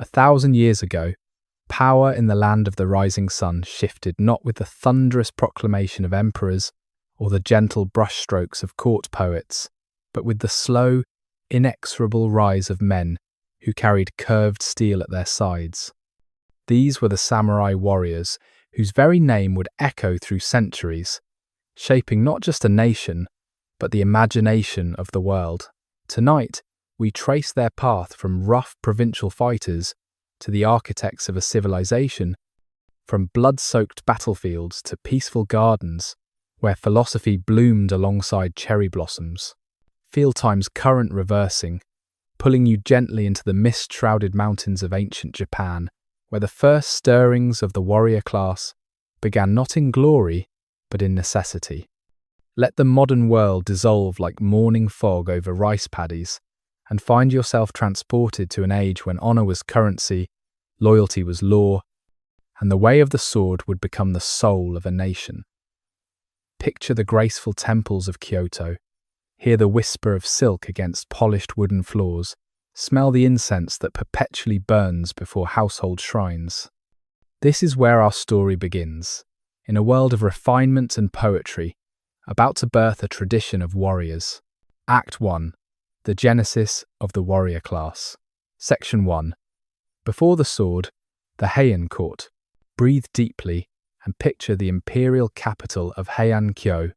1,000 years ago, power in the land of the rising sun shifted not with the thunderous proclamation of emperors or the gentle brushstrokes of court poets, but with the slow, inexorable rise of men who carried curved steel at their sides. These were the samurai warriors, whose very name would echo through centuries, shaping not just a nation, but the imagination of the world. Tonight, we trace their path from rough provincial fighters to the architects of a civilization, from blood-soaked battlefields to peaceful gardens where philosophy bloomed alongside cherry blossoms. Feel time's current reversing, pulling you gently into the mist-shrouded mountains of ancient Japan, where the first stirrings of the warrior class began not in glory, but in necessity. Let the modern world dissolve like morning fog over rice paddies, and find yourself transported to an age when honor was currency, loyalty was law, and the way of the sword would become the soul of a nation. Picture the graceful temples of Kyoto, hear the whisper of silk against polished wooden floors, smell the incense that perpetually burns before household shrines. This is where our story begins, in a world of refinement and poetry, about to birth a tradition of warriors. Act 1. The Genesis of the Warrior Class. Section 1. Before the sword, the Heian court. Breathe deeply and picture the imperial capital of Heian-kyo,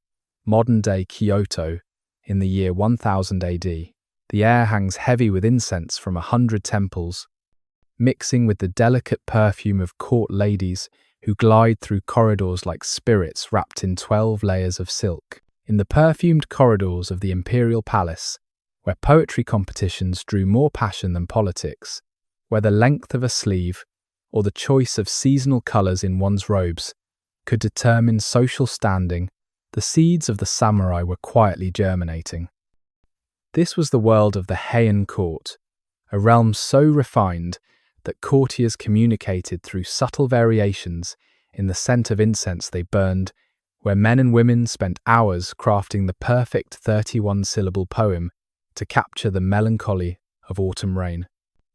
modern-day Kyoto, in the year 1000 AD. The air hangs heavy with incense from 100 temples, mixing with the delicate perfume of court ladies who glide through corridors like spirits wrapped in 12 layers of silk. In the perfumed corridors of the imperial palace, where poetry competitions drew more passion than politics, where the length of a sleeve or the choice of seasonal colours in one's robes could determine social standing, the seeds of the samurai were quietly germinating. This was the world of the Heian court, a realm so refined that courtiers communicated through subtle variations in the scent of incense they burned, where men and women spent hours crafting the perfect 31-syllable poem to capture the melancholy of autumn rain.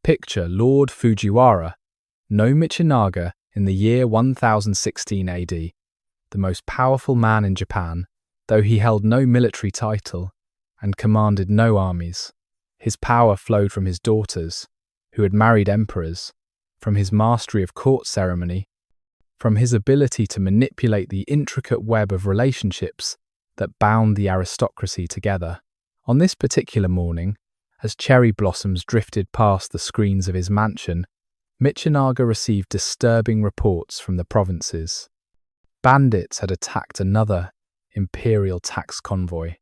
Picture Lord Fujiwara, no Michinaga, in the year 1016 AD, the most powerful man in Japan, though he held no military title and commanded no armies. His power flowed from his daughters, who had married emperors, from his mastery of court ceremony, from his ability to manipulate the intricate web of relationships that bound the aristocracy together. On this particular morning, as cherry blossoms drifted past the screens of his mansion, Michinaga received disturbing reports from the provinces. Bandits had attacked another imperial tax convoy.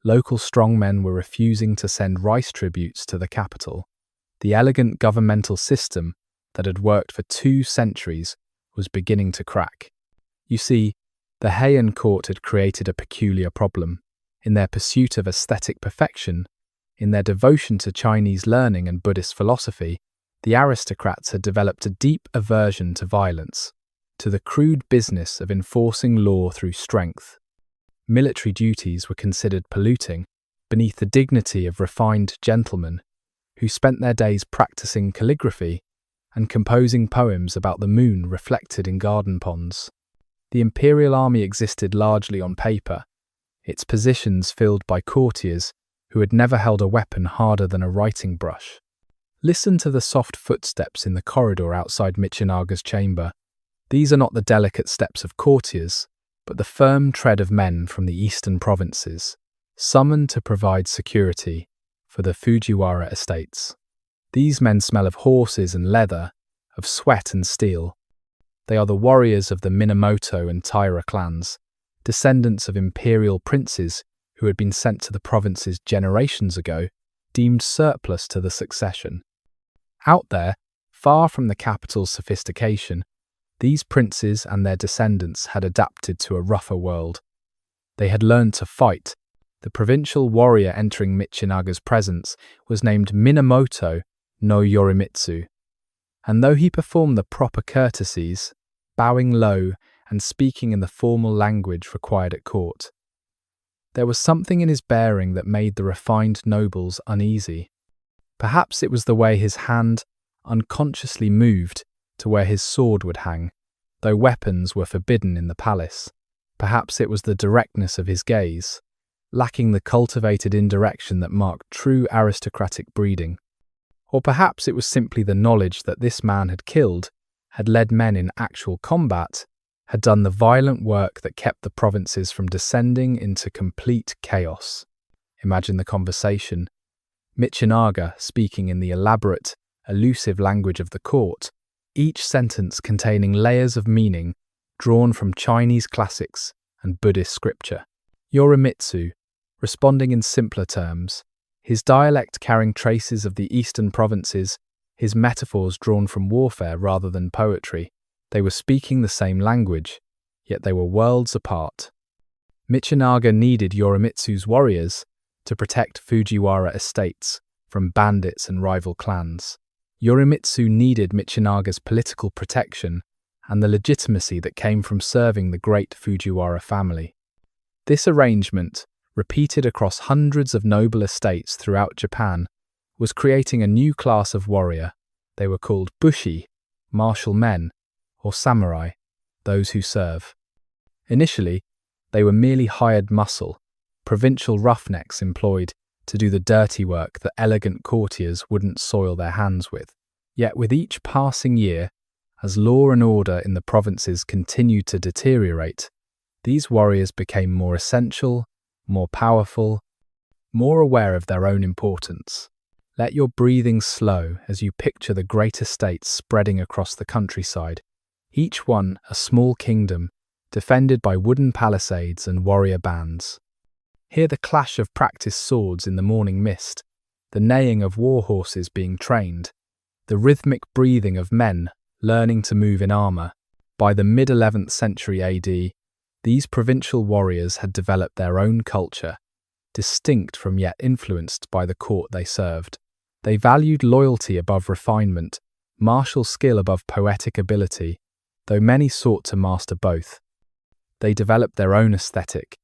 Local strongmen were refusing to send rice tributes to the capital. The elegant governmental system that had worked for 2 centuries was beginning to crack. You see, the Heian court had created a peculiar problem. In their pursuit of aesthetic perfection, in their devotion to Chinese learning and Buddhist philosophy, the aristocrats had developed a deep aversion to violence, to the crude business of enforcing law through strength. Military duties were considered polluting, beneath the dignity of refined gentlemen who spent their days practicing calligraphy and composing poems about the moon reflected in garden ponds. The imperial army existed largely on paper, its positions filled by courtiers who had never held a weapon harder than a writing brush. Listen to the soft footsteps in the corridor outside Michinaga's chamber. These are not the delicate steps of courtiers, but the firm tread of men from the eastern provinces, summoned to provide security for the Fujiwara estates. These men smell of horses and leather, of sweat and steel. They are the warriors of the Minamoto and Taira clans, descendants of imperial princes who had been sent to the provinces generations ago, deemed surplus to the succession. Out there, far from the capital's sophistication, these princes and their descendants had adapted to a rougher world. They had learned to fight. The provincial warrior entering Michinaga's presence was named Minamoto no Yorimitsu, and though he performed the proper courtesies, bowing low and speaking in the formal language required at court, there was something in his bearing that made the refined nobles uneasy. Perhaps it was the way his hand, unconsciously moved to where his sword would hang, though weapons were forbidden in the palace. Perhaps it was the directness of his gaze, lacking the cultivated indirection that marked true aristocratic breeding. Or perhaps it was simply the knowledge that this man had killed, had led men in actual combat, had done the violent work that kept the provinces from descending into complete chaos. Imagine the conversation. Michinaga speaking in the elaborate, elusive language of the court, each sentence containing layers of meaning drawn from Chinese classics and Buddhist scripture. Yorimitsu, responding in simpler terms, his dialect carrying traces of the eastern provinces, his metaphors drawn from warfare rather than poetry. They were speaking the same language, yet they were worlds apart. Michinaga needed Yorimitsu's warriors to protect Fujiwara estates from bandits and rival clans. Yorimitsu needed Michinaga's political protection and the legitimacy that came from serving the great Fujiwara family. This arrangement, repeated across hundreds of noble estates throughout Japan, was creating a new class of warrior. They were called bushi, martial men, or samurai, those who serve. Initially, they were merely hired muscle, provincial roughnecks employed to do the dirty work that elegant courtiers wouldn't soil their hands with. Yet with each passing year, as law and order in the provinces continued to deteriorate, these warriors became more essential, more powerful, more aware of their own importance. Let your breathing slow as you picture the great estates spreading across the countryside, each one a small kingdom, defended by wooden palisades and warrior bands. Hear the clash of practiced swords in the morning mist, the neighing of war horses being trained, the rhythmic breathing of men learning to move in armour. By the mid-11th century AD, these provincial warriors had developed their own culture, distinct from yet influenced by the court they served. They valued loyalty above refinement, martial skill above poetic ability, though many sought to master both. They developed their own aesthetic,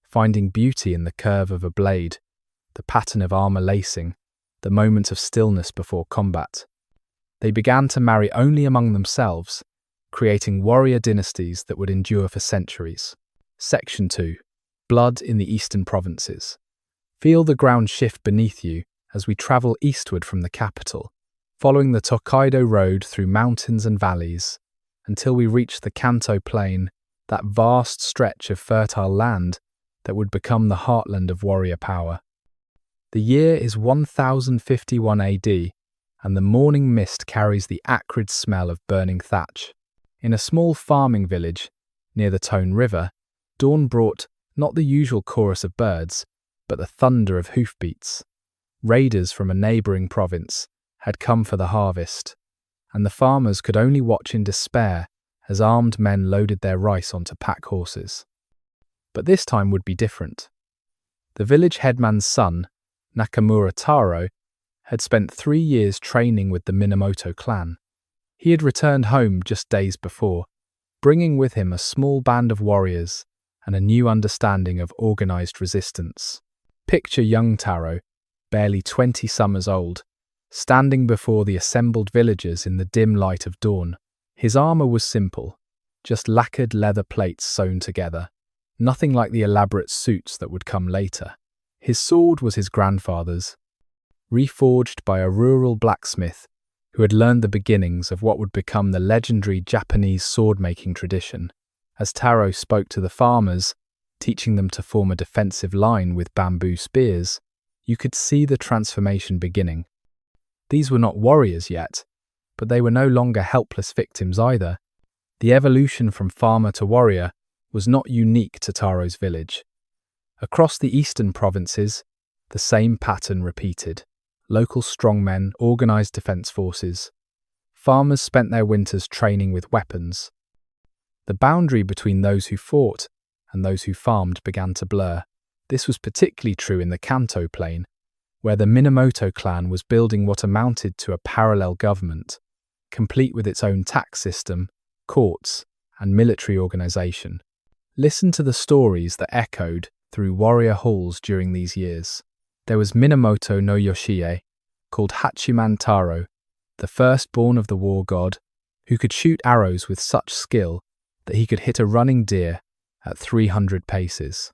finding beauty in the curve of a blade, the pattern of armour lacing, the moment of stillness before combat. They began to marry only among themselves, creating warrior dynasties that would endure for centuries. Section 2. Blood in the Eastern Provinces. Feel the ground shift beneath you as we travel eastward from the capital, following the Tokaido Road through mountains and valleys, until we reach the Kanto Plain, that vast stretch of fertile land that would become the heartland of warrior power. The year is 1051 AD, and the morning mist carries the acrid smell of burning thatch. In a small farming village, near the Tone River, dawn brought not the usual chorus of birds, but the thunder of hoofbeats. Raiders from a neighbouring province had come for the harvest, and the farmers could only watch in despair as armed men loaded their rice onto pack horses. But this time would be different. The village headman's son, Nakamura Taro, had spent 3 years training with the Minamoto clan. He had returned home just days before, bringing with him a small band of warriors and a new understanding of organised resistance. Picture young Taro, barely 20 summers old, standing before the assembled villagers in the dim light of dawn. His armour was simple, just lacquered leather plates sewn together, nothing like the elaborate suits that would come later. His sword was his grandfather's, reforged by a rural blacksmith who had learned the beginnings of what would become the legendary Japanese sword-making tradition. As Taro spoke to the farmers, teaching them to form a defensive line with bamboo spears, you could see the transformation beginning. These were not warriors yet, but they were no longer helpless victims either. The evolution from farmer to warrior was not unique to Taro's village. Across the eastern provinces, the same pattern repeated. Local strongmen organised defence forces. Farmers spent their winters training with weapons. The boundary between those who fought and those who farmed began to blur. This was particularly true in the Kanto Plain, where the Minamoto clan was building what amounted to a parallel government, complete with its own tax system, courts, and military organisation. Listen to the stories that echoed through warrior halls during these years. There was Minamoto no Yoshie, called Hachiman Taro, the firstborn of the war god, who could shoot arrows with such skill that he could hit a running deer at 300 paces.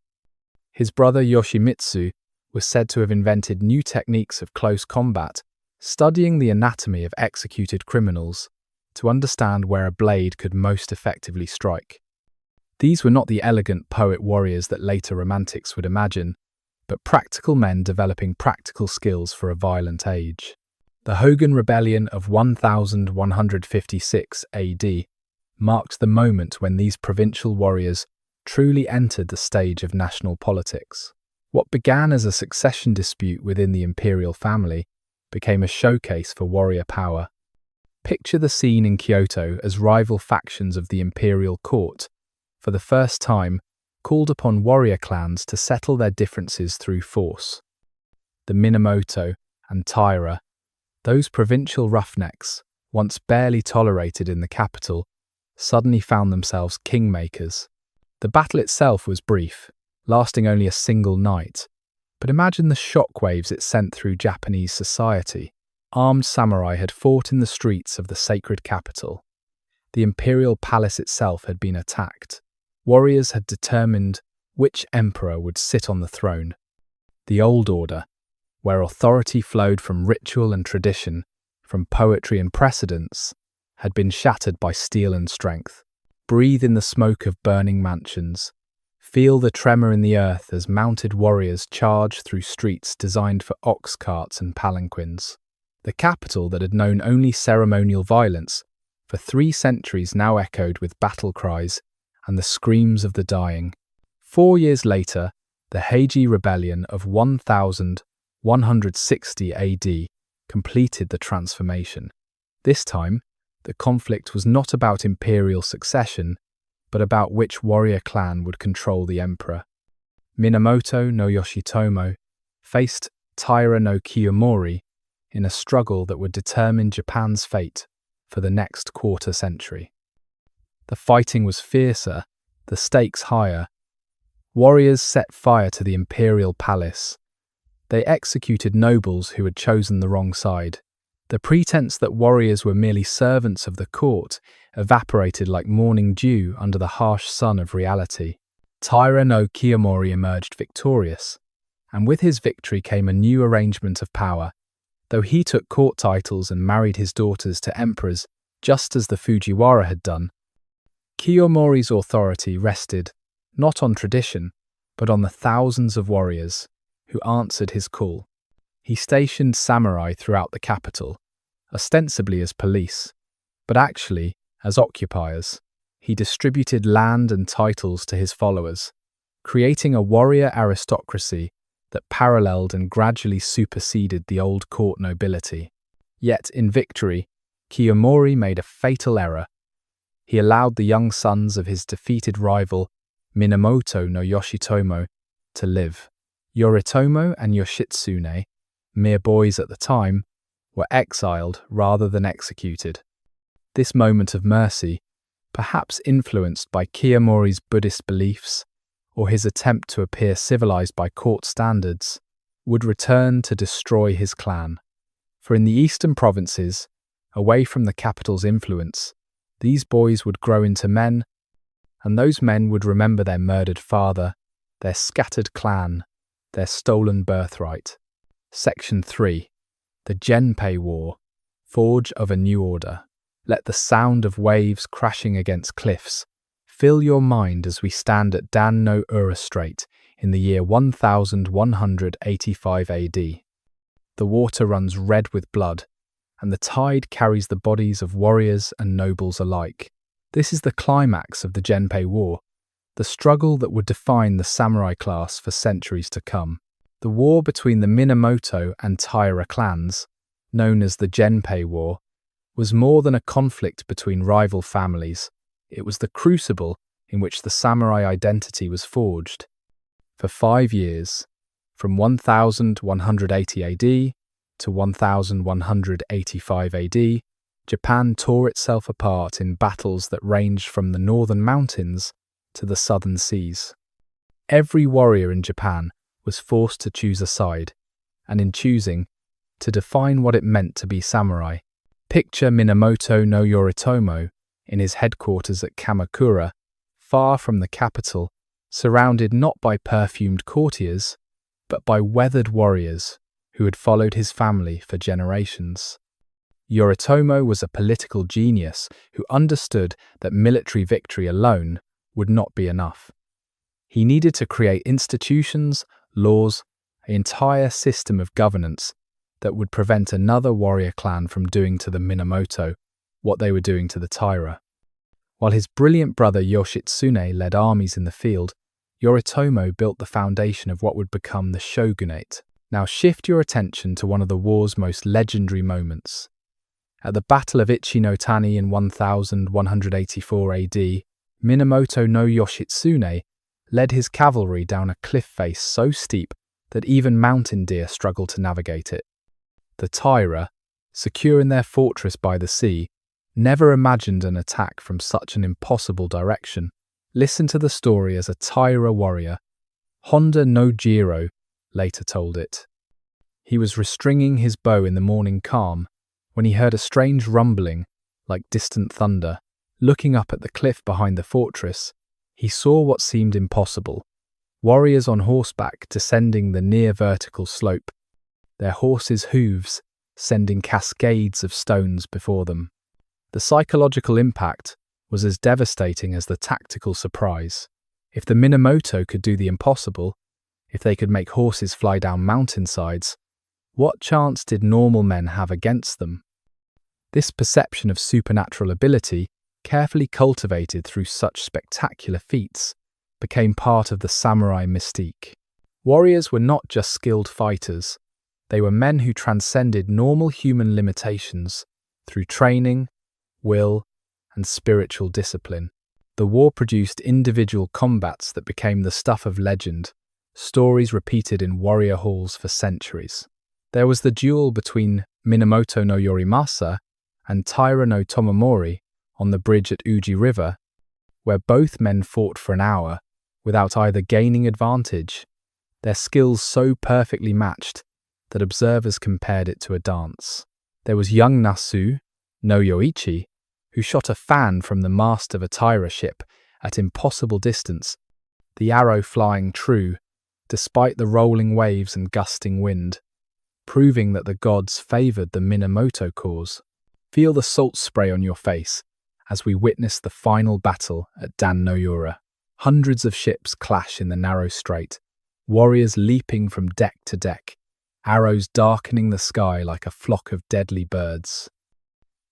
His brother Yoshimitsu was said to have invented new techniques of close combat, studying the anatomy of executed criminals to understand where a blade could most effectively strike. These were not the elegant poet warriors that later romantics would imagine, but practical men developing practical skills for a violent age. The Hogan Rebellion of 1156 AD marked the moment when these provincial warriors truly entered the stage of national politics. What began as a succession dispute within the imperial family became a showcase for warrior power. Picture the scene in Kyoto as rival factions of the imperial court, for the first time, called upon warrior clans to settle their differences through force. The Minamoto and Taira, those provincial roughnecks, once barely tolerated in the capital, suddenly found themselves kingmakers. The battle itself was brief, lasting only a single night, but imagine the shockwaves it sent through Japanese society. Armed samurai had fought in the streets of the sacred capital. The imperial palace itself had been attacked. Warriors had determined which emperor would sit on the throne. The old order, where authority flowed from ritual and tradition, from poetry and precedents, had been shattered by steel and strength. Breathe in the smoke of burning mansions. Feel the tremor in the earth as mounted warriors charge through streets designed for ox carts and palanquins. The capital that had known only ceremonial violence for 3 centuries now echoed with battle cries and the screams of the dying. 4 years later, the Heiji Rebellion of 1160 AD completed the transformation. This time, the conflict was not about imperial succession, but about which warrior clan would control the emperor. Minamoto no Yoshitsune faced Taira no Kiyomori in a struggle that would determine Japan's fate for the next quarter century. The fighting was fiercer, the stakes higher. Warriors set fire to the imperial palace. They executed nobles who had chosen the wrong side. The pretense that warriors were merely servants of the court evaporated like morning dew under the harsh sun of reality. Taira no Kiyomori emerged victorious, and with his victory came a new arrangement of power. Though he took court titles and married his daughters to emperors, just as the Fujiwara had done, Kiyomori's authority rested not on tradition, but on the thousands of warriors who answered his call. He stationed samurai throughout the capital, ostensibly as police, but actually as occupiers. He distributed land and titles to his followers, creating a warrior aristocracy that paralleled and gradually superseded the old court nobility. Yet in victory, Kiyomori made a fatal error. He allowed the young sons of his defeated rival, Minamoto no Yoshitomo, to live. Yoritomo and Yoshitsune, mere boys at the time, were exiled rather than executed. This moment of mercy, perhaps influenced by Kiyomori's Buddhist beliefs or his attempt to appear civilized by court standards, would return to destroy his clan. For in the eastern provinces, away from the capital's influence, these boys would grow into men, and those men would remember their murdered father, their scattered clan, their stolen birthright. Section 3. The Genpei War, Forge of a New Order. Let the sound of waves crashing against cliffs fill your mind as we stand at Dan no Ura Strait in the year 1185 AD. The water runs red with blood, and the tide carries the bodies of warriors and nobles alike. This is the climax of the Genpei War, the struggle that would define the samurai class for centuries to come. The war between the Minamoto and Taira clans, known as the Genpei War, was more than a conflict between rival families. It was the crucible in which the samurai identity was forged. For 5 years, from 1180 AD to 1185 AD, Japan tore itself apart in battles that ranged from the northern mountains to the southern seas. Every warrior in Japan was forced to choose a side, and in choosing, to define what it meant to be samurai. Picture Minamoto no Yoritomo in his headquarters at Kamakura, far from the capital, surrounded not by perfumed courtiers, but by weathered warriors who had followed his family for generations. Yoritomo was a political genius who understood that military victory alone would not be enough. He needed to create institutions, laws, an entire system of governance that would prevent another warrior clan from doing to the Minamoto what they were doing to the Taira. While his brilliant brother Yoshitsune led armies in the field, Yoritomo built the foundation of what would become the shogunate. Now shift your attention to one of the war's most legendary moments. At the Battle of Ichi-no-Tani in 1184 AD, Minamoto no Yoshitsune led his cavalry down a cliff face so steep that even mountain deer struggled to navigate it. The Taira, secure in their fortress by the sea, never imagined an attack from such an impossible direction. Listen to the story as a Taira warrior, Honda no Jiro, later told it. He was restringing his bow in the morning calm when he heard a strange rumbling, like distant thunder. Looking up at the cliff behind the fortress, he saw what seemed impossible. Warriors on horseback descending the near vertical slope, their horses' hooves sending cascades of stones before them. The psychological impact was as devastating as the tactical surprise. If the Minamoto could do the impossible, if they could make horses fly down mountainsides, what chance did normal men have against them? This perception of supernatural ability, carefully cultivated through such spectacular feats, became part of the samurai mystique. Warriors were not just skilled fighters, they were men who transcended normal human limitations through training, will, and spiritual discipline. The war produced individual combats that became the stuff of legend, stories repeated in warrior halls for centuries. There was the duel between Minamoto no Yorimasa and Taira no Tomomori on the bridge at Uji River, where both men fought for an hour without either gaining advantage, their skills so perfectly matched that observers compared it to a dance. There was young Nasu no Yoichi, who shot a fan from the mast of a Taira ship at impossible distance, the arrow flying true, despite the rolling waves and gusting wind, proving that the gods favoured the Minamoto cause. Feel the salt spray on your face as we witness the final battle at Dan no Yura. Hundreds of ships clash in the narrow strait, warriors leaping from deck to deck, arrows darkening the sky like a flock of deadly birds.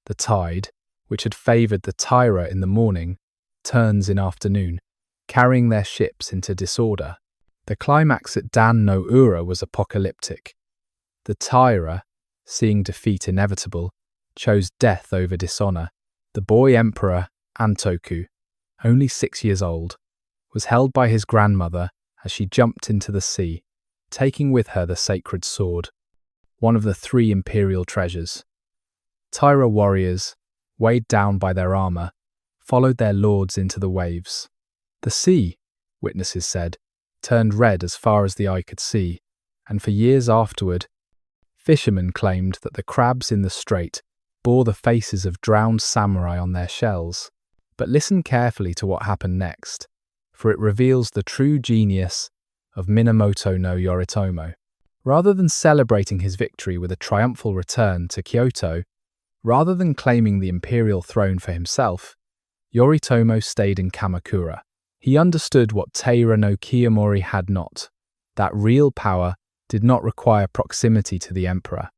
The tide, which had favoured the Taira in the morning, turns in afternoon, carrying their ships into disorder. The climax at Dan no Ura was apocalyptic. The Taira, seeing defeat inevitable, chose death over dishonour. The boy emperor, Antoku, only 6 years old, was held by his grandmother as she jumped into the sea, taking with her the sacred sword, one of the 3 imperial treasures. Taira warriors, weighed down by their armour, followed their lords into the waves. The sea, witnesses said, turned red as far as the eye could see, and for years afterward, fishermen claimed that the crabs in the strait bore the faces of drowned samurai on their shells. But listen carefully to what happened next, for it reveals the true genius of Minamoto no Yoritomo. Rather than celebrating his victory with a triumphal return to Kyoto, rather than claiming the imperial throne for himself, Yoritomo stayed in Kamakura. He understood what Taira no Kiyomori had not, that real power did not require proximity to the emperor.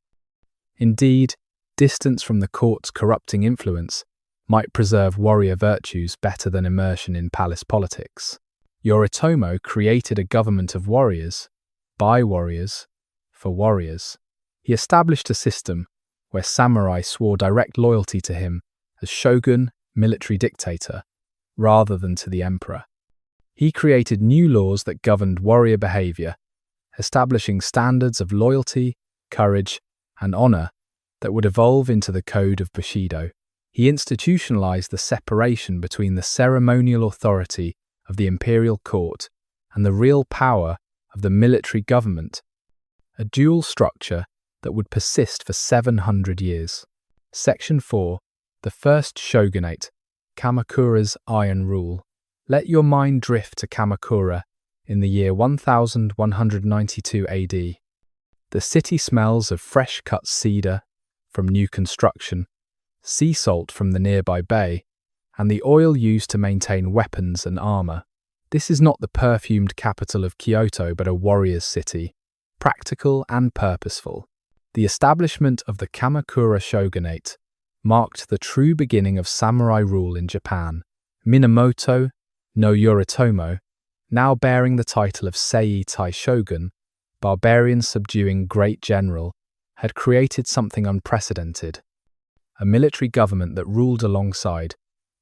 Indeed, distance from the court's corrupting influence might preserve warrior virtues better than immersion in palace politics. Yoritomo created a government of warriors, by warriors, for warriors. He established a system where samurai swore direct loyalty to him as shogun, military dictator, rather than to the emperor. He created new laws that governed warrior behavior, establishing standards of loyalty, courage, and honor that would evolve into the code of Bushido. He institutionalized the separation between the ceremonial authority of the imperial court and the real power of the military government, a dual structure that would persist for 700 years. Section 4. The First Shogunate, Kamakura's Iron Rule. Let your mind drift to Kamakura in the year 1192 AD. The city smells of fresh-cut cedar from new construction, sea salt from the nearby bay, and the oil used to maintain weapons and armor. This is not the perfumed capital of Kyoto, but a warrior's city, practical and purposeful. The establishment of the Kamakura shogunate marked the true beginning of samurai rule in Japan. Minamoto Yoritomo, now bearing the title of Sei-tai Shogun, barbarian subduing great general, had created something unprecedented. A military government that ruled alongside,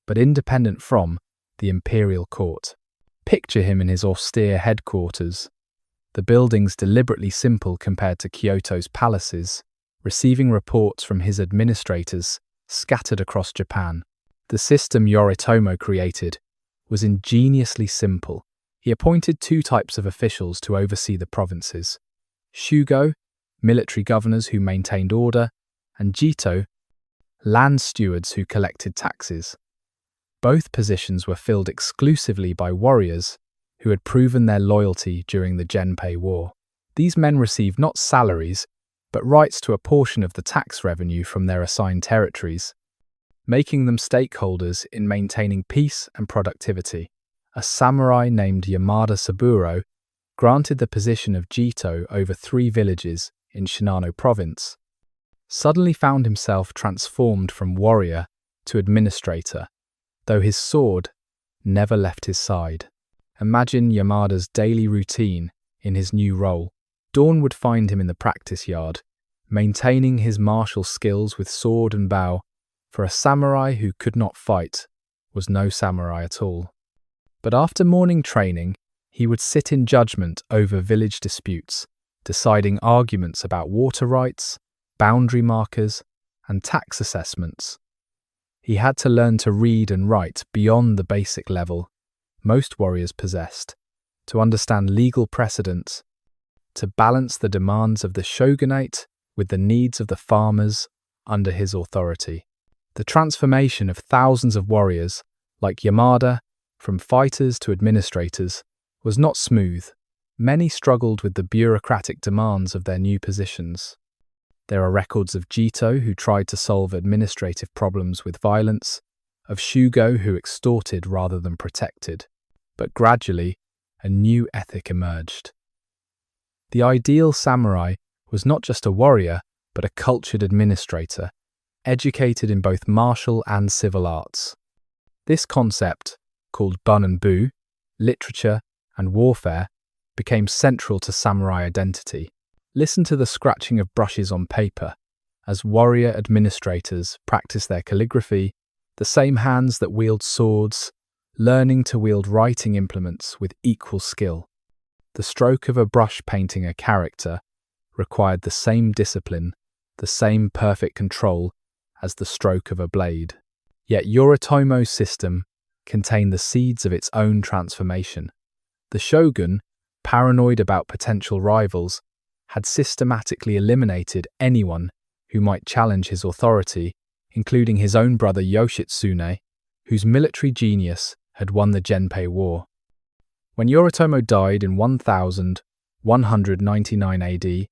but independent from, the imperial court. Picture him in his austere headquarters, the buildings deliberately simple compared to Kyoto's palaces, receiving reports from his administrators scattered across Japan. The system Yoritomo created was ingeniously simple. He appointed two types of officials to oversee the provinces: Shugo, military governors who maintained order, and Jito, land stewards who collected taxes. Both positions were filled exclusively by warriors who had proven their loyalty during the Genpei War. These men received not salaries, but rights to a portion of the tax revenue from their assigned territories, making them stakeholders in maintaining peace and productivity. A samurai named Yamada Saburo, granted the position of Jito over 3 villages in Shinano province, suddenly found himself transformed from warrior to administrator, though his sword never left his side. Imagine Yamada's daily routine in his new role. Dawn would find him in the practice yard, maintaining his martial skills with sword and bow. For a samurai who could not fight was no samurai at all. But after morning training, he would sit in judgment over village disputes, deciding arguments about water rights, boundary markers, and tax assessments. He had to learn to read and write beyond the basic level most warriors possessed, to understand legal precedents, to balance the demands of the shogunate with the needs of the farmers under his authority. The transformation of thousands of warriors, like Yamada, from fighters to administrators, was not smooth. Many struggled with the bureaucratic demands of their new positions. There are records of Jito who tried to solve administrative problems with violence, of Shugo who extorted rather than protected. But gradually, a new ethic emerged. The ideal samurai was not just a warrior, but a cultured administrator, educated in both martial and civil arts. This concept, called bun and bu, literature and warfare, became central to samurai identity. Listen to the scratching of brushes on paper, as warrior administrators practice their calligraphy, the same hands that wield swords, learning to wield writing implements with equal skill. The stroke of a brush painting a character required the same discipline, the same perfect control as the stroke of a blade. Yet Yoritomo's system contained the seeds of its own transformation. The shogun, paranoid about potential rivals, had systematically eliminated anyone who might challenge his authority, including his own brother Yoshitsune, whose military genius had won the Genpei War. When Yoritomo died in 1199 AD,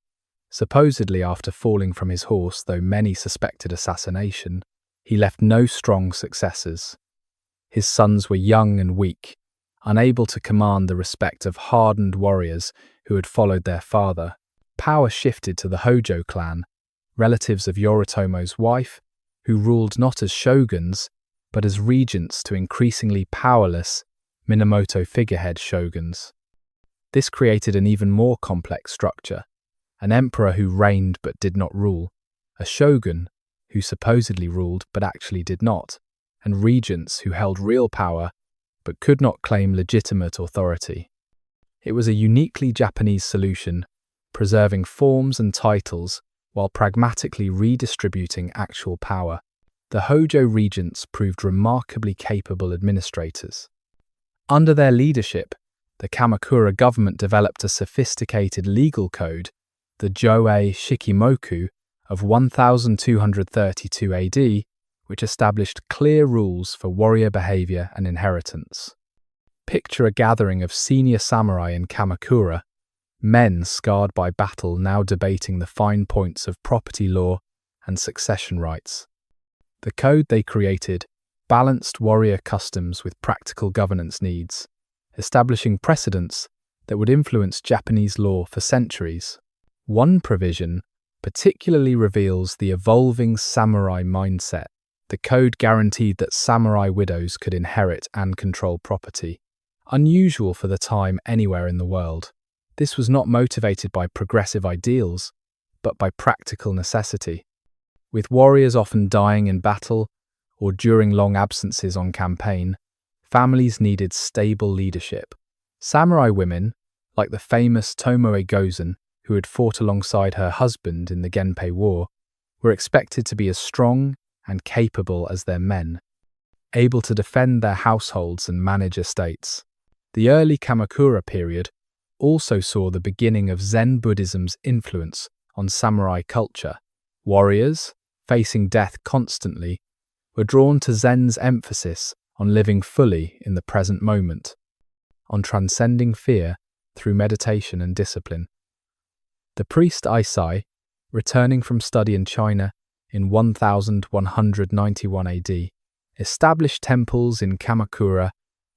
supposedly after falling from his horse, though many suspected assassination, he left no strong successors. His sons were young and weak, unable to command the respect of hardened warriors who had followed their father. Power shifted to the Hojo clan, relatives of Yoritomo's wife, who ruled not as shoguns, but as regents to increasingly powerless Minamoto figurehead shoguns. This created an even more complex structure: an emperor who reigned but did not rule, a shogun who supposedly ruled but actually did not, and regents who held real power but could not claim legitimate authority. It was a uniquely Japanese solution, preserving forms and titles while pragmatically redistributing actual power. The Hojo regents proved remarkably capable administrators. Under their leadership, the Kamakura government developed a sophisticated legal code, the Joei Shikimoku, of 1232 AD, which established clear rules for warrior behavior and inheritance. Picture a gathering of senior samurai in Kamakura, men scarred by battle now debating the fine points of property law and succession rights. The code they created balanced warrior customs with practical governance needs, establishing precedents that would influence Japanese law for centuries. One provision particularly reveals the evolving samurai mindset. The code guaranteed that samurai widows could inherit and control property, unusual for the time anywhere in the world. This was not motivated by progressive ideals, but by practical necessity. With warriors often dying in battle or during long absences on campaign, families needed stable leadership. Samurai women, like the famous Tomoe Gozen, who had fought alongside her husband in the Genpei War, were expected to be as strong and capable as their men, able to defend their households and manage estates. The early Kamakura period also saw the beginning of Zen Buddhism's influence on samurai culture. Warriors, facing death constantly, were drawn to Zen's emphasis on living fully in the present moment, on transcending fear through meditation and discipline. The priest Aisai, returning from study in China in 1191 AD, established temples in Kamakura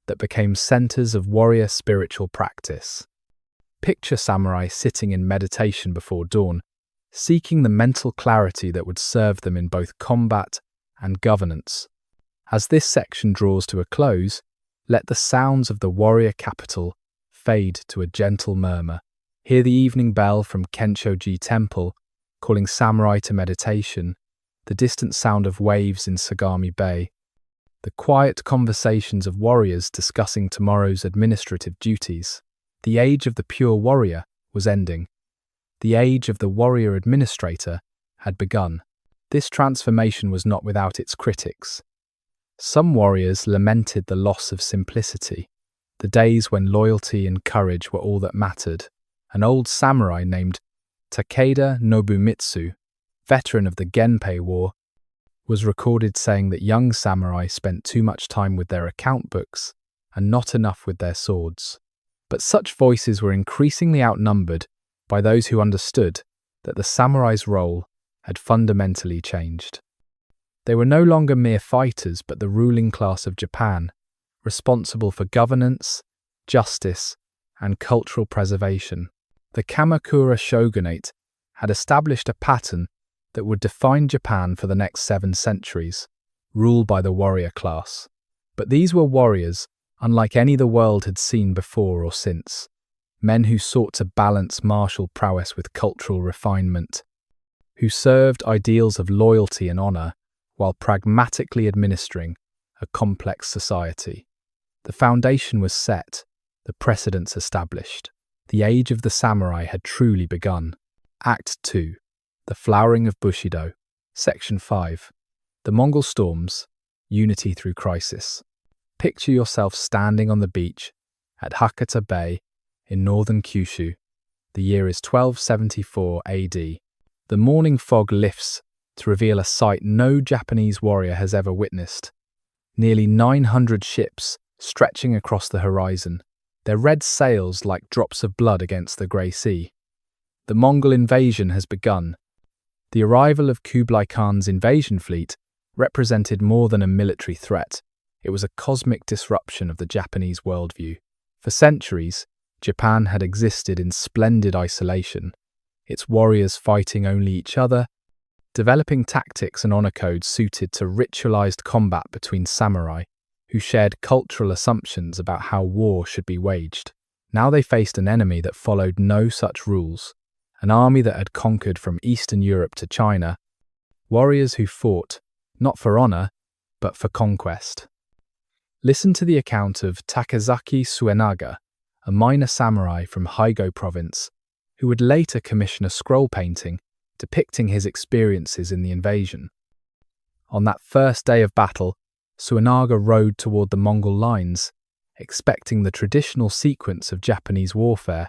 that became centers of warrior spiritual practice. Picture samurai sitting in meditation before dawn, seeking the mental clarity that would serve them in both combat and governance. As this section draws to a close, let the sounds of the warrior capital fade to a gentle murmur. Hear the evening bell from Kenshoji Temple, calling samurai to meditation, the distant sound of waves in Sagami Bay, the quiet conversations of warriors discussing tomorrow's administrative duties. The age of the pure warrior was ending. The age of the warrior administrator had begun. This transformation was not without its critics. Some warriors lamented the loss of simplicity, the days when loyalty and courage were all that mattered. An old samurai named Takeda Nobumitsu, veteran of the Genpei War, was recorded saying that young samurai spent too much time with their account books and not enough with their swords. But such voices were increasingly outnumbered by those who understood that the samurai's role had fundamentally changed. They were no longer mere fighters but the ruling class of Japan, responsible for governance, justice, and cultural preservation. The Kamakura shogunate had established a pattern that would define Japan for the next 7 centuries, ruled by the warrior class. But these were warriors unlike any the world had seen before or since, men who sought to balance martial prowess with cultural refinement, who served ideals of loyalty and honor while pragmatically administering a complex society. The foundation was set, the precedents established. The age of the samurai had truly begun. Act 2. The Flowering of Bushido. Section 5. The Mongol Storms, Unity Through Crisis. Picture yourself standing on the beach at Hakata Bay in northern Kyushu. The year is 1274 AD. The morning fog lifts to reveal a sight no Japanese warrior has ever witnessed. Nearly 900 ships stretching across the horizon, their red sails like drops of blood against the grey sea. The Mongol invasion has begun. The arrival of Kublai Khan's invasion fleet represented more than a military threat. It was a cosmic disruption of the Japanese worldview. For centuries, Japan had existed in splendid isolation, its warriors fighting only each other, developing tactics and honor codes suited to ritualized combat between samurai, who shared cultural assumptions about how war should be waged. Now they faced an enemy that followed no such rules, an army that had conquered from Eastern Europe to China, warriors who fought, not for honor, but for conquest. Listen to the account of Takazaki Suenaga, a minor samurai from Haigo province, who would later commission a scroll painting depicting his experiences in the invasion. On that first day of battle, Suenaga rode toward the Mongol lines, expecting the traditional sequence of Japanese warfare,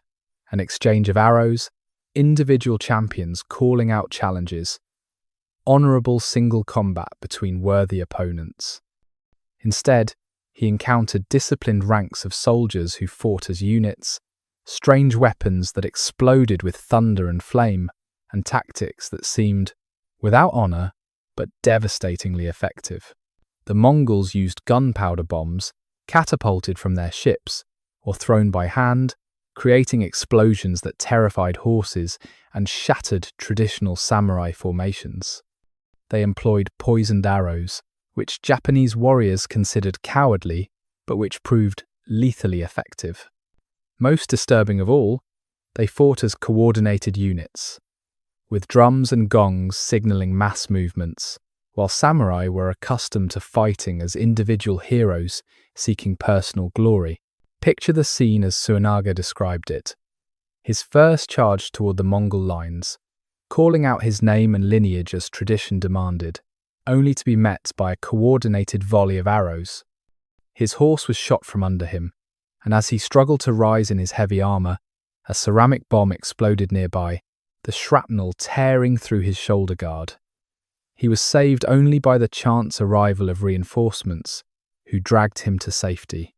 an exchange of arrows, individual champions calling out challenges, honorable single combat between worthy opponents. Instead, he encountered disciplined ranks of soldiers who fought as units, strange weapons that exploded with thunder and flame, and tactics that seemed, without honor, but devastatingly effective. The Mongols used gunpowder bombs, catapulted from their ships, or thrown by hand, creating explosions that terrified horses and shattered traditional samurai formations. They employed poisoned arrows, which Japanese warriors considered cowardly, but which proved lethally effective. Most disturbing of all, they fought as coordinated units, with drums and gongs signaling mass movements, while samurai were accustomed to fighting as individual heroes seeking personal glory. Picture the scene as Suinaga described it. His first charge toward the Mongol lines, calling out his name and lineage as tradition demanded, only to be met by a coordinated volley of arrows. His horse was shot from under him, and as he struggled to rise in his heavy armor, a ceramic bomb exploded nearby, the shrapnel tearing through his shoulder guard. He was saved only by the chance arrival of reinforcements, who dragged him to safety.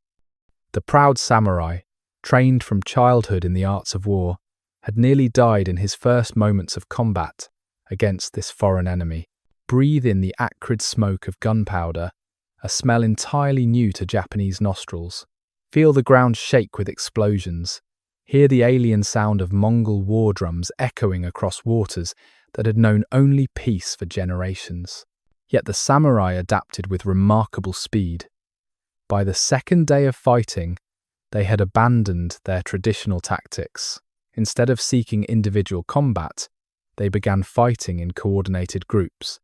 The proud samurai, trained from childhood in the arts of war, had nearly died in his first moments of combat against this foreign enemy. Breathe in the acrid smoke of gunpowder, a smell entirely new to Japanese nostrils. Feel the ground shake with explosions. Hear the alien sound of Mongol war drums echoing across waters that had known only peace for generations. Yet the samurai adapted with remarkable speed. By the second day of fighting, they had abandoned their traditional tactics. Instead of seeking individual combat, they began fighting in coordinated groups.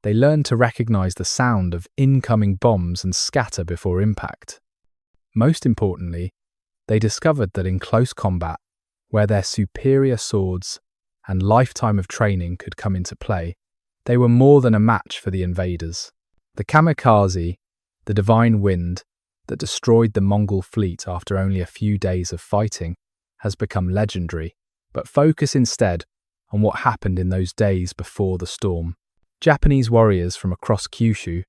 They learned to recognize the sound of incoming bombs and scatter before impact. Most importantly, they discovered that in close combat, where their superior swords and lifetime of training could come into play, they were more than a match for the invaders. The kamikaze, the divine wind that destroyed the Mongol fleet after only a few days of fighting, has become legendary, but focus instead on what happened in those days before the storm. Japanese warriors from across Kyushu,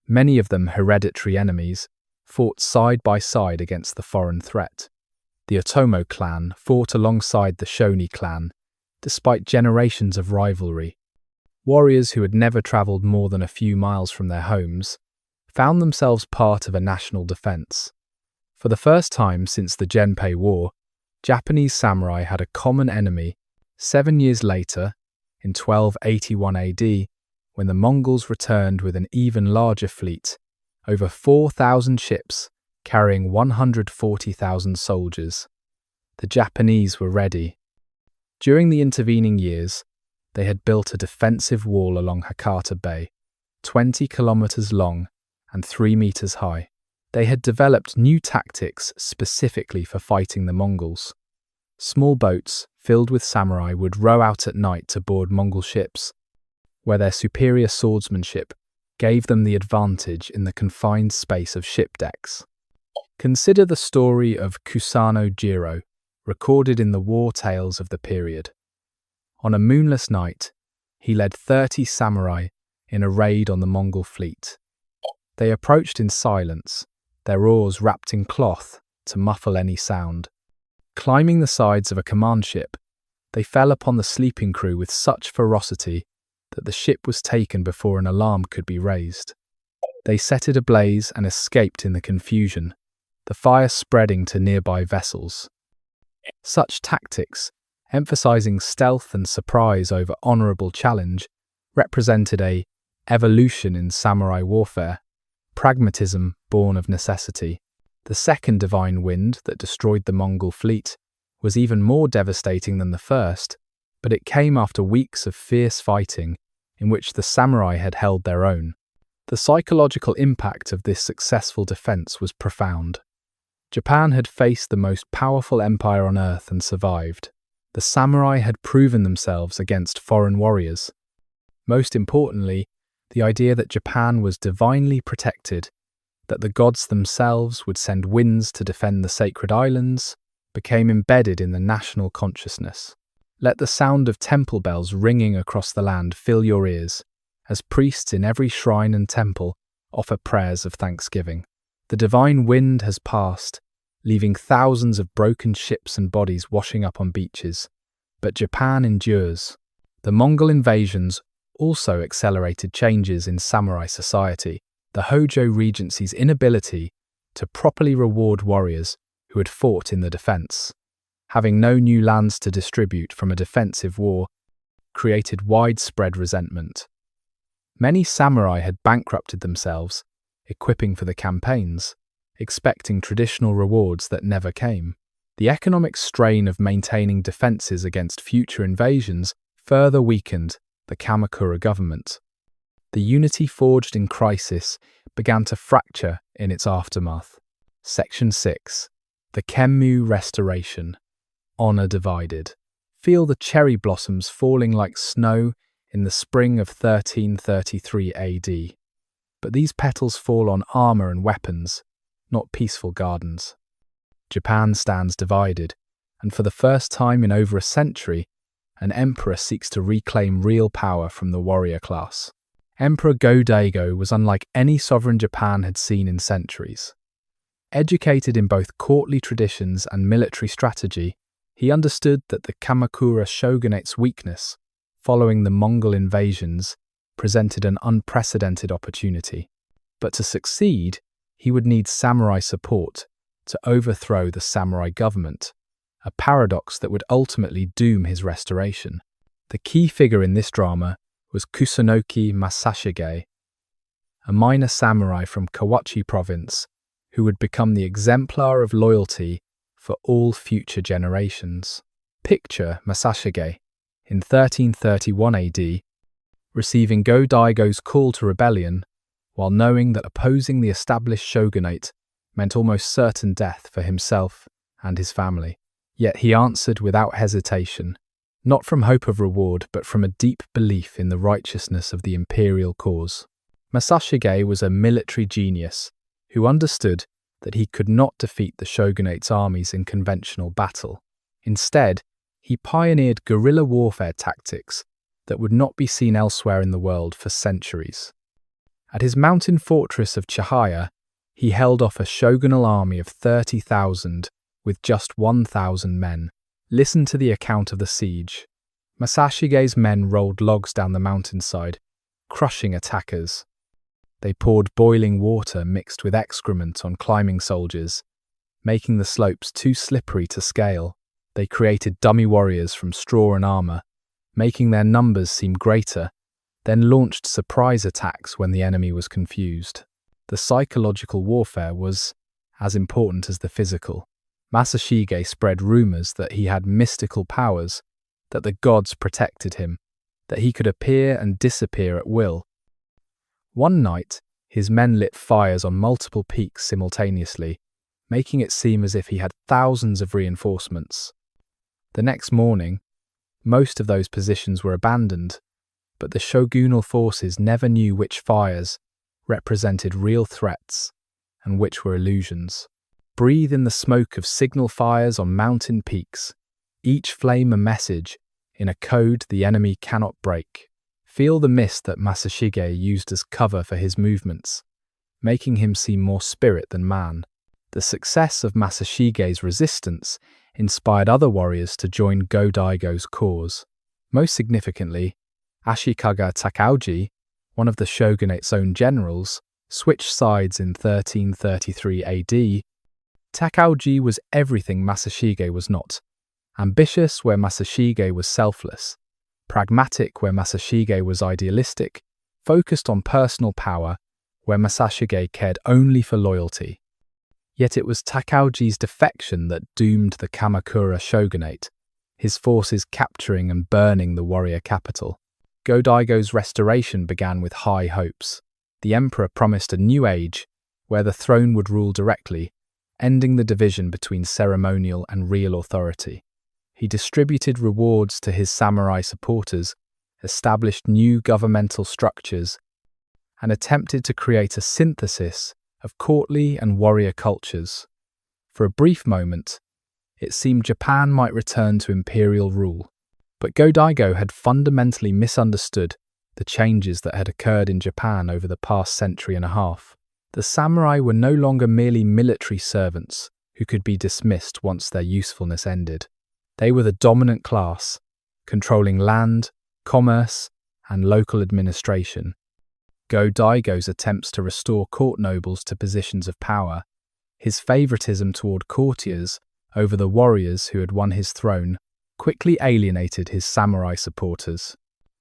many of them hereditary enemies, fought side by side against the foreign threat. The Otomo clan fought alongside the Shoni clan, despite generations of rivalry. Warriors who had never travelled more than a few miles from their homes found themselves part of a national defence. For the first time since the Genpei War, Japanese samurai had a common enemy. 7 years later, in 1281 AD, when the Mongols returned with an even larger fleet, over 4,000 ships carrying 140,000 soldiers. The Japanese were ready. During the intervening years, they had built a defensive wall along Hakata Bay, 20 kilometers long and 3 meters high. They had developed new tactics specifically for fighting the Mongols. Small boats filled with samurai would row out at night to board Mongol ships, where their superior swordsmanship gave them the advantage in the confined space of ship decks. Consider the story of Kusano Jiro, recorded in the war tales of the period. On a moonless night, he led 30 samurai in a raid on the Mongol fleet. They approached in silence, their oars wrapped in cloth to muffle any sound. Climbing the sides of a command ship, they fell upon the sleeping crew with such ferocity that the ship was taken before an alarm could be raised. They set it ablaze and escaped in the confusion, the fire spreading to nearby vessels. Such tactics, emphasizing stealth and surprise over honorable challenge, represented a evolution in samurai warfare, pragmatism born of necessity. The second divine wind that destroyed the Mongol fleet was even more devastating than the first, but it came after weeks of fierce fighting in which the samurai had held their own. The psychological impact of this successful defense was profound. Japan had faced the most powerful empire on earth and survived. The samurai had proven themselves against foreign warriors. Most importantly, the idea that Japan was divinely protected, that the gods themselves would send winds to defend the sacred islands, became embedded in the national consciousness. Let the sound of temple bells ringing across the land fill your ears as priests in every shrine and temple offer prayers of thanksgiving. The divine wind has passed, leaving thousands of broken ships and bodies washing up on beaches. But Japan endures. The Mongol invasions also accelerated changes in samurai society. The Hojo Regency's inability to properly reward warriors who had fought in the defense, having no new lands to distribute from a defensive war, created widespread resentment. Many samurai had bankrupted themselves, equipping for the campaigns, expecting traditional rewards that never came. The economic strain of maintaining defenses against future invasions further weakened the Kamakura government. The unity forged in crisis began to fracture in its aftermath. Section 6. The Kemmu Restoration. Honor divided. Feel the cherry blossoms falling like snow in the spring of 1333 AD. But these petals fall on armor and weapons, not peaceful gardens. Japan stands divided, and for the first time in over a century, an emperor seeks to reclaim real power from the warrior class. Emperor Go-Daigo was unlike any sovereign Japan had seen in centuries. Educated in both courtly traditions and military strategy, he understood that the Kamakura shogunate's weakness, following the Mongol invasions, presented an unprecedented opportunity. But to succeed, he would need samurai support to overthrow the samurai government, a paradox that would ultimately doom his restoration. The key figure in this drama was Kusunoki Masashige, a minor samurai from Kawachi province who would become the exemplar of loyalty for all future generations. Picture Masashige, in 1331 AD, receiving Go-Daigo's call to rebellion while knowing that opposing the established shogunate meant almost certain death for himself and his family. Yet he answered without hesitation, not from hope of reward but from a deep belief in the righteousness of the imperial cause. Masashige was a military genius who understood that he could not defeat the shogunate's armies in conventional battle. Instead, he pioneered guerrilla warfare tactics that would not be seen elsewhere in the world for centuries. At his mountain fortress of Chihaya, he held off a shogunal army of 30,000 with just 1,000 men. Listen to the account of the siege. Masashige's men rolled logs down the mountainside, crushing attackers. They poured boiling water mixed with excrement on climbing soldiers, making the slopes too slippery to scale. They created dummy warriors from straw and armor, making their numbers seem greater, then launched surprise attacks when the enemy was confused. The psychological warfare was as important as the physical. Masashige spread rumors that he had mystical powers, that the gods protected him, that he could appear and disappear at will. One night, his men lit fires on multiple peaks simultaneously, making it seem as if he had thousands of reinforcements. The next morning, most of those positions were abandoned, but the shogunal forces never knew which fires represented real threats and which were illusions. Breathe in the smoke of signal fires on mountain peaks, each flame a message in a code the enemy cannot break. Feel the mist that Masashige used as cover for his movements, making him seem more spirit than man. The success of Masashige's resistance inspired other warriors to join Go-Daigo's cause. Most significantly, Ashikaga Takauji, one of the shogunate's own generals, switched sides in 1333 AD. Takauji was everything Masashige was not. Ambitious where Masashige was selfless. Pragmatic where Masashige was idealistic. Focused on personal power where Masashige cared only for loyalty. Yet it was Takauji's defection that doomed the Kamakura shogunate, his forces capturing and burning the warrior capital. Go-Daigo's restoration began with high hopes. The emperor promised a new age where the throne would rule directly, ending the division between ceremonial and real authority. He distributed rewards to his samurai supporters, established new governmental structures, and attempted to create a synthesis of courtly and warrior cultures. For a brief moment, it seemed Japan might return to imperial rule. But Go-Daigo had fundamentally misunderstood the changes that had occurred in Japan over the past century and a half. The samurai were no longer merely military servants who could be dismissed once their usefulness ended. They were the dominant class, controlling land, commerce, and local administration. Go-Daigo's attempts to restore court nobles to positions of power, his favoritism toward courtiers over the warriors who had won his throne, quickly alienated his samurai supporters.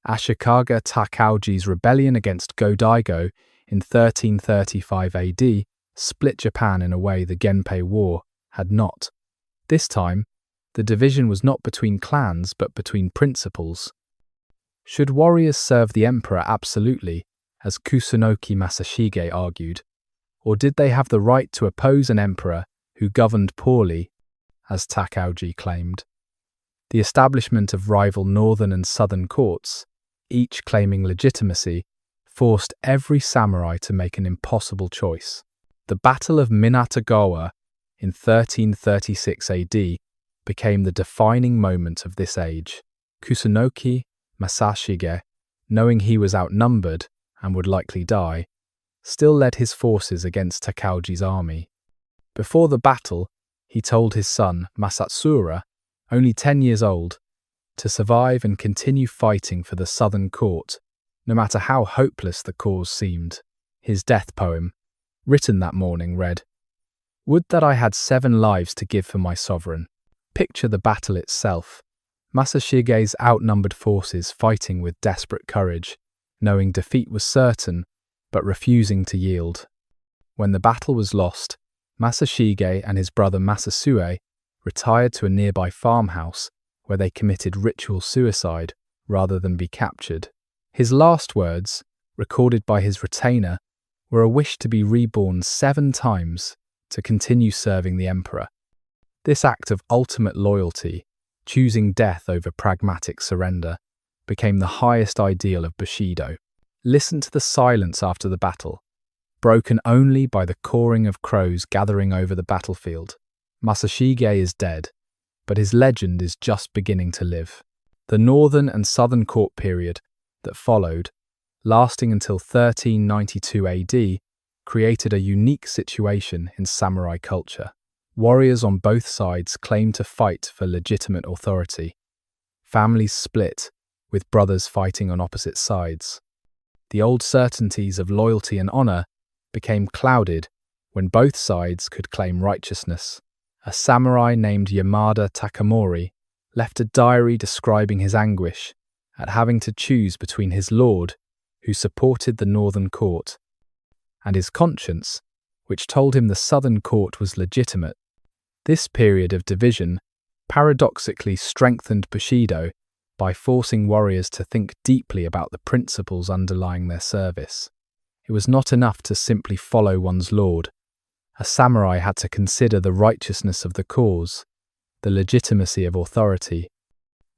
Ashikaga Takauji's rebellion against Go-Daigo in 1335 AD split Japan in a way the Genpei War had not. This time, the division was not between clans but between principles. Should warriors serve the emperor absolutely, as Kusunoki Masashige argued, or did they have the right to oppose an emperor who governed poorly, as Takauji claimed? The establishment of rival northern and southern courts, each claiming legitimacy, forced every samurai to make an impossible choice. The Battle of Minatogawa in 1336 AD became the defining moment of this age. Kusunoki Masashige, knowing he was outnumbered and would likely die, still led his forces against Takauji's army. Before the battle, he told his son, Masatsura, only 10 years old, to survive and continue fighting for the southern court, no matter how hopeless the cause seemed. His death poem, written that morning, read, "Would that I had 7 lives to give for my sovereign." Picture the battle itself. Masashige's outnumbered forces fighting with desperate courage, knowing defeat was certain, but refusing to yield. When the battle was lost, Masashige and his brother Masasue retired to a nearby farmhouse where they committed ritual suicide rather than be captured. His last words, recorded by his retainer, were a wish to be reborn 7 times to continue serving the emperor. This act of ultimate loyalty, choosing death over pragmatic surrender, became the highest ideal of Bushido. Listen to the silence after the battle, broken only by the cawing of crows gathering over the battlefield. Masashige is dead, but his legend is just beginning to live. The northern and southern court period that followed, lasting until 1392 AD, created a unique situation in samurai culture. Warriors on both sides claimed to fight for legitimate authority. Families split, with brothers fighting on opposite sides. The old certainties of loyalty and honor became clouded when both sides could claim righteousness. A samurai named Yamada Takamori left a diary describing his anguish at having to choose between his lord, who supported the northern court, and his conscience, which told him the southern court was legitimate. This period of division paradoxically strengthened Bushido by forcing warriors to think deeply about the principles underlying their service. It was not enough to simply follow one's lord. A samurai had to consider the righteousness of the cause, the legitimacy of authority,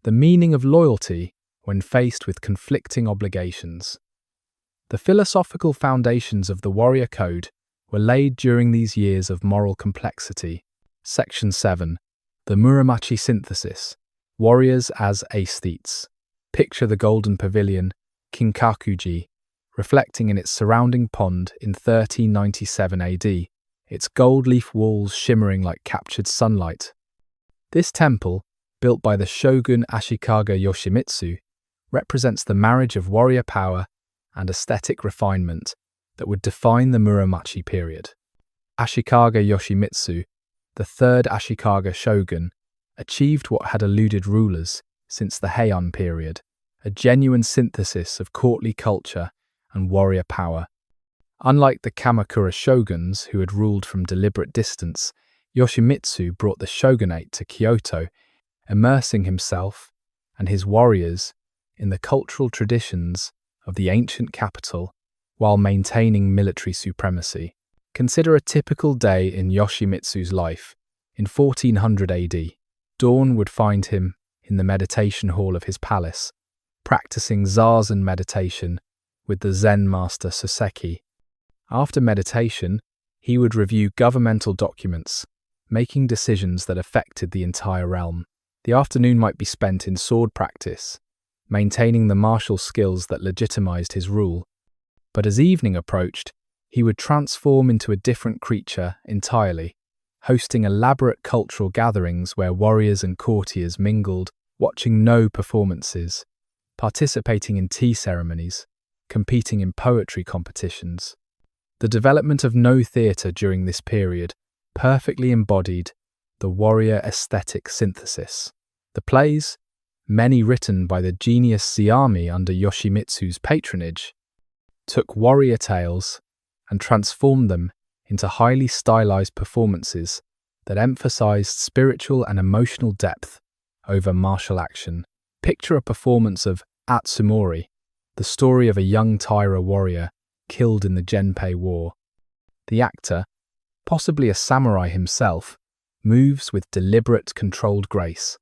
the meaning of loyalty when faced with conflicting obligations. The philosophical foundations of the warrior code were laid during these years of moral complexity. Section 7. The Muromachi Synthesis. Warriors as aesthetes. Picture the golden pavilion, Kinkakuji, reflecting in its surrounding pond in 1397 AD, its gold leaf walls shimmering like captured sunlight. This temple, built by the shogun Ashikaga Yoshimitsu, represents the marriage of warrior power and aesthetic refinement that would define the Muromachi period. Ashikaga Yoshimitsu, the third Ashikaga shogun, achieved what had eluded rulers since the Heian period, a genuine synthesis of courtly culture and warrior power. Unlike the Kamakura shoguns who had ruled from deliberate distance, Yoshimitsu brought the shogunate to Kyoto, immersing himself and his warriors in the cultural traditions of the ancient capital while maintaining military supremacy. Consider a typical day in Yoshimitsu's life. In 1400 AD, dawn would find him in the meditation hall of his palace, practicing zazen meditation with the Zen master Soseki. After meditation, he would review governmental documents, making decisions that affected the entire realm. The afternoon might be spent in sword practice, maintaining the martial skills that legitimized his rule. But as evening approached, he would transform into a different creature entirely, hosting elaborate cultural gatherings where warriors and courtiers mingled, watching no performances, participating in tea ceremonies, competing in poetry competitions. The development of no theatre during this period perfectly embodied the warrior aesthetic synthesis. The plays, many written by the genius Siami under Yoshimitsu's patronage, took warrior tales and transformed them into highly stylized performances that emphasized spiritual and emotional depth over martial action. Picture a performance of Atsumori, the story of a young Taira warrior killed in the Genpei War. The actor, possibly a samurai himself, moves with deliberate, controlled grace,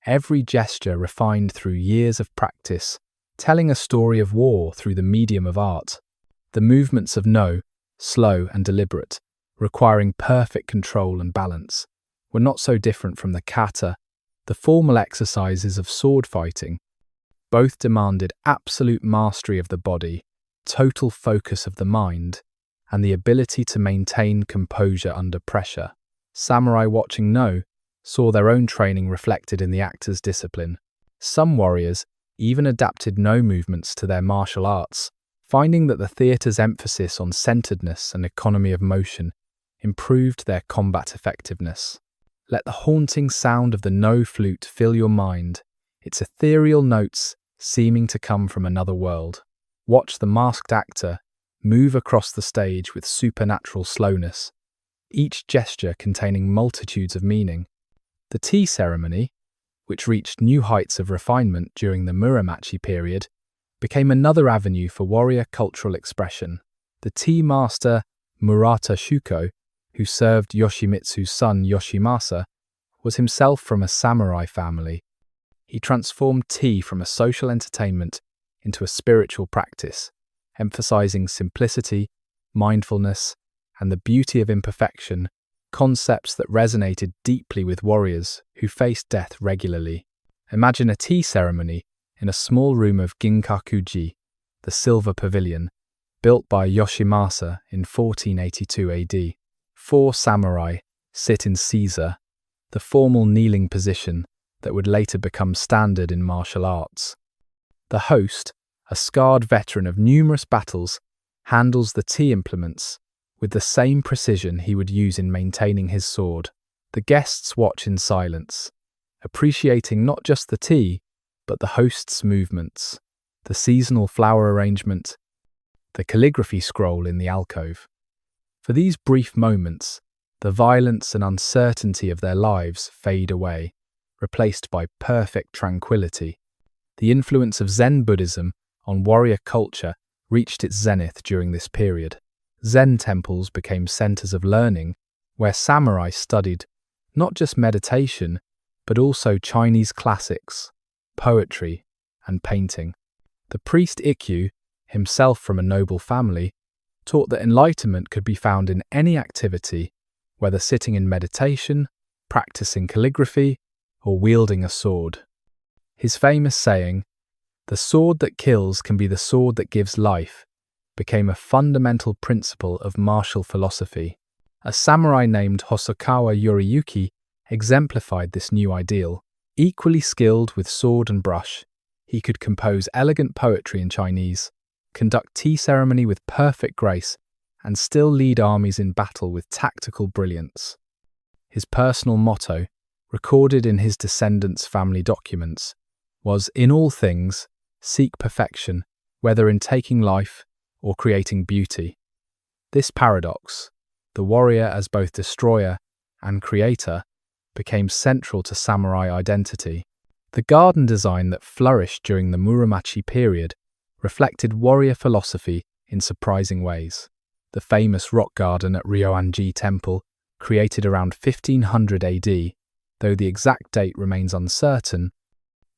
every gesture refined through years of practice, telling a story of war through the medium of art. The movements of No, slow and deliberate, requiring perfect control and balance, were not so different from the kata, the formal exercises of sword fighting. Both demanded absolute mastery of the body, total focus of the mind, and the ability to maintain composure under pressure. Samurai watching No saw their own training reflected in the actor's discipline. Some warriors even adapted No movements to their martial arts, finding that the theatre's emphasis on centeredness and economy of motion improved their combat effectiveness. Let the haunting sound of the No flute fill your mind, its ethereal notes seeming to come from another world. Watch the masked actor move across the stage with supernatural slowness, each gesture containing multitudes of meaning. The tea ceremony, which reached new heights of refinement during the Muromachi period, became another avenue for warrior cultural expression. The tea master Murata Shuko, who served Yoshimitsu's son Yoshimasa, was himself from a samurai family. He transformed tea from a social entertainment into a spiritual practice, emphasizing simplicity, mindfulness, and the beauty of imperfection, concepts that resonated deeply with warriors who faced death regularly. Imagine a tea ceremony in a small room of Ginkakuji, the Silver Pavilion, built by Yoshimasa in 1482 AD. 4 samurai sit in Caesar, the formal kneeling position that would later become standard in martial arts. The host, a scarred veteran of numerous battles, handles the tea implements with the same precision he would use in maintaining his sword. The guests watch in silence, appreciating not just the tea, but the host's movements, the seasonal flower arrangement, the calligraphy scroll in the alcove. For these brief moments, the violence and uncertainty of their lives fade away, replaced by perfect tranquility. The influence of Zen Buddhism on warrior culture reached its zenith during this period. Zen temples became centers of learning where samurai studied not just meditation, but also Chinese classics, poetry, and painting. The priest Ikkyu, himself from a noble family, taught that enlightenment could be found in any activity, whether sitting in meditation, practicing calligraphy, or wielding a sword. His famous saying, "The sword that kills can be the sword that gives life," became a fundamental principle of martial philosophy. A samurai named Hosokawa Yoriyuki exemplified this new ideal. Equally skilled with sword and brush, he could compose elegant poetry in Chinese, conduct tea ceremony with perfect grace, and still lead armies in battle with tactical brilliance. His personal motto, recorded in his descendants' family documents, was, "In all things, seek perfection, whether in taking life or creating beauty." This paradox, the warrior as both destroyer and creator, became central to samurai identity. The garden design that flourished during the Muromachi period reflected warrior philosophy in surprising ways. The famous rock garden at Ryoanji Temple, created around 1500 AD, though the exact date remains uncertain,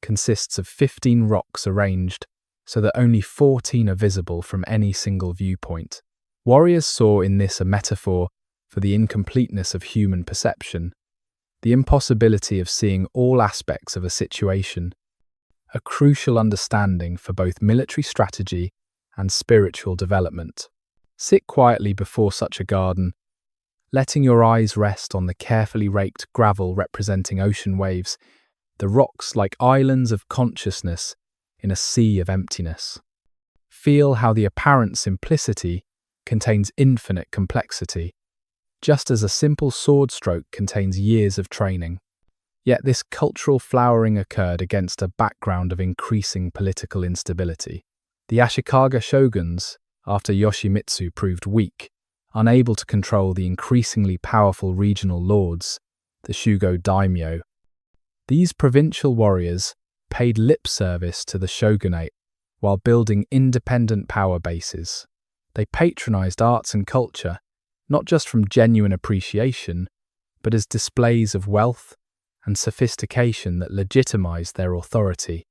consists of 15 rocks arranged so that only 14 are visible from any single viewpoint. Warriors saw in this a metaphor for the incompleteness of human perception, the impossibility of seeing all aspects of a situation, a crucial understanding for both military strategy and spiritual development. Sit quietly before such a garden, letting your eyes rest on the carefully raked gravel representing ocean waves, the rocks like islands of consciousness in a sea of emptiness. Feel how the apparent simplicity contains infinite complexity, just as a simple sword stroke contains years of training. Yet this cultural flowering occurred against a background of increasing political instability. The Ashikaga shoguns, after Yoshimitsu proved weak, unable to control the increasingly powerful regional lords, the Shugo daimyo. These provincial warriors paid lip service to the shogunate while building independent power bases. They patronized arts and culture, not just from genuine appreciation, but as displays of wealth and sophistication that legitimized their authority.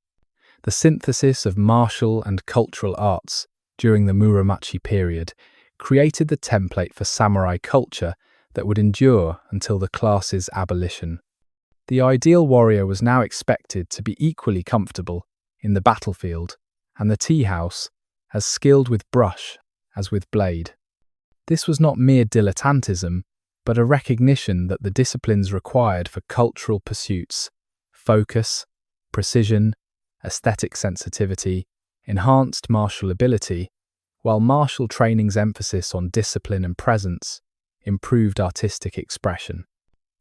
The synthesis of martial and cultural arts during the Muromachi period created the template for samurai culture that would endure until the class's abolition. The ideal warrior was now expected to be equally comfortable in the battlefield and the tea house, as skilled with brush as with blade. This was not mere dilettantism, but a recognition that the disciplines required for cultural pursuits, focus, precision, aesthetic sensitivity, enhanced martial ability, while martial training's emphasis on discipline and presence improved artistic expression.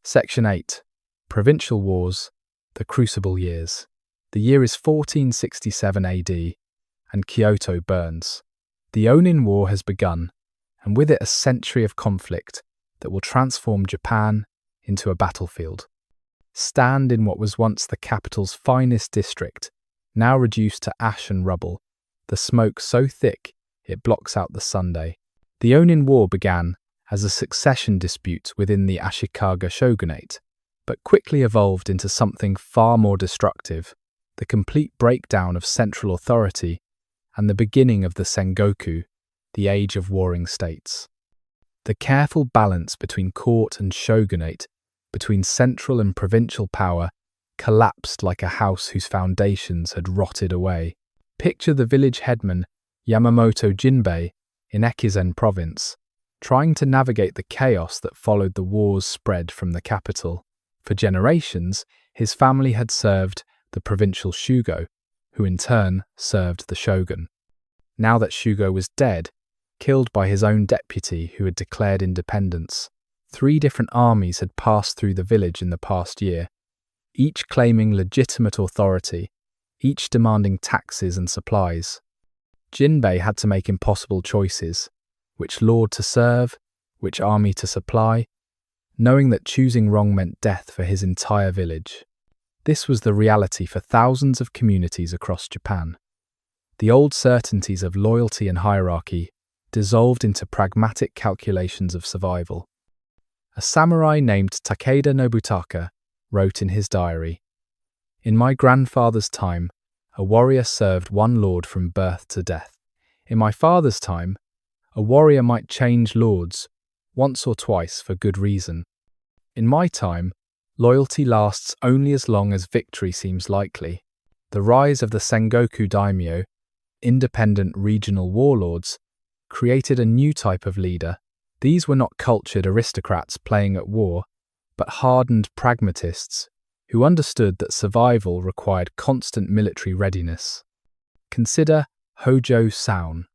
Section 8. Provincial Wars, the Crucible Years. The year is 1467 AD, and Kyoto burns. The Ronin War has begun, and with it a century of conflict that will transform Japan into a battlefield. Stand in what was once the capital's finest district, now reduced to ash and rubble, the smoke so thick it blocks out the Sunday. The Ronin War began as a succession dispute within the Ashikaga shogunate, but quickly evolved into something far more destructive, the complete breakdown of central authority and the beginning of the Sengoku, the age of warring states. The careful balance between court and shogunate, between central and provincial power, collapsed like a house whose foundations had rotted away. Picture the village headman Yamamoto Jinbei in Ekizen province, trying to navigate the chaos that followed the war's spread from the capital. For generations, his family had served the provincial Shugo, who in turn served the shogun. Now that Shugo was dead, killed by his own deputy who had declared independence, 3 different armies had passed through the village in the past year, each claiming legitimate authority, each demanding taxes and supplies. Jinbei had to make impossible choices, which lord to serve, which army to supply, knowing that choosing wrong meant death for his entire village. This was the reality for thousands of communities across Japan. The old certainties of loyalty and hierarchy dissolved into pragmatic calculations of survival. A samurai named Takeda Nobutaka wrote in his diary, "In my grandfather's time, a warrior served one lord from birth to death. In my father's time, a warrior might change lords once or twice for good reason. In my time, loyalty lasts only as long as victory seems likely." The rise of the Sengoku daimyo, independent regional warlords, created a new type of leader. These were not cultured aristocrats playing at war, but hardened pragmatists who understood that survival required constant military readiness. Consider Hojo Saun,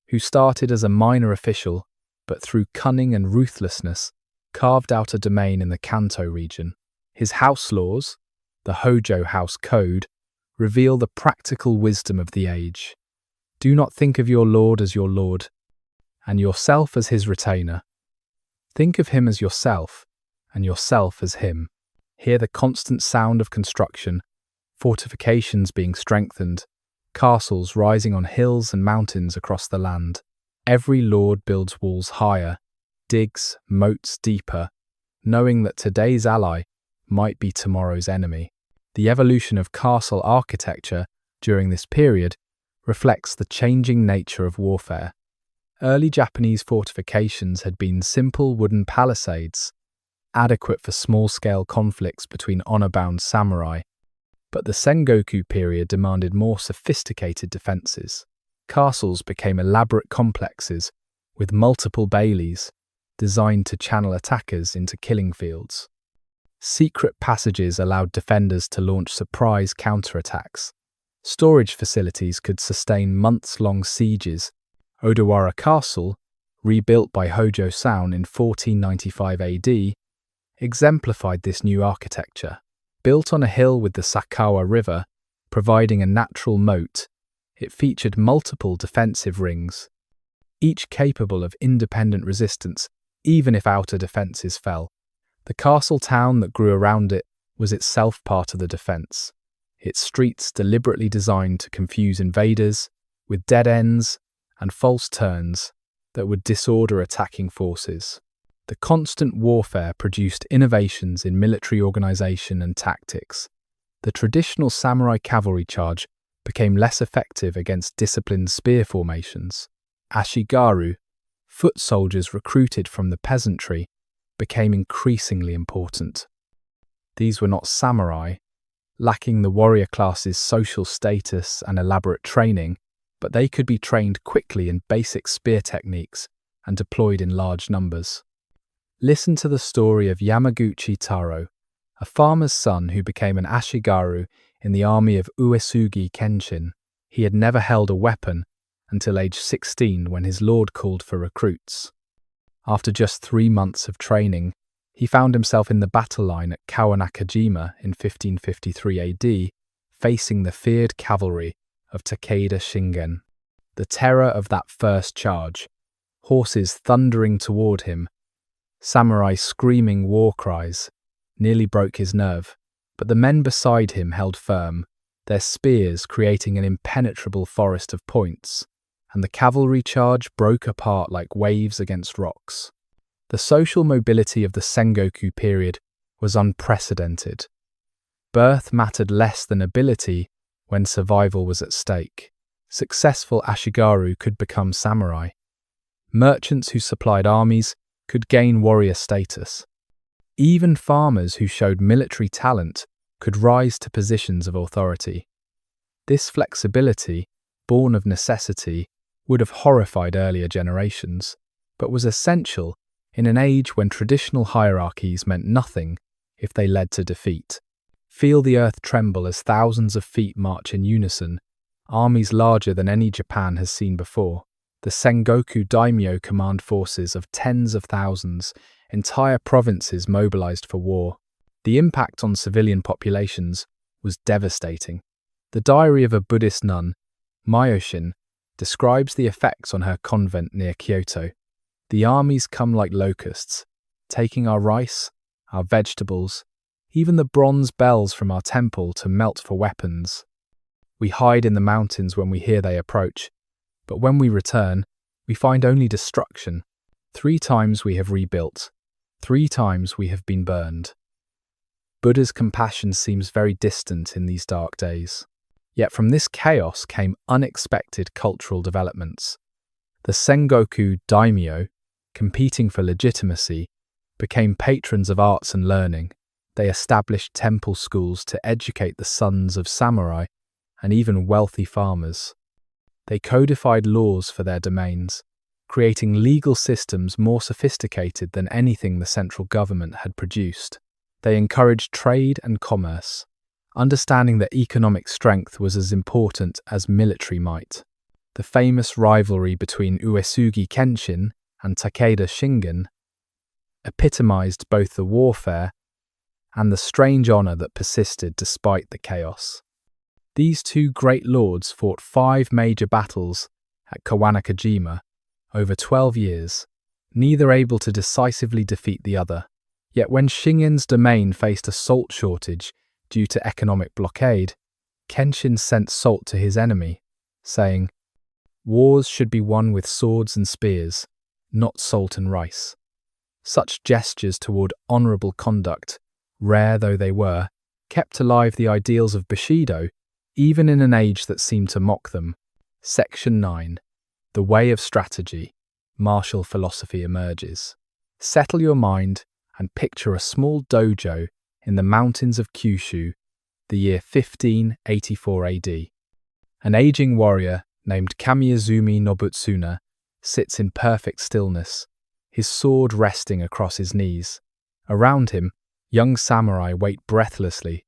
who started as a minor official, but through cunning and ruthlessness, carved out a domain in the Kanto region. His house laws, the Hojo House Code, reveal the practical wisdom of the age. Do not think of your lord as your lord, and yourself as his retainer. Think of him as yourself, and yourself as him. Hear the constant sound of construction, fortifications being strengthened, castles rising on hills and mountains across the land. Every lord builds walls higher, digs moats deeper, knowing that today's ally might be tomorrow's enemy. The evolution of castle architecture during this period reflects the changing nature of warfare. Early Japanese fortifications had been simple wooden palisades, adequate for small-scale conflicts between honor-bound samurai. But the Sengoku period demanded more sophisticated defenses. Castles became elaborate complexes with multiple baileys designed to channel attackers into killing fields. Secret passages allowed defenders to launch surprise counterattacks. Storage facilities could sustain months-long sieges. Odawara Castle, rebuilt by Hojo Soun in 1495 AD, exemplified this new architecture. Built on a hill with the Sakawa River, providing a natural moat, it featured multiple defensive rings, each capable of independent resistance, even if outer defences fell. The castle town that grew around it was itself part of the defence, its streets deliberately designed to confuse invaders, with dead ends and false turns that would disorder attacking forces. The constant warfare produced innovations in military organisation and tactics. The traditional samurai cavalry charge became less effective against disciplined spear formations. Ashigaru, foot soldiers recruited from the peasantry, became increasingly important. These were not samurai, lacking the warrior class's social status and elaborate training, but they could be trained quickly in basic spear techniques and deployed in large numbers. Listen to the story of Yamaguchi Taro, a farmer's son who became an Ashigaru in the army of Uesugi Kenshin. He had never held a weapon until age 16 when his lord called for recruits. After just 3 months of training, he found himself in the battle line at Kawanakajima in 1553 AD, facing the feared cavalry of Takeda Shingen. The terror of that first charge, horses thundering toward him, samurai screaming war cries, nearly broke his nerve, but the men beside him held firm, their spears creating an impenetrable forest of points, and the cavalry charge broke apart like waves against rocks. The social mobility of the Sengoku period was unprecedented. Birth mattered less than ability when survival was at stake. Successful Ashigaru could become samurai. Merchants who supplied armies could gain warrior status. Even farmers who showed military talent could rise to positions of authority. This flexibility, born of necessity, would have horrified earlier generations, but was essential in an age when traditional hierarchies meant nothing if they led to defeat. Feel the earth tremble as thousands of feet march in unison, armies larger than any Japan has seen before. The Sengoku daimyo command forces of tens of thousands, entire provinces mobilized for war. The impact on civilian populations was devastating. The diary of a Buddhist nun, Myoshin, describes the effects on her convent near Kyoto. The armies come like locusts, taking our rice, our vegetables, even the bronze bells from our temple to melt for weapons. We hide in the mountains when we hear they approach, but when we return, we find only destruction. 3 times we have rebuilt. 3 times we have been burned. Buddha's compassion seems very distant in these dark days. Yet from this chaos came unexpected cultural developments. The Sengoku daimyo, competing for legitimacy, became patrons of arts and learning. They established temple schools to educate the sons of samurai and even wealthy farmers. They codified laws for their domains, creating legal systems more sophisticated than anything the central government had produced. They encouraged trade and commerce, understanding that economic strength was as important as military might. The famous rivalry between Uesugi Kenshin and Takeda Shingen epitomized both the warfare and the strange honor that persisted despite the chaos. These 2 great lords fought 5 major battles at Kawanakajima over 12 years, neither able to decisively defeat the other. Yet when Shingen's domain faced a salt shortage due to economic blockade, Kenshin sent salt to his enemy, saying, "Wars should be won with swords and spears, not salt and rice." Such gestures toward honorable conduct, rare though they were, kept alive the ideals of Bushido, even in an age that seemed to mock them. Section 9. The way of strategy. Martial philosophy emerges. Settle your mind and picture a small dojo in the mountains of Kyushu, the year 1584 AD. An aging warrior named Kamiyazumi Nobutsuna sits in perfect stillness, his sword resting across his knees. Around him, young samurai wait breathlessly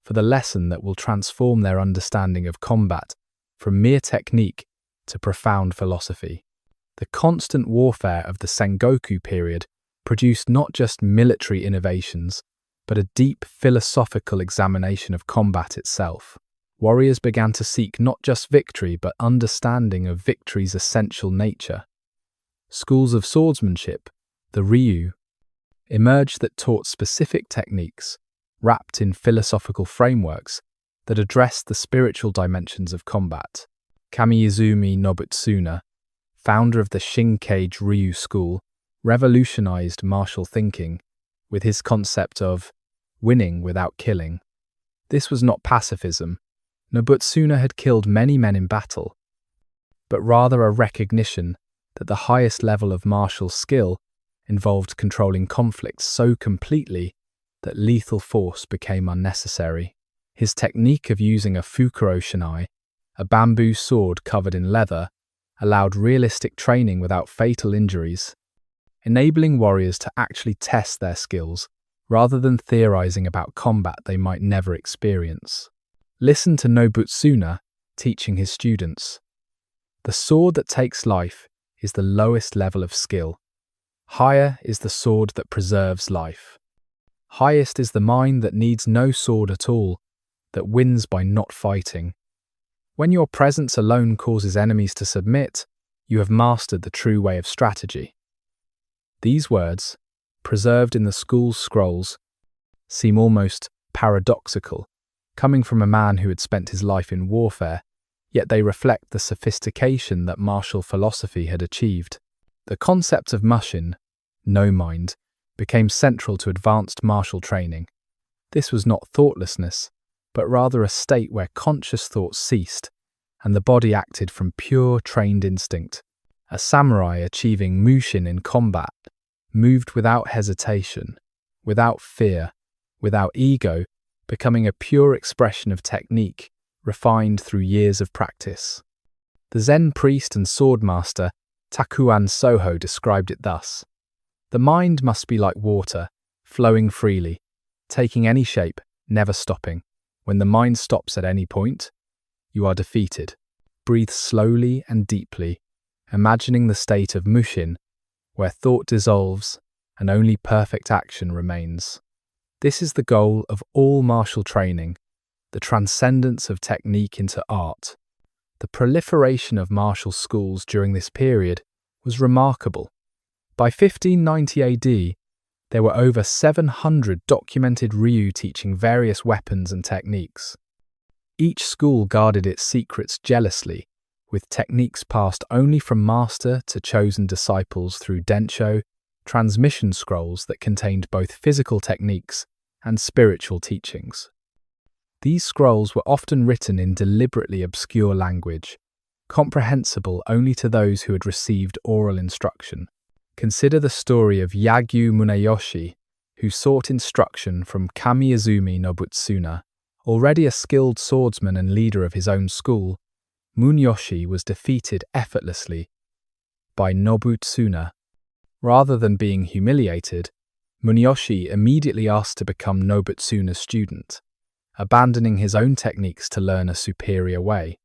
for the lesson that will transform their understanding of combat from mere technique to profound philosophy. The constant warfare of the Sengoku period produced not just military innovations, but a deep philosophical examination of combat itself. Warriors began to seek not just victory, but understanding of victory's essential nature. Schools of swordsmanship, the Ryu, emerged that taught specific techniques, wrapped in philosophical frameworks that addressed the spiritual dimensions of combat. Kamiyazumi Nobutsuna, founder of the Shinkeiji Ryu school, revolutionized martial thinking with his concept of winning without killing. This was not pacifism. Nobutsuna had killed many men in battle, but rather a recognition that the highest level of martial skill involved controlling conflicts so completely that lethal force became unnecessary. His technique of using a fukuro shinai, a bamboo sword covered in leather, allowed realistic training without fatal injuries, enabling warriors to actually test their skills rather than theorizing about combat they might never experience. Listen to Nobutsuna teaching his students. The sword that takes life is the lowest level of skill. Higher is the sword that preserves life. Highest is the mind that needs no sword at all, that wins by not fighting. When your presence alone causes enemies to submit, you have mastered the true way of strategy. These words, preserved in the school's scrolls, seem almost paradoxical, coming from a man who had spent his life in warfare, yet they reflect the sophistication that martial philosophy had achieved. The concept of mushin, no mind, became central to advanced martial training. This was not thoughtlessness, but rather a state where conscious thought ceased and the body acted from pure trained instinct. A samurai achieving mushin in combat moved without hesitation, without fear, without ego, becoming a pure expression of technique, refined through years of practice. The Zen priest and swordmaster Takuan Soho described it thus: "The mind must be like water, flowing freely, taking any shape, never stopping. When the mind stops at any point, you are defeated. Breathe slowly and deeply, imagining the state of mushin, where thought dissolves and only perfect action remains." This is the goal of all martial training, the transcendence of technique into art. The proliferation of martial schools during this period was remarkable. By 1590 AD, there were over 700 documented ryu teaching various weapons and techniques. Each school guarded its secrets jealously, with techniques passed only from master to chosen disciples through densho, transmission scrolls that contained both physical techniques and spiritual teachings. These scrolls were often written in deliberately obscure language, comprehensible only to those who had received oral instruction. Consider the story of Yagyu Muneyoshi, who sought instruction from Kamiyazumi Nobutsuna. Already a skilled swordsman and leader of his own school, Muneyoshi was defeated effortlessly by Nobutsuna. Rather than being humiliated, Muneyoshi immediately asked to become Nobutsuna's student, abandoning his own techniques to learn a superior way.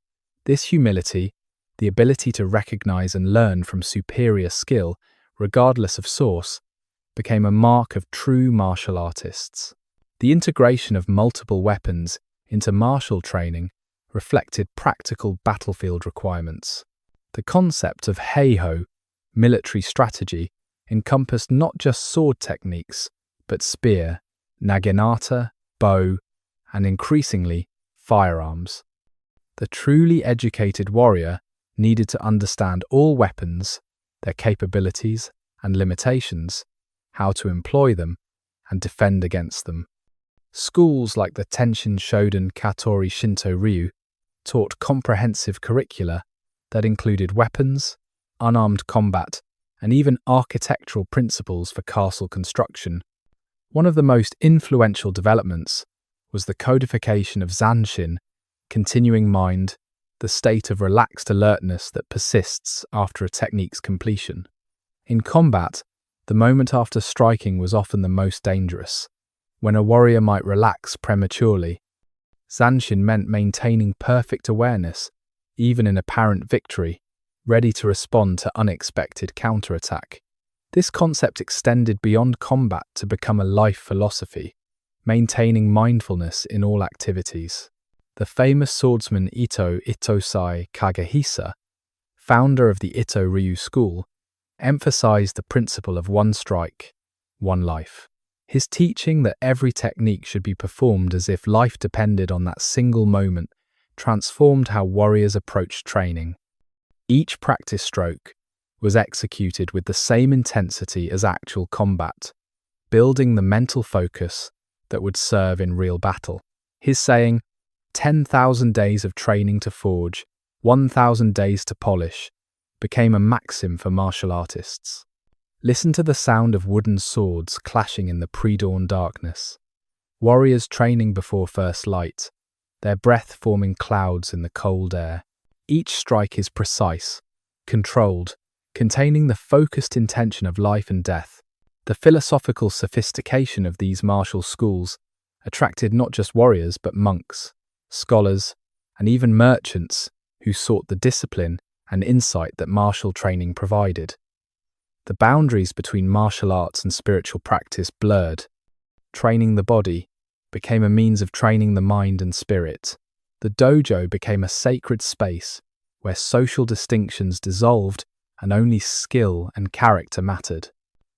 This humility, the ability to recognize and learn from superior skill, regardless of source, became a mark of true martial artists. The integration of multiple weapons into martial training reflected practical battlefield requirements. The concept of heiho, military strategy, encompassed not just sword techniques, but spear, naginata, bow, and increasingly, firearms. The truly educated warrior needed to understand all weapons, their capabilities and limitations, how to employ them, and defend against them. Schools like the Tenshin Shoden Katori Shinto Ryu taught comprehensive curricula that included weapons, unarmed combat, and even architectural principles for castle construction. One of the most influential developments was the codification of Zanshin, continuing mind, the state of relaxed alertness that persists after a technique's completion. In combat, the moment after striking was often the most dangerous, when a warrior might relax prematurely. Zanshin meant maintaining perfect awareness, even in apparent victory, ready to respond to unexpected counterattack. This concept extended beyond combat to become a life philosophy, maintaining mindfulness in all activities. The famous swordsman Ito Itosai Kagehisa, founder of the Ito Ryu school, emphasized the principle of one strike, one life. His teaching that every technique should be performed as if life depended on that single moment transformed how warriors approached training. Each practice stroke was executed with the same intensity as actual combat, building the mental focus that would serve in real battle. His saying, 10,000 days of training to forge, 1,000 days to polish, became a maxim for martial artists. Listen to the sound of wooden swords clashing in the pre-dawn darkness. Warriors training before first light, their breath forming clouds in the cold air. Each strike is precise, controlled, containing the focused intention of life and death. The philosophical sophistication of these martial schools attracted not just warriors but monks, scholars, and even merchants who sought the discipline and insight that martial training provided. The boundaries between martial arts and spiritual practice blurred. Training the body became a means of training the mind and spirit. The dojo became a sacred space where social distinctions dissolved and only skill and character mattered.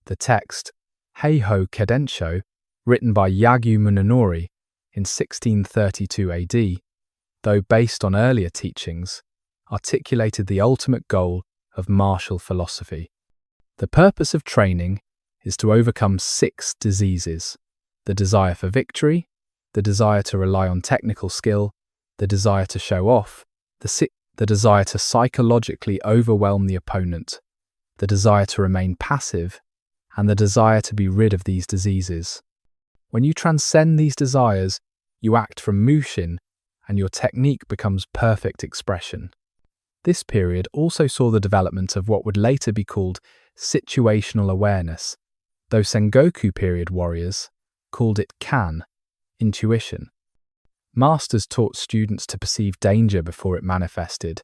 The text, Heiho Kedensho, written by Yagyu Munenori in 1632 AD, though based on earlier teachings, articulated the ultimate goal of martial philosophy. The purpose of training is to overcome 6 diseases: the desire for victory, the desire to rely on technical skill, the desire to show off, the desire to psychologically overwhelm the opponent, the desire to remain passive, and the desire to be rid of these diseases. When you transcend these desires, you act from mushin, and your technique becomes perfect expression. This period also saw the development of what would later be called situational awareness, though Sengoku period warriors called it kan, intuition. Masters taught students to perceive danger before it manifested,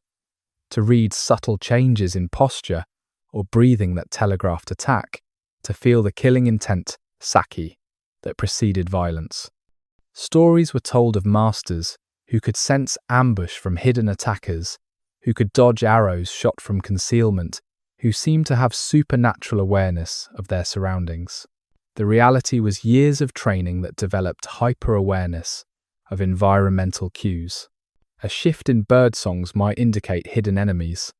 to read subtle changes in posture or breathing that telegraphed attack, to feel the killing intent, saki, that preceded violence. Stories were told of masters who could sense ambush from hidden attackers, who could dodge arrows shot from concealment, who seemed to have supernatural awareness of their surroundings. The reality was years of training that developed hyper-awareness of environmental cues. A shift in bird songs might indicate hidden enemies.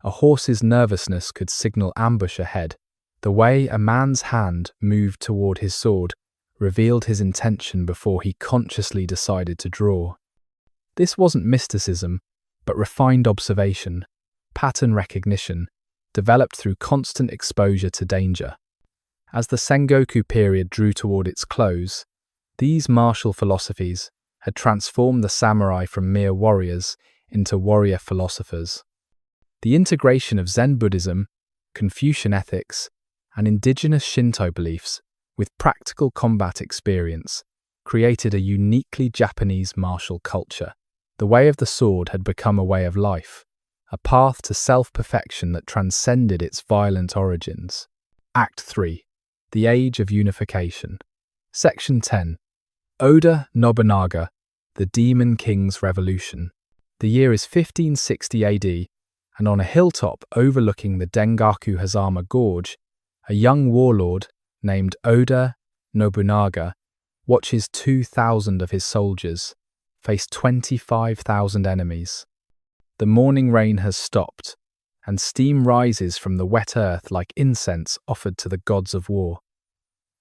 A horse's nervousness could signal ambush ahead. The way a man's hand moved toward his sword revealed his intention before he consciously decided to draw. This wasn't mysticism, but refined observation, pattern recognition, developed through constant exposure to danger. As the Sengoku period drew toward its close, these martial philosophies had transformed the samurai from mere warriors into warrior philosophers. The integration of Zen Buddhism, Confucian ethics, and indigenous Shinto beliefs with practical combat experience created a uniquely Japanese martial culture. The way of the sword had become a way of life, a path to self-perfection that transcended its violent origins. Act 3. The Age of Unification. Section 10. Oda Nobunaga, the Demon King's Revolution. The year is 1560 AD, and on a hilltop overlooking the Dengaku Hazama Gorge, a young warlord named Oda Nobunaga watches 2,000 of his soldiers face 25,000 enemies. The morning rain has stopped, and steam rises from the wet earth like incense offered to the gods of war.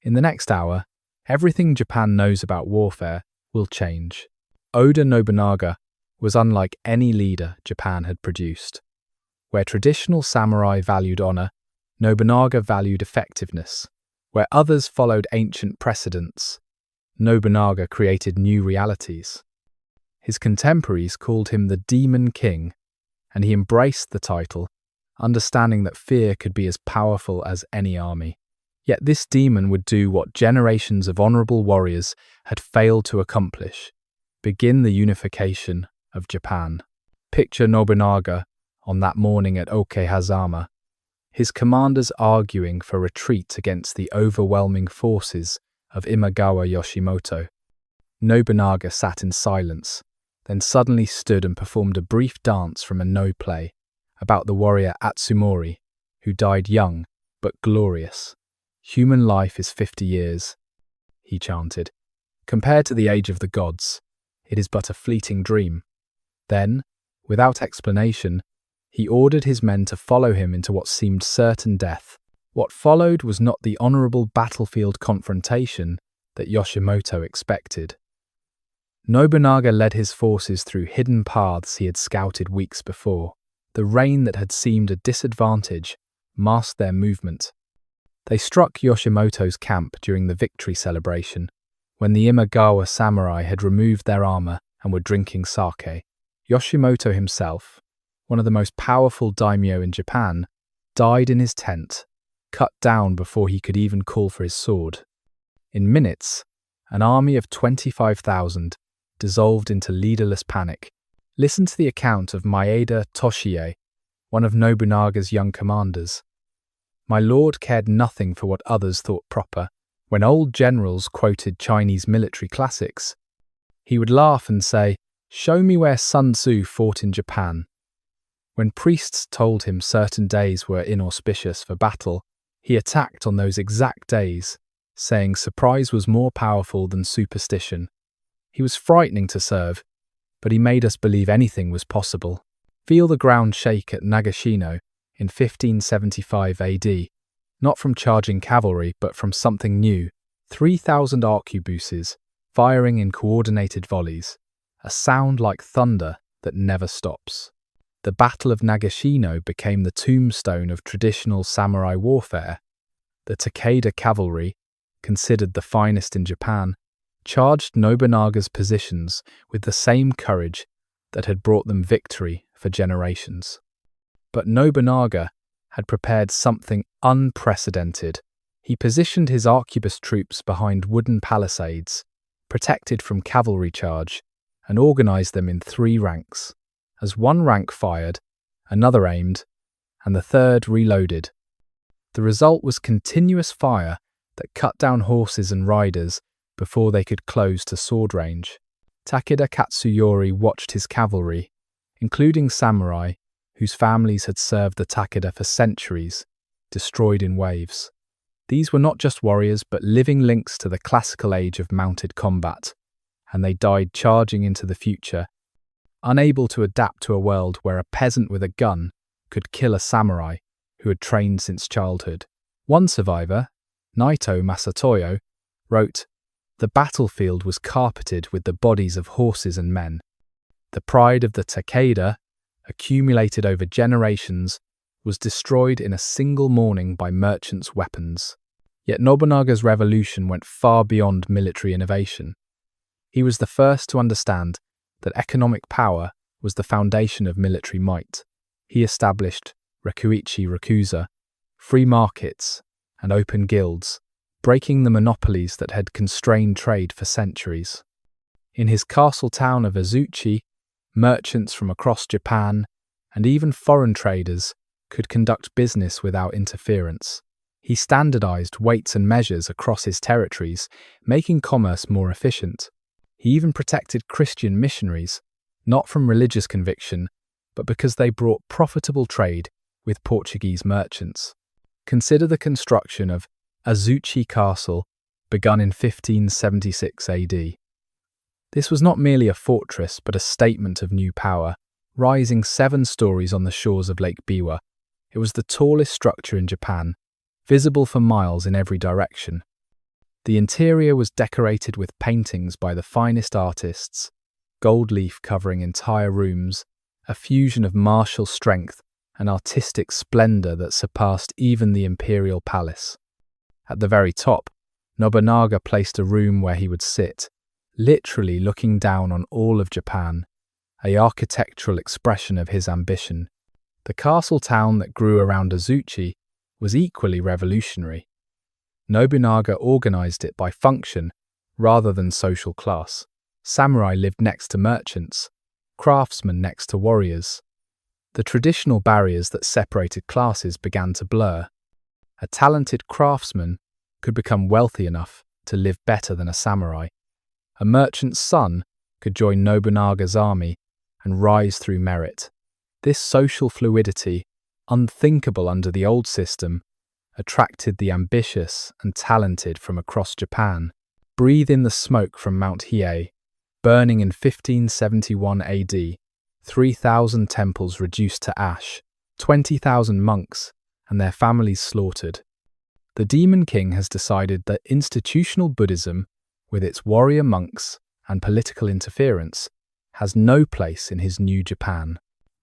In the next hour, everything Japan knows about warfare will change. Oda Nobunaga was unlike any leader Japan had produced. Where traditional samurai valued honor, Nobunaga valued effectiveness. Where others followed ancient precedents, Nobunaga created new realities. His contemporaries called him the Demon King, and he embraced the title, understanding that fear could be as powerful as any army. Yet this demon would do what generations of honorable warriors had failed to accomplish: begin the unification of Japan. Picture Nobunaga on that morning at Okehazama, his commanders arguing for retreat against the overwhelming forces of Imagawa Yoshimoto. Nobunaga sat in silence, then suddenly stood and performed a brief dance from a no play about the warrior Atsumori, who died young but glorious. "Human life is 50 years, he chanted. "Compared to the age of the gods, it is but a fleeting dream." Then, without explanation, he ordered his men to follow him into what seemed certain death. What followed was not the honorable battlefield confrontation that Yoshimoto expected. Nobunaga led his forces through hidden paths he had scouted weeks before. The rain that had seemed a disadvantage masked their movement. They struck Yoshimoto's camp during the victory celebration, when the Imagawa samurai had removed their armor and were drinking sake. Yoshimoto himself, one of the most powerful daimyo in Japan, died in his tent, cut down before he could even call for his sword. In minutes, an army of 25,000 dissolved into leaderless panic. Listen to the account of Maeda Toshie, one of Nobunaga's young commanders. "My lord cared nothing for what others thought proper. When old generals quoted Chinese military classics, he would laugh and say, 'Show me where Sun Tzu fought in Japan.' When priests told him certain days were inauspicious for battle, he attacked on those exact days, saying surprise was more powerful than superstition. He was frightening to serve, but he made us believe anything was possible. Feel the ground shake at Nagashino in 1575 AD, not from charging cavalry, but from something new: 3,000 arquebuses firing in coordinated volleys, a sound like thunder that never stops. The Battle of Nagashino became the tombstone of traditional samurai warfare. The Takeda cavalry, considered the finest in Japan, charged Nobunaga's positions with the same courage that had brought them victory for generations. But Nobunaga had prepared something unprecedented. He positioned his arquebus troops behind wooden palisades, protected from cavalry charge, and organized them in 3 ranks. As one rank fired, another aimed, and the third reloaded. The result was continuous fire that cut down horses and riders before they could close to sword range. Takeda Katsuyori watched his cavalry, including samurai whose families had served the Takeda for centuries, destroyed in waves. These were not just warriors, but living links to the classical age of mounted combat, and they died charging into the future, unable to adapt to a world where a peasant with a gun could kill a samurai who had trained since childhood. One survivor, Naito Masatoyo, wrote, "The battlefield was carpeted with the bodies of horses and men. The pride of the Takeda, accumulated over generations, was destroyed in a single morning by merchants' weapons." Yet Nobunaga's revolution went far beyond military innovation. He was the first to understand that economic power was the foundation of military might. He established Rekuichi Rakuza, free markets, and open guilds, breaking the monopolies that had constrained trade for centuries. In his castle town of Azuchi, merchants from across Japan, and even foreign traders, could conduct business without interference. He standardized weights and measures across his territories, making commerce more efficient. He even protected Christian missionaries, not from religious conviction, but because they brought profitable trade with Portuguese merchants. Consider the construction of Azuchi Castle, begun in 1576 AD. This was not merely a fortress, but a statement of new power. Rising 7 stories on the shores of Lake Biwa, it was the tallest structure in Japan, visible for miles in every direction. The interior was decorated with paintings by the finest artists, gold leaf covering entire rooms, a fusion of martial strength and artistic splendor that surpassed even the imperial palace. At the very top, Nobunaga placed a room where he would sit, literally looking down on all of Japan, an architectural expression of his ambition. The castle town that grew around Azuchi was equally revolutionary. Nobunaga organized it by function rather than social class. Samurai lived next to merchants, craftsmen next to warriors. The traditional barriers that separated classes began to blur. A talented craftsman could become wealthy enough to live better than a samurai. A merchant's son could join Nobunaga's army and rise through merit. This social fluidity, unthinkable under the old system, attracted the ambitious and talented from across Japan. Breathe in the smoke from Mount Hiei, burning in 1571 AD, 3,000 temples reduced to ash, 20,000 monks and their families slaughtered. The Demon King has decided that institutional Buddhism, with its warrior monks and political interference, has no place in his new Japan.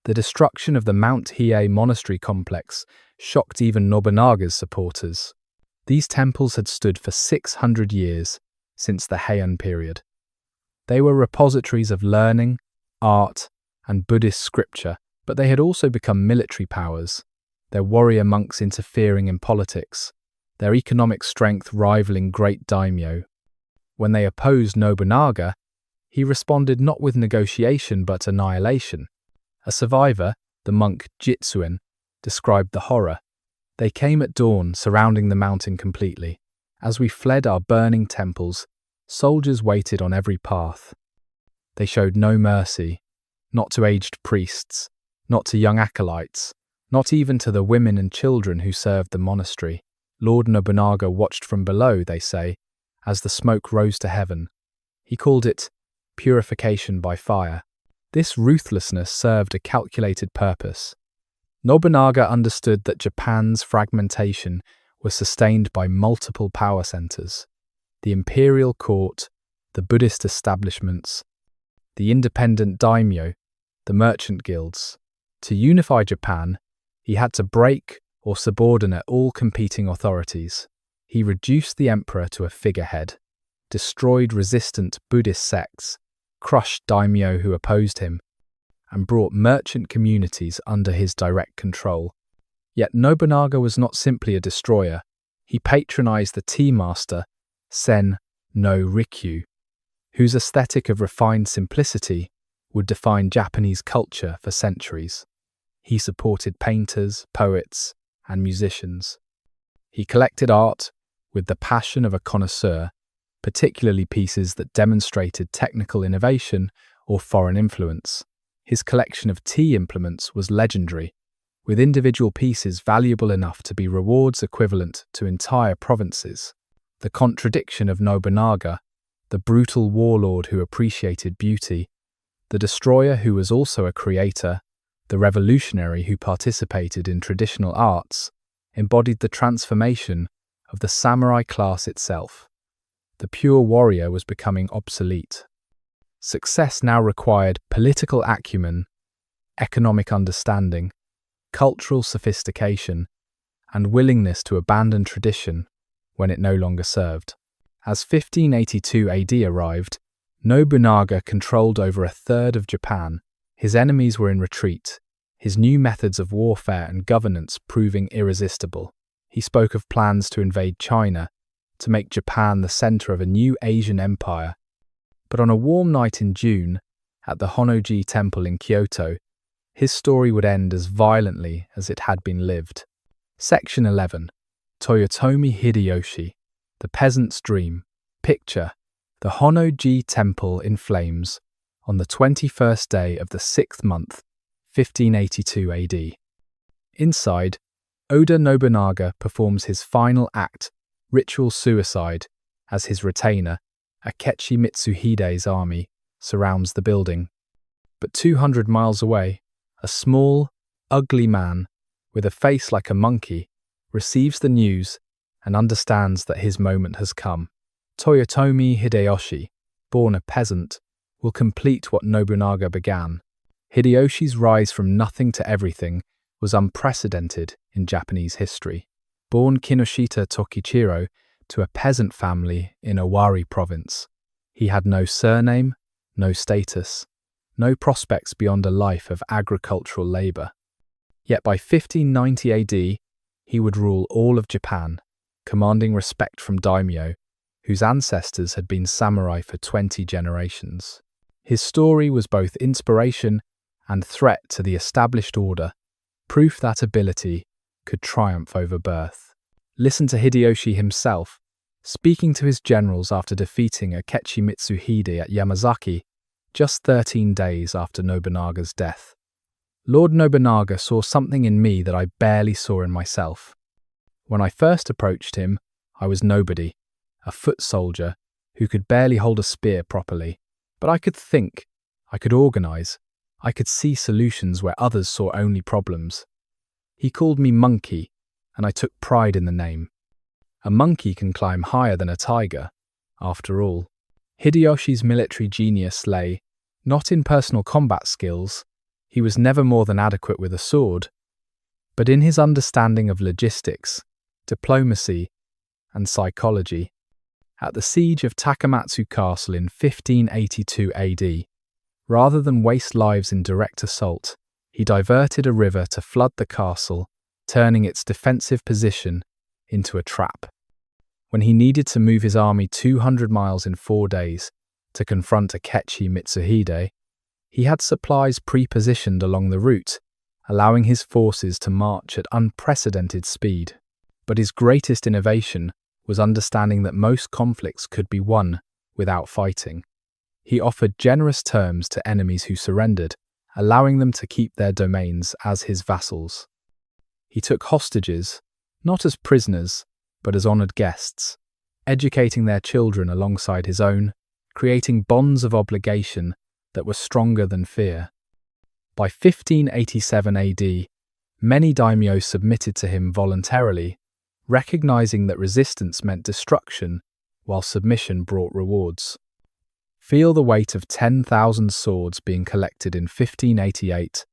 The destruction of the Mount Hiei monastery complex shocked even Nobunaga's supporters. These temples had stood for 600 years, since the Heian period. They were repositories of learning, art, and Buddhist scripture, but they had also become military powers, their warrior monks interfering in politics, their economic strength rivaling great daimyo. When they opposed Nobunaga, he responded not with negotiation but annihilation. A survivor, the monk Jitsuen, described the horror. They came at dawn, surrounding the mountain completely. As we fled our burning temples, soldiers waited on every path. They showed no mercy, not to aged priests, not to young acolytes, not even to the women and children who served the monastery. Lord Nobunaga watched from below, they say, as the smoke rose to heaven. He called it purification by fire. This ruthlessness served a calculated purpose. Nobunaga understood that Japan's fragmentation was sustained by multiple power centers: the imperial court, the Buddhist establishments, the independent daimyo, the merchant guilds. To unify Japan, he had to break or subordinate all competing authorities. He reduced the emperor to a figurehead, destroyed resistant Buddhist sects, crushed daimyo who opposed him, and brought merchant communities under his direct control. Yet Nobunaga was not simply a destroyer. He patronized the tea master, Sen no Rikyu, whose aesthetic of refined simplicity would define Japanese culture for centuries. He supported painters, poets, and musicians. He collected art with the passion of a connoisseur, particularly pieces that demonstrated technical innovation or foreign influence. His collection of tea implements was legendary, with individual pieces valuable enough to be rewards equivalent to entire provinces. The contradiction of Nobunaga, the brutal warlord who appreciated beauty, the destroyer who was also a creator, the revolutionary who participated in traditional arts, embodied the transformation of the samurai class itself. The pure warrior was becoming obsolete. Success now required political acumen, economic understanding, cultural sophistication, and willingness to abandon tradition when it no longer served. As 1582 AD arrived, Nobunaga controlled over a third of Japan. His enemies were in retreat, his new methods of warfare and governance proving irresistible. He spoke of plans to invade China, to make Japan the center of a new Asian empire. But on a warm night in June, at the Honnoji Temple in Kyoto, his story would end as violently as it had been lived. Section 11. Toyotomi Hideyoshi, The Peasant's Dream. Picture: the Honnoji Temple in flames on the 21st day of the 6th month, 1582 AD. Inside, Oda Nobunaga performs his final act, ritual suicide, as his retainer, Akechi Mitsuhide's army, surrounds the building. But 200 miles away, a small, ugly man, with a face like a monkey, receives the news and understands that his moment has come. Toyotomi Hideyoshi, born a peasant, will complete what Nobunaga began. Hideyoshi's rise from nothing to everything was unprecedented in Japanese history. Born Kinoshita Tokichiro, to a peasant family in Owari province. He had no surname, no status, no prospects beyond a life of agricultural labor. Yet by 1590 AD, he would rule all of Japan, commanding respect from daimyo, whose ancestors had been samurai for 20 generations. His story was both inspiration and threat to the established order, proof that ability could triumph over birth. Listen to Hideyoshi himself, speaking to his generals after defeating Akechi Mitsuhide at Yamazaki, just 13 days after Nobunaga's death. Lord Nobunaga saw something in me that I barely saw in myself. When I first approached him, I was nobody, a foot soldier who could barely hold a spear properly. But I could think, I could organize, I could see solutions where others saw only problems. He called me monkey, and I took pride in the name. A monkey can climb higher than a tiger, after all. Hideyoshi's military genius lay, not in personal combat skills, he was never more than adequate with a sword, but in his understanding of logistics, diplomacy, and psychology. At the siege of Takamatsu Castle in 1582 AD, rather than waste lives in direct assault, he diverted a river to flood the castle, turning its defensive position into a trap. When he needed to move his army 200 miles in 4 days to confront Akechi Mitsuhide, he had supplies pre-positioned along the route, allowing his forces to march at unprecedented speed. But his greatest innovation was understanding that most conflicts could be won without fighting. He offered generous terms to enemies who surrendered, allowing them to keep their domains as his vassals. He took hostages, not as prisoners, but as honored guests, educating their children alongside his own, creating bonds of obligation that were stronger than fear. By 1587 AD, many daimyo submitted to him voluntarily, recognizing that resistance meant destruction, while submission brought rewards. Feel the weight of 10,000 swords being collected in 1588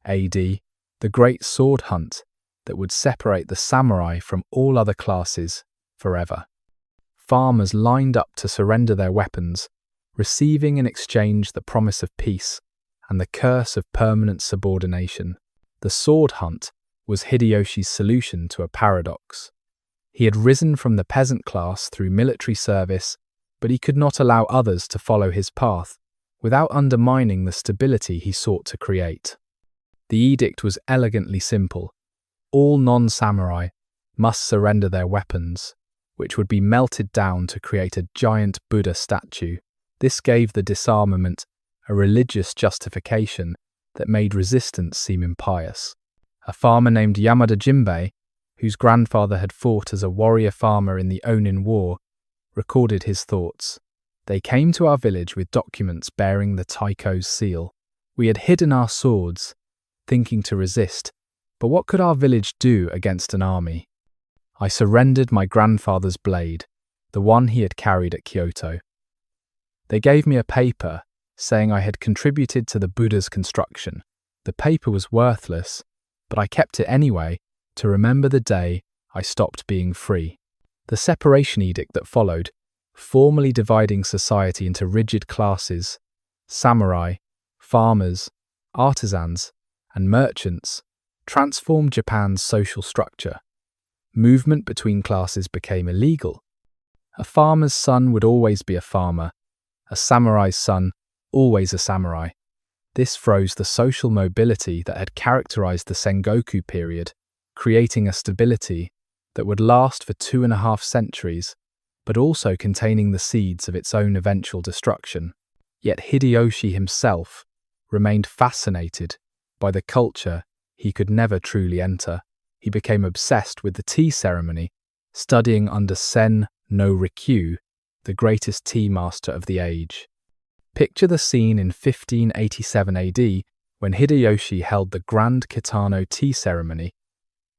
AD, the great sword hunt that would separate the samurai from all other classes forever. Farmers lined up to surrender their weapons, receiving in exchange the promise of peace and the curse of permanent subordination. The sword hunt was Hideyoshi's solution to a paradox. He had risen from the peasant class through military service, but he could not allow others to follow his path without undermining the stability he sought to create. The edict was elegantly simple. All non-samurai must surrender their weapons, which would be melted down to create a giant Buddha statue. This gave the disarmament a religious justification that made resistance seem impious. A farmer named Yamada Jinbei, whose grandfather had fought as a warrior farmer in the Onin War, recorded his thoughts. They came to our village with documents bearing the Taiko's seal. We had hidden our swords, thinking to resist, but what could our village do against an army? I surrendered my grandfather's blade, the one he had carried at Kyoto. They gave me a paper saying I had contributed to the Buddha's construction. The paper was worthless, but I kept it anyway to remember the day I stopped being free. The separation edict that followed, formally dividing society into rigid classes, samurai, farmers, artisans, and merchants, transformed Japan's social structure. Movement between classes became illegal. A farmer's son would always be a farmer, a samurai's son always a samurai. This froze the social mobility that had characterized the Sengoku period, creating a stability that would last for 2.5 centuries, but also containing the seeds of its own eventual destruction. Yet Hideyoshi himself remained fascinated by the culture he could never truly enter. He became obsessed with the tea ceremony, studying under Sen no Rikyu, the greatest tea master of the age. Picture the scene in 1587 AD when Hideyoshi held the Grand Kitano tea ceremony,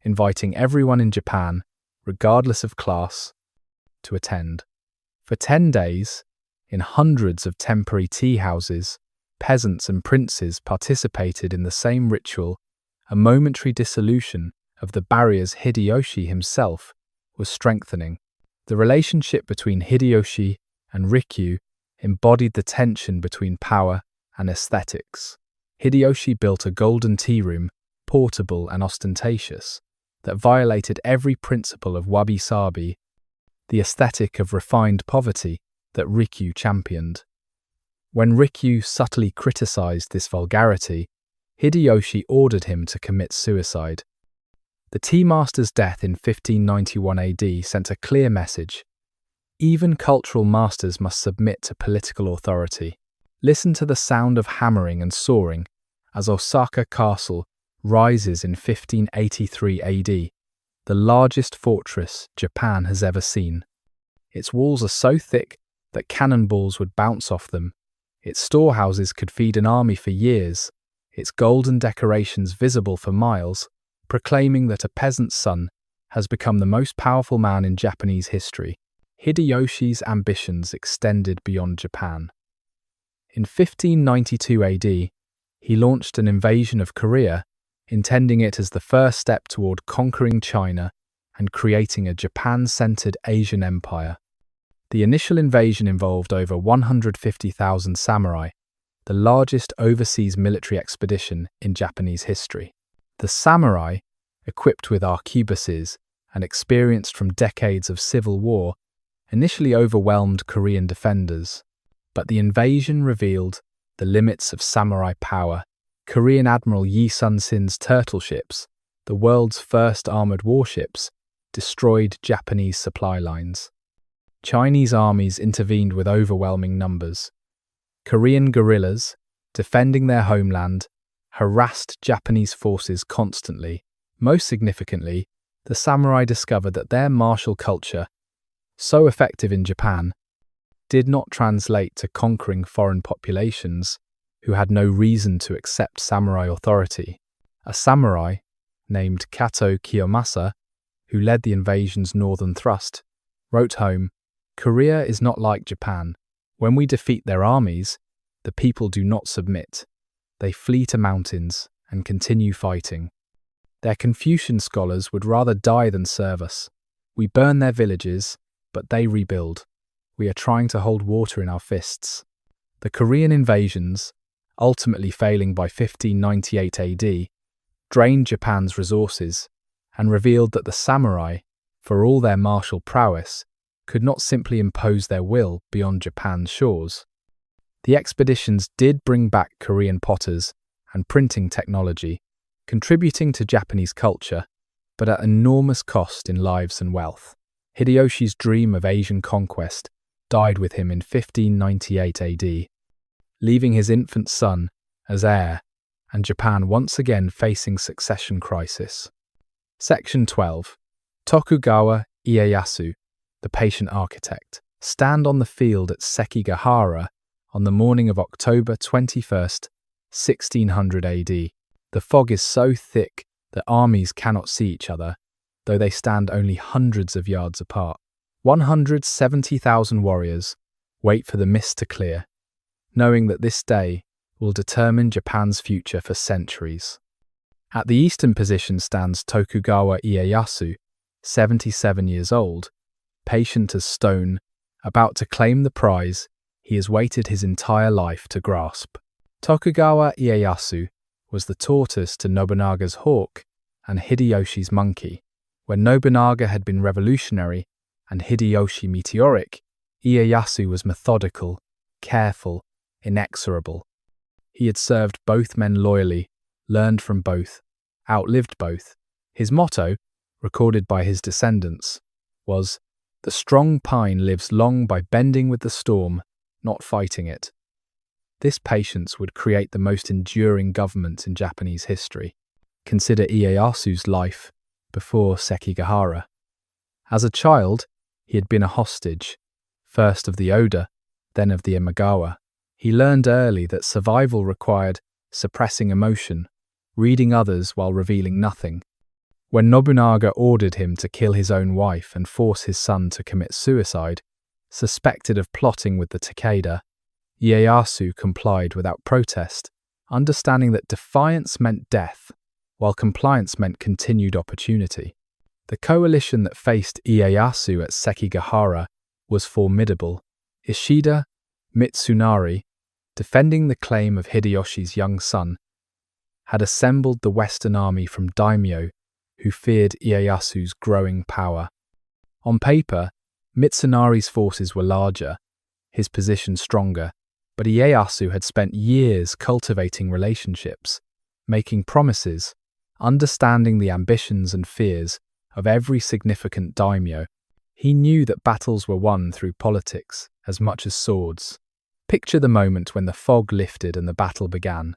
inviting everyone in Japan, regardless of class, to attend. For 10 days, in hundreds of temporary tea houses, peasants and princes participated in the same ritual, a momentary dissolution of the barriers Hideyoshi himself was strengthening. The relationship between Hideyoshi and Rikyu embodied the tension between power and aesthetics. Hideyoshi built a golden tea room, portable and ostentatious, that violated every principle of wabi-sabi, the aesthetic of refined poverty that Rikyu championed. When Rikyu subtly criticized this vulgarity, Hideyoshi ordered him to commit suicide. The tea master's death in 1591 AD sent a clear message. Even cultural masters must submit to political authority. Listen to the sound of hammering and sawing as Osaka Castle rises in 1583 AD, the largest fortress Japan has ever seen. Its walls are so thick that cannonballs would bounce off them. Its storehouses could feed an army for years, its golden decorations visible for miles, proclaiming that a peasant's son has become the most powerful man in Japanese history. Hideyoshi's ambitions extended beyond Japan. In 1592 AD, he launched an invasion of Korea, intending it as the first step toward conquering China and creating a Japan-centered Asian empire. The initial invasion involved over 150,000 samurai, the largest overseas military expedition in Japanese history. The samurai, equipped with arquebuses and experienced from decades of civil war, initially overwhelmed Korean defenders. But the invasion revealed the limits of samurai power. Korean Admiral Yi Sun-sin's turtle ships, the world's first armored warships, destroyed Japanese supply lines. Chinese armies intervened with overwhelming numbers. Korean guerrillas, defending their homeland, harassed Japanese forces constantly. Most significantly, the samurai discovered that their martial culture, so effective in Japan, did not translate to conquering foreign populations who had no reason to accept samurai authority. A samurai, named Kato Kiyomasa, who led the invasion's northern thrust, wrote home, "Korea is not like Japan. When we defeat their armies, the people do not submit. They flee to mountains and continue fighting. Their Confucian scholars would rather die than serve us. We burn their villages, but they rebuild. We are trying to hold water in our fists." The Korean invasions, ultimately failing by 1598 AD, drained Japan's resources and revealed that the samurai, for all their martial prowess, could not simply impose their will beyond Japan's shores. The expeditions did bring back Korean potters and printing technology, contributing to Japanese culture, but at enormous cost in lives and wealth. Hideyoshi's dream of Asian conquest died with him in 1598 AD, leaving his infant son as heir, and Japan once again facing succession crisis. Section 12. Tokugawa Ieyasu, the patient architect, stand on the field at Sekigahara on the morning of October 21st, 1600 AD. The fog is so thick that armies cannot see each other, though they stand only hundreds of yards apart. 170,000 warriors wait for the mist to clear, knowing that this day will determine Japan's future for centuries. At the eastern position stands Tokugawa Ieyasu, 77 years old, patient as stone, about to claim the prize he has waited his entire life to grasp. Tokugawa Ieyasu was the tortoise to Nobunaga's hawk and Hideyoshi's monkey. When Nobunaga had been revolutionary and Hideyoshi meteoric, Ieyasu was methodical, careful, inexorable. He had served both men loyally, learned from both, outlived both. His motto, recorded by his descendants, was, "The strong pine lives long by bending with the storm, not fighting it." This patience would create the most enduring government in Japanese history. Consider Ieyasu's life before Sekigahara. As a child, he had been a hostage, first of the Oda, then of the Imagawa. He learned early that survival required suppressing emotion, reading others while revealing nothing. When Nobunaga ordered him to kill his own wife and force his son to commit suicide, suspected of plotting with the Takeda, Ieyasu complied without protest, understanding that defiance meant death, while compliance meant continued opportunity. The coalition that faced Ieyasu at Sekigahara was formidable. Ishida, Mitsunari, defending the claim of Hideyoshi's young son, had assembled the Western army from daimyo who feared Ieyasu's growing power. On paper, Mitsunari's forces were larger, his position stronger, but Ieyasu had spent years cultivating relationships, making promises, understanding the ambitions and fears of every significant daimyo. He knew that battles were won through politics as much as swords. Picture the moment when the fog lifted and the battle began.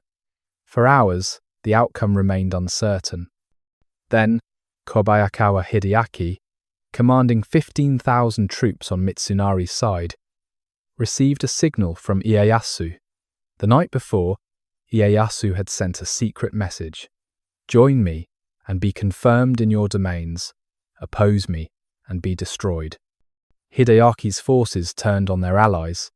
For hours, the outcome remained uncertain. Then, Kobayakawa Hideaki, commanding 15,000 troops on Mitsunari's side, received a signal from Ieyasu. The night before, Ieyasu had sent a secret message. "Join me and be confirmed in your domains. Oppose me and be destroyed." Hideaki's forces turned on their allies,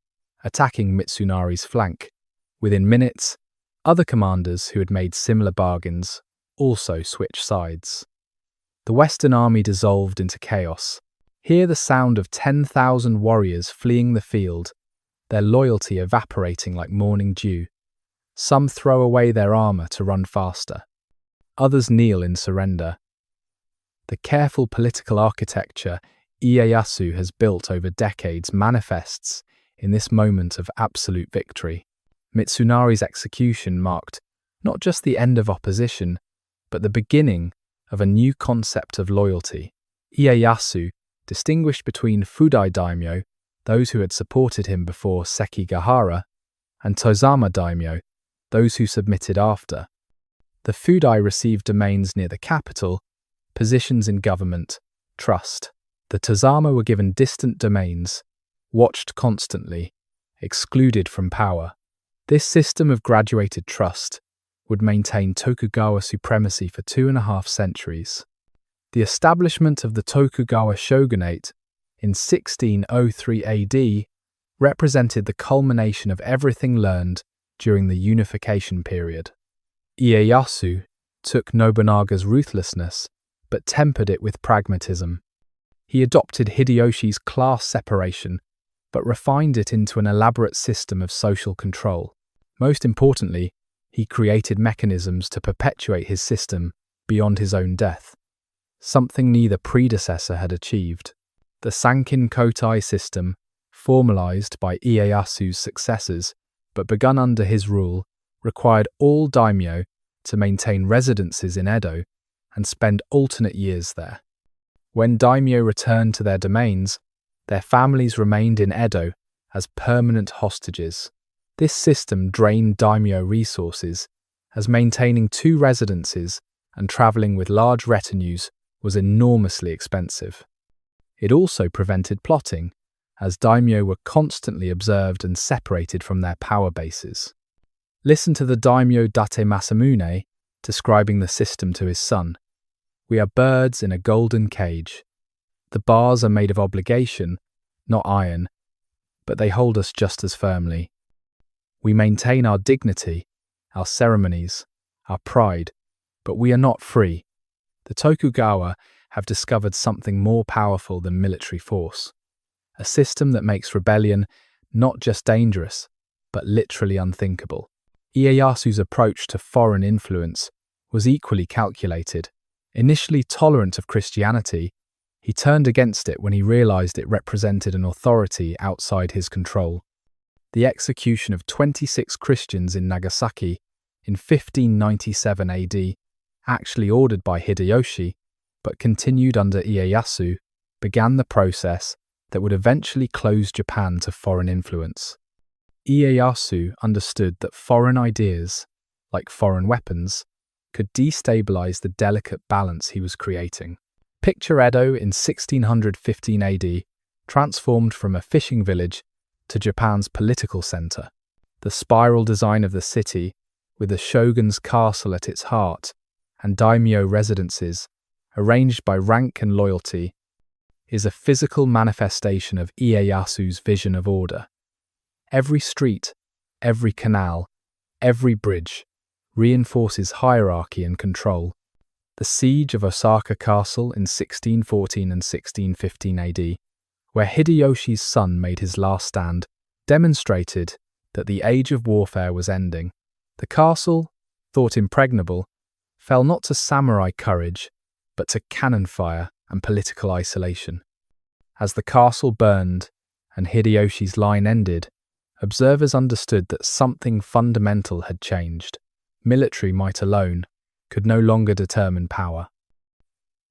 attacking Mitsunari's flank. Within minutes, other commanders who had made similar bargains also switched sides. The Western army dissolved into chaos. Hear the sound of 10,000 warriors fleeing the field, their loyalty evaporating like morning dew. Some throw away their armor to run faster. Others kneel in surrender. The careful political architecture Ieyasu has built over decades manifests in this moment of absolute victory. Mitsunari's execution marked not just the end of opposition, but the beginning of a new concept of loyalty. Ieyasu distinguished between Fudai daimyo, those who had supported him before Sekigahara, and Tozama daimyo, those who submitted after. The Fudai received domains near the capital, positions in government, trust. The Tozama were given distant domains, watched constantly, excluded from power. This system of graduated trust would maintain Tokugawa supremacy for 2.5 centuries. The establishment of the Tokugawa shogunate in 1603 AD represented the culmination of everything learned during the unification period. Ieyasu took Nobunaga's ruthlessness but tempered it with pragmatism. He adopted Hideyoshi's class separation but refined it into an elaborate system of social control. Most importantly, he created mechanisms to perpetuate his system beyond his own death, something neither predecessor had achieved. The Sankin Kotai system, formalized by Ieyasu's successors but begun under his rule, required all daimyo to maintain residences in Edo and spend alternate years there. When daimyo returned to their domains, their families remained in Edo as permanent hostages. This system drained daimyo resources, as maintaining 2 residences and travelling with large retinues was enormously expensive. It also prevented plotting, as daimyo were constantly observed and separated from their power bases. Listen to the daimyo Date Masamune describing the system to his son. "We are birds in a golden cage. The bars are made of obligation, not iron, but they hold us just as firmly. We maintain our dignity, our ceremonies, our pride, but we are not free. The Tokugawa have discovered something more powerful than military force, a system that makes rebellion not just dangerous, but literally unthinkable." Ieyasu's approach to foreign influence was equally calculated. Initially tolerant of Christianity, he turned against it when he realized it represented an authority outside his control. The execution of 26 Christians in Nagasaki in 1597 AD, actually ordered by Hideyoshi, but continued under Ieyasu, began the process that would eventually close Japan to foreign influence. Ieyasu understood that foreign ideas, like foreign weapons, could destabilize the delicate balance he was creating. Picture Edo in 1615 AD, transformed from a fishing village to Japan's political center. The spiral design of the city, with the shogun's castle at its heart and daimyo residences, arranged by rank and loyalty, is a physical manifestation of Ieyasu's vision of order. Every street, every canal, every bridge reinforces hierarchy and control. The siege of Osaka Castle in 1614 and 1615 AD, where Hideyoshi's son made his last stand, demonstrated that the age of warfare was ending. The castle, thought impregnable, fell not to samurai courage, but to cannon fire and political isolation. As the castle burned and Hideyoshi's line ended, observers understood that something fundamental had changed. Military might alone could no longer determine power.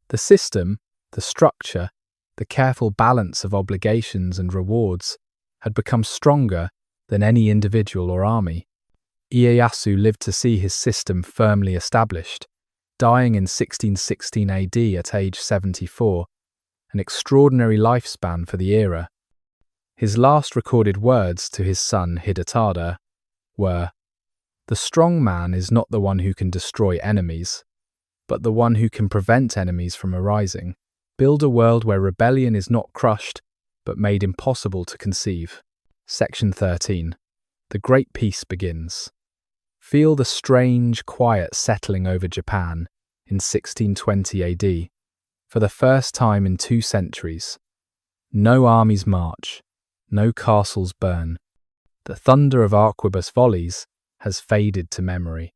The system, the structure, the careful balance of obligations and rewards had become stronger than any individual or army. Ieyasu lived to see his system firmly established, dying in 1616 AD at age 74, an extraordinary lifespan for the era. His last recorded words to his son Hidetada were, "The strong man is not the one who can destroy enemies, but the one who can prevent enemies from arising. Build a world where rebellion is not crushed, but made impossible to conceive." Section 13. The Great Peace begins. Feel the strange quiet settling over Japan in 1620 AD. For the first time in 2 centuries, no armies march, no castles burn. The thunder of arquebus volleys has faded to memory.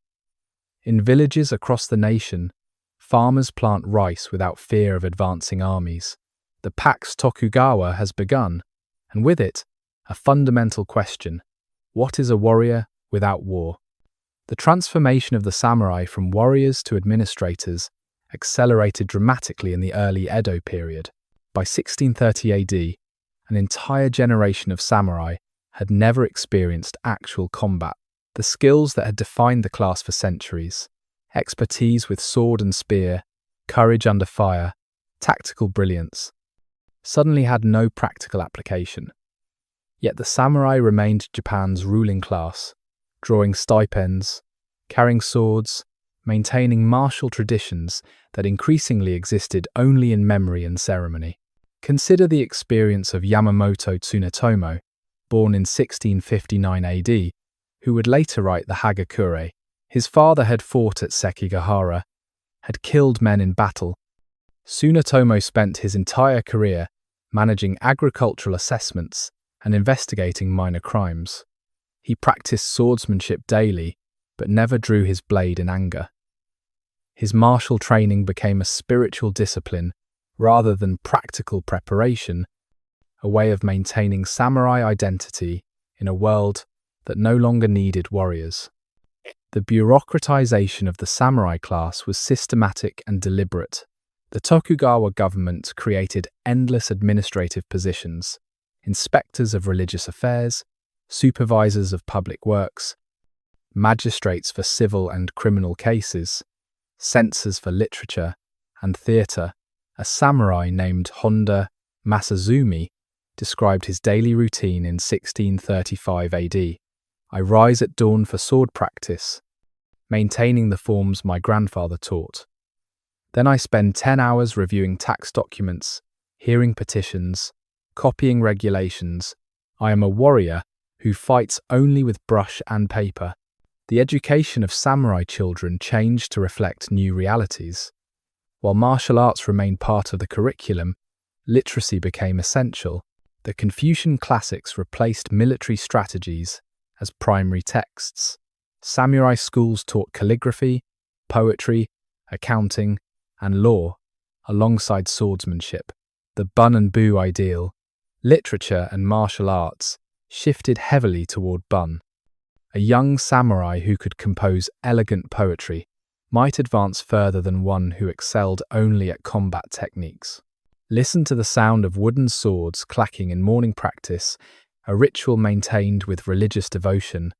In villages across the nation, farmers plant rice without fear of advancing armies. The Pax Tokugawa has begun, and with it, a fundamental question: what is a warrior without war? The transformation of the samurai from warriors to administrators accelerated dramatically in the early Edo period. By 1630 AD, an entire generation of samurai had never experienced actual combat. The skills that had defined the class for centuries, expertise with sword and spear, courage under fire, tactical brilliance, suddenly had no practical application. Yet the samurai remained Japan's ruling class, drawing stipends, carrying swords, maintaining martial traditions that increasingly existed only in memory and ceremony. Consider the experience of Yamamoto Tsunetomo, born in 1659 AD, who would later write the Hagakure. His father had fought at Sekigahara, had killed men in battle. Tsunetomo spent his entire career managing agricultural assessments and investigating minor crimes. He practiced swordsmanship daily, but never drew his blade in anger. His martial training became a spiritual discipline rather than practical preparation, a way of maintaining samurai identity in a world that no longer needed warriors. The bureaucratization of the samurai class was systematic and deliberate. The Tokugawa government created endless administrative positions: inspectors of religious affairs, supervisors of public works, magistrates for civil and criminal cases, censors for literature and theatre. A samurai named Honda Masazumi described his daily routine in 1635 AD. "I rise at dawn for sword practice, maintaining the forms my grandfather taught. Then I spend 10 hours reviewing tax documents, hearing petitions, copying regulations. I am a warrior who fights only with brush and paper." The education of samurai children changed to reflect new realities. While martial arts remained part of the curriculum, literacy became essential. The Confucian classics replaced military strategies as primary texts. Samurai schools taught calligraphy, poetry, accounting, and law, alongside swordsmanship. The bun and bu ideal, literature and martial arts, shifted heavily toward bun. A young samurai who could compose elegant poetry might advance further than one who excelled only at combat techniques. Listen to the sound of wooden swords clacking in morning practice, a ritual maintained with religious devotion.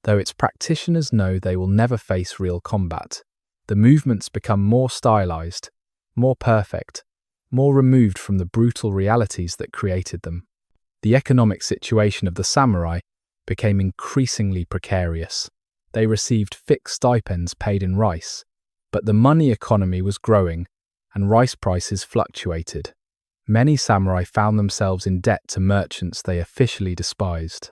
Though its practitioners know they will never face real combat, the movements become more stylized, more perfect, more removed from the brutal realities that created them. The economic situation of the samurai became increasingly precarious. They received fixed stipends paid in rice, but the money economy was growing and rice prices fluctuated. Many samurai found themselves in debt to merchants they officially despised.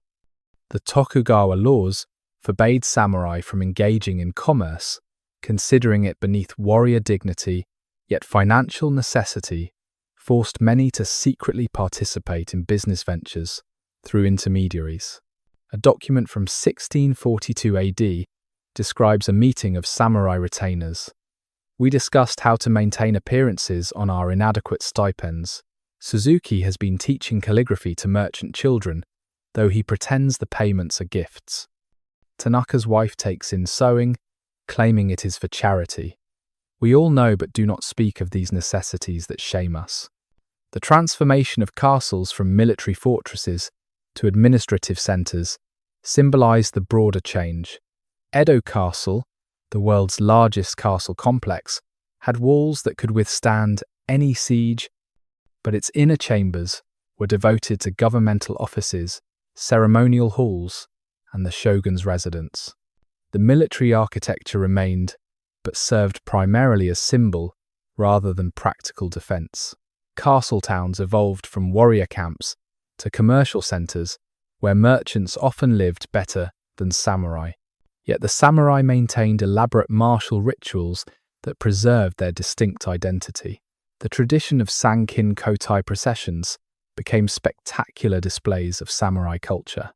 The Tokugawa laws forbade samurai from engaging in commerce, considering it beneath warrior dignity, yet financial necessity forced many to secretly participate in business ventures through intermediaries. A document from 1642 AD describes a meeting of samurai retainers. We discussed how to maintain appearances on our inadequate stipends. Suzuki has been teaching calligraphy to merchant children, though he pretends the payments are gifts. Tanaka's wife takes in sewing, claiming it is for charity. We all know but do not speak of these necessities that shame us. The transformation of castles from military fortresses to administrative centres symbolised the broader change. Edo Castle, the world's largest castle complex, had walls that could withstand any siege, but its inner chambers were devoted to governmental offices, ceremonial halls, and the shogun's residence. The military architecture remained, but served primarily as symbol rather than practical defence. Castle towns evolved from warrior camps to commercial centres where merchants often lived better than samurai. Yet the samurai maintained elaborate martial rituals that preserved their distinct identity. The tradition of Sankin Kotai processions became spectacular displays of samurai culture.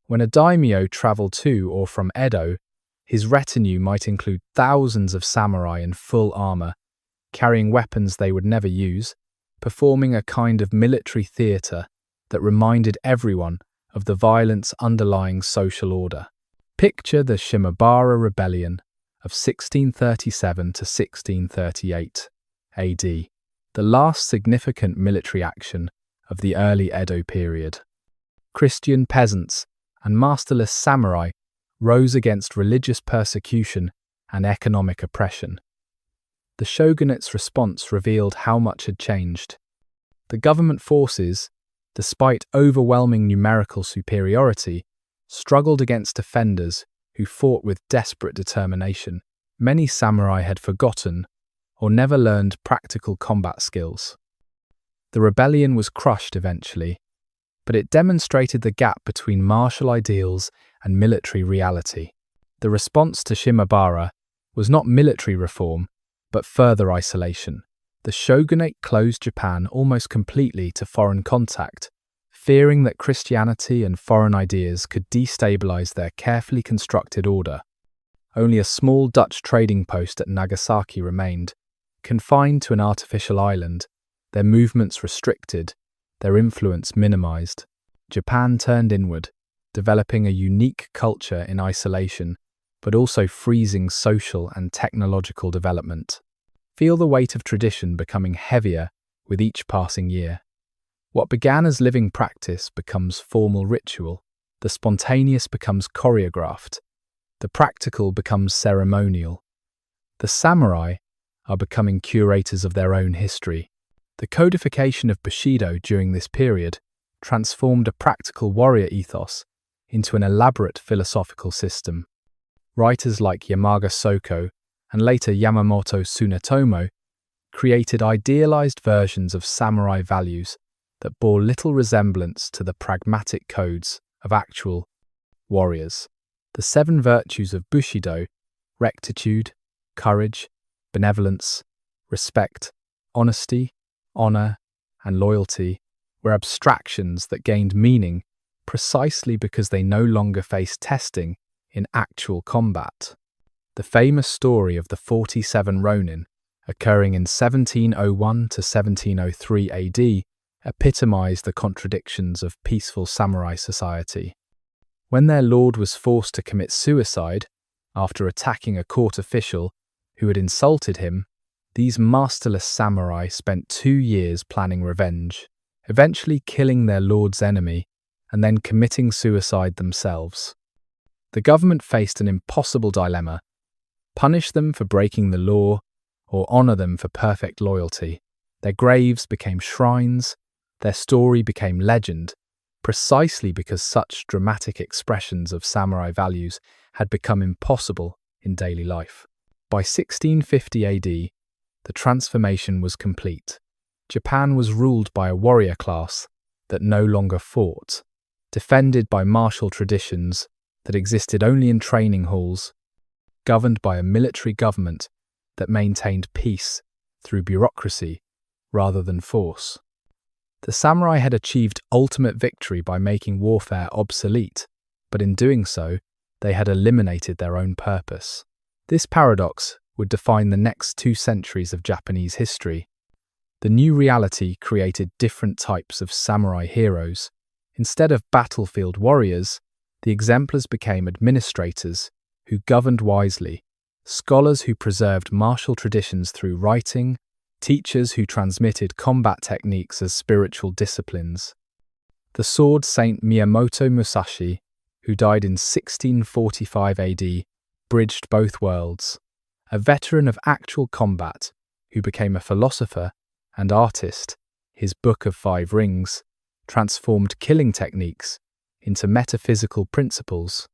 When a daimyo travelled to or from Edo, his retinue might include thousands of samurai in full armour, carrying weapons they would never use, performing a kind of military theatre that reminded everyone of the violence underlying social order. Picture the Shimabara Rebellion of 1637 to 1638 AD, the last significant military action of the early Edo period. Christian peasants and masterless samurai rose against religious persecution and economic oppression. The shogunate's response revealed how much had changed. The government forces, despite overwhelming numerical superiority, struggled against defenders who fought with desperate determination. Many samurai had forgotten or never learned practical combat skills. The rebellion was crushed eventually, but it demonstrated the gap between martial ideals and military reality. The response to Shimabara was not military reform, but further isolation. The shogunate closed Japan almost completely to foreign contact, fearing that Christianity and foreign ideas could destabilize their carefully constructed order. Only a small Dutch trading post at Nagasaki remained, confined to an artificial island, their movements restricted, their influence minimized. Japan turned inward, developing a unique culture in isolation, but also freezing social and technological development. Feel the weight of tradition becoming heavier with each passing year. What began as living practice becomes formal ritual, the spontaneous becomes choreographed, the practical becomes ceremonial. The samurai are becoming curators of their own history. The codification of Bushido during this period transformed a practical warrior ethos into an elaborate philosophical system. Writers like Yamaga Soko and later Yamamoto Tsunetomo created idealized versions of samurai values that bore little resemblance to the pragmatic codes of actual warriors. The 7 virtues of Bushido, rectitude, courage, benevolence, respect, honesty, honor, and loyalty, were abstractions that gained meaning precisely because they no longer faced testing in actual combat. The famous story of the 47 Ronin, occurring in 1701 to 1703 AD, epitomized the contradictions of peaceful samurai society. When their lord was forced to commit suicide after attacking a court official who had insulted him, these masterless samurai spent 2 years planning revenge, eventually killing their lord's enemy and then committing suicide themselves. The government faced an impossible dilemma: punish them for breaking the law or honor them for perfect loyalty. Their graves became shrines, their story became legend, precisely because such dramatic expressions of samurai values had become impossible in daily life. By 1650 AD, the transformation was complete. Japan was ruled by a warrior class that no longer fought, defended by martial traditions that existed only in training halls, governed by a military government that maintained peace through bureaucracy rather than force. The samurai had achieved ultimate victory by making warfare obsolete, but in doing so, they had eliminated their own purpose. This paradox would define the next 2 centuries of Japanese history. The new reality created different types of samurai heroes. Instead of battlefield warriors, the exemplars became administrators who governed wisely, scholars who preserved martial traditions through writing, teachers who transmitted combat techniques as spiritual disciplines. The sword saint Minamoto Musashi, who died in 1645 AD, bridged both worlds. A veteran of actual combat, who became a philosopher and artist, his Book of 5 Rings transformed killing techniques into metaphysical principles,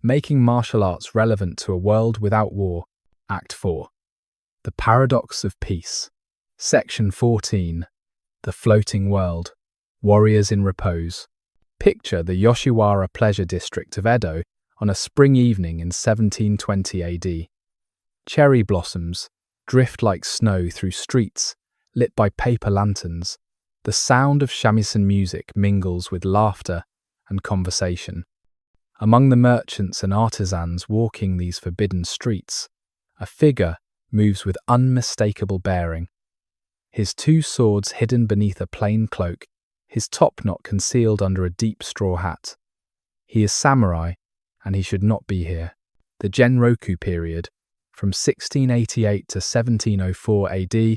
making martial arts relevant to a world without war. Act 4. The Paradox of Peace. Section 14. The Floating World. Warriors in Repose. Picture the Yoshiwara pleasure district of Edo on a spring evening in 1720 AD. Cherry blossoms drift like snow through streets lit by paper lanterns. The sound of shamisen music mingles with laughter and conversation. Among the merchants and artisans walking these forbidden streets, a figure moves with unmistakable bearing. His 2 swords hidden beneath a plain cloak, his topknot concealed under a deep straw hat. He is samurai, and he should not be here. The Genroku period, from 1688 to 1704 AD,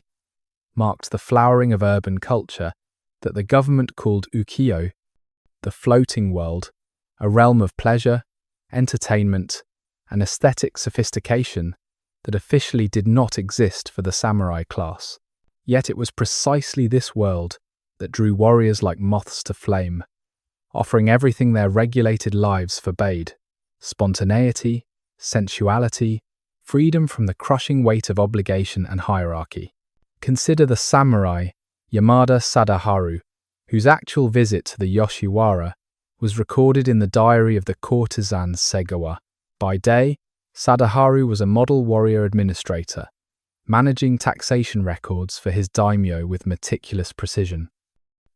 marked the flowering of urban culture that the government called ukiyo, the floating world, a realm of pleasure, entertainment, and aesthetic sophistication that officially did not exist for the samurai class. Yet it was precisely this world that drew warriors like moths to flame, offering everything their regulated lives forbade: spontaneity, sensuality, freedom from the crushing weight of obligation and hierarchy. Consider the samurai Yamada Sadaharu, whose actual visit to the Yoshiwara was recorded in the diary of the courtesan Segawa. By day, Sadaharu was a model warrior administrator, managing taxation records for his daimyo with meticulous precision.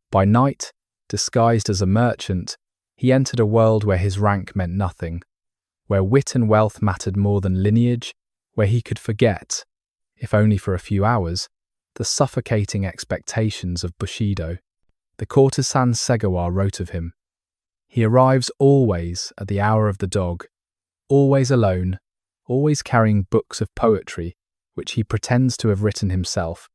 By night, disguised as a merchant, he entered a world where his rank meant nothing, where wit and wealth mattered more than lineage, where he could forget, if only for a few hours, the suffocating expectations of Bushido. The courtesan Segawa wrote of him, "He arrives always at the hour of the dog, always alone, always carrying books of poetry, which he pretends to have written himself,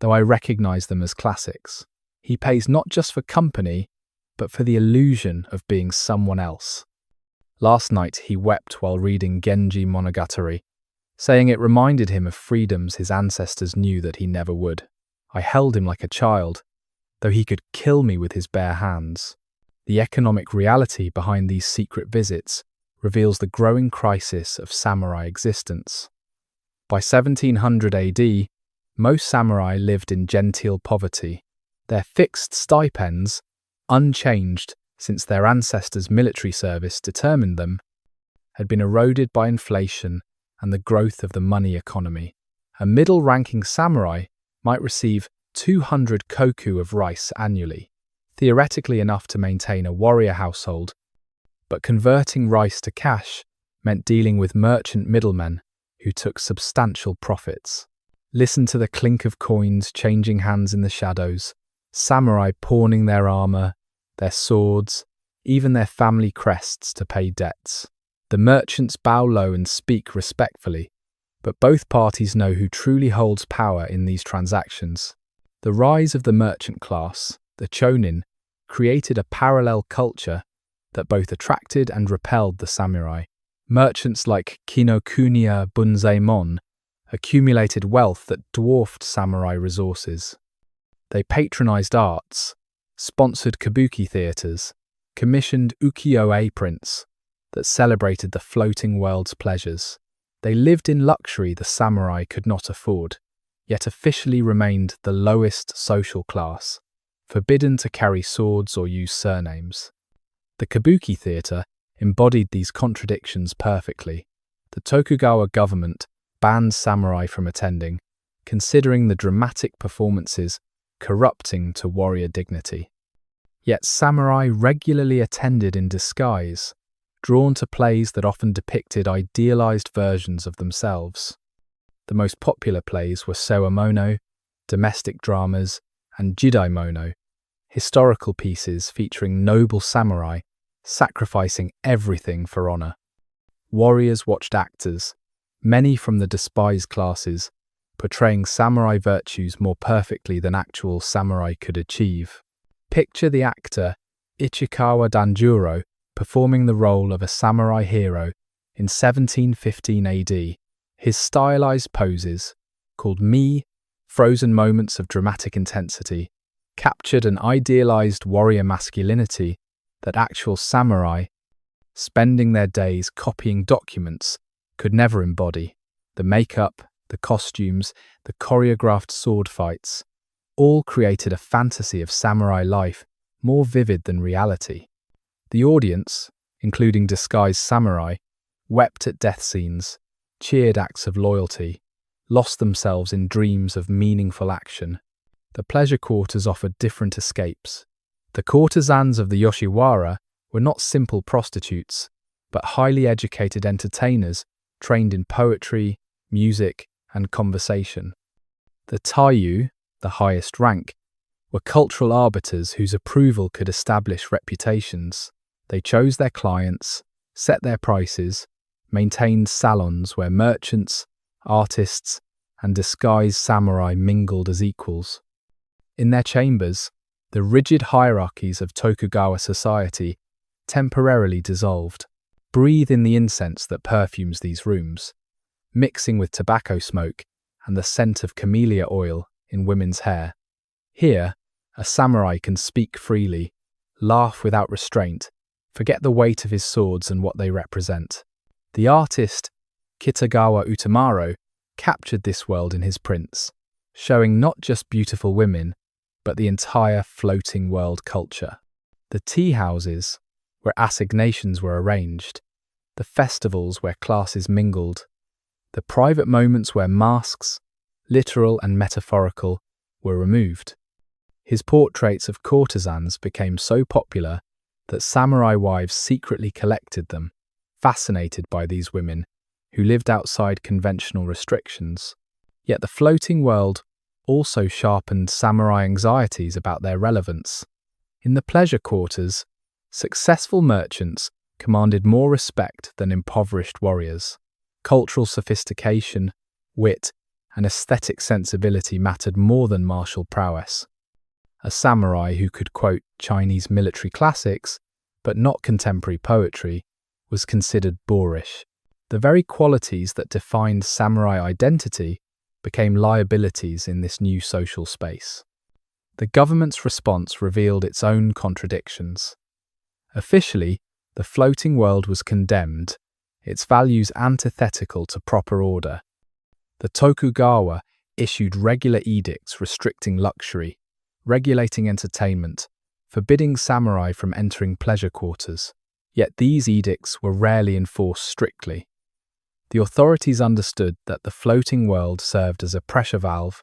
though I recognize them as classics. He pays not just for company, but for the illusion of being someone else." Last night he wept while reading Genji Monogatari, saying it reminded him of freedoms his ancestors knew that he never would. I held him like a child, though he could kill me with his bare hands. The economic reality behind these secret visits reveals the growing crisis of samurai existence. By 1700 AD, most samurai lived in genteel poverty. Their fixed stipends, unchanged since their ancestors' military service determined them, had been eroded by inflation and the growth of the money economy. A middle-ranking samurai might receive 200 koku of rice annually, theoretically enough to maintain a warrior household, but converting rice to cash meant dealing with merchant middlemen who took substantial profits. Listen to the clink of coins changing hands in the shadows, samurai pawning their armor, their swords, even their family crests to pay debts. The merchants bow low and speak respectfully, but both parties know who truly holds power in these transactions. The rise of the merchant class, the chonin, created a parallel culture that both attracted and repelled the samurai. Merchants like Kinokuniya Bunzaemon accumulated wealth that dwarfed samurai resources. They patronized arts, sponsored kabuki theaters, commissioned ukiyo-e prints that celebrated the floating world's pleasures. They lived in luxury the samurai could not afford, yet officially remained the lowest social class, forbidden to carry swords or use surnames. The kabuki theater embodied these contradictions perfectly. The Tokugawa government banned samurai from attending, considering the dramatic performances corrupting to warrior dignity. Yet samurai regularly attended in disguise, drawn to plays that often depicted idealized versions of themselves. The most popular plays were Sewamono, domestic dramas, and Jidaimono, historical pieces featuring noble samurai sacrificing everything for honor. Warriors watched actors, many from the despised classes, portraying samurai virtues more perfectly than actual samurai could achieve. Picture the actor Ichikawa Danjuro performing the role of a samurai hero in 1715 AD. His stylized poses, called frozen moments of dramatic intensity, captured an idealized warrior masculinity that actual samurai, spending their days copying documents, could never embody. The makeup, the costumes, the choreographed sword fights, all created a fantasy of samurai life more vivid than reality. The audience, including disguised samurai, wept at death scenes, cheered acts of loyalty, lost themselves in dreams of meaningful action. The pleasure quarters offered different escapes. The courtesans of the Yoshiwara were not simple prostitutes, but highly educated entertainers trained in poetry, music, and conversation. The Taiyu, the highest rank, were cultural arbiters whose approval could establish reputations. They chose their clients, set their prices, maintained salons where merchants, artists, and disguised samurai mingled as equals. In their chambers, the rigid hierarchies of Tokugawa society temporarily dissolved. Breathe in the incense that perfumes these rooms, mixing with tobacco smoke and the scent of camellia oil in women's hair. Here, a samurai can speak freely, laugh without restraint, forget the weight of his swords and what they represent. The artist Kitagawa Utamaro captured this world in his prints, showing not just beautiful women, but the entire floating world culture. The tea houses, where assignations were arranged, the festivals where classes mingled, the private moments where masks, literal and metaphorical, were removed. His portraits of courtesans became so popular that samurai wives secretly collected them, fascinated by these women who lived outside conventional restrictions. Yet the floating world also sharpened samurai anxieties about their relevance. In the pleasure quarters, successful merchants commanded more respect than impoverished warriors. Cultural sophistication, wit, and aesthetic sensibility mattered more than martial prowess. A samurai who could quote Chinese military classics, but not contemporary poetry, was considered boorish. The very qualities that defined samurai identity became liabilities in this new social space. The government's response revealed its own contradictions. Officially, the floating world was condemned, its values antithetical to proper order. The Tokugawa issued regular edicts restricting luxury, regulating entertainment, forbidding samurai from entering pleasure quarters. Yet these edicts were rarely enforced strictly. The authorities understood that the floating world served as a pressure valve,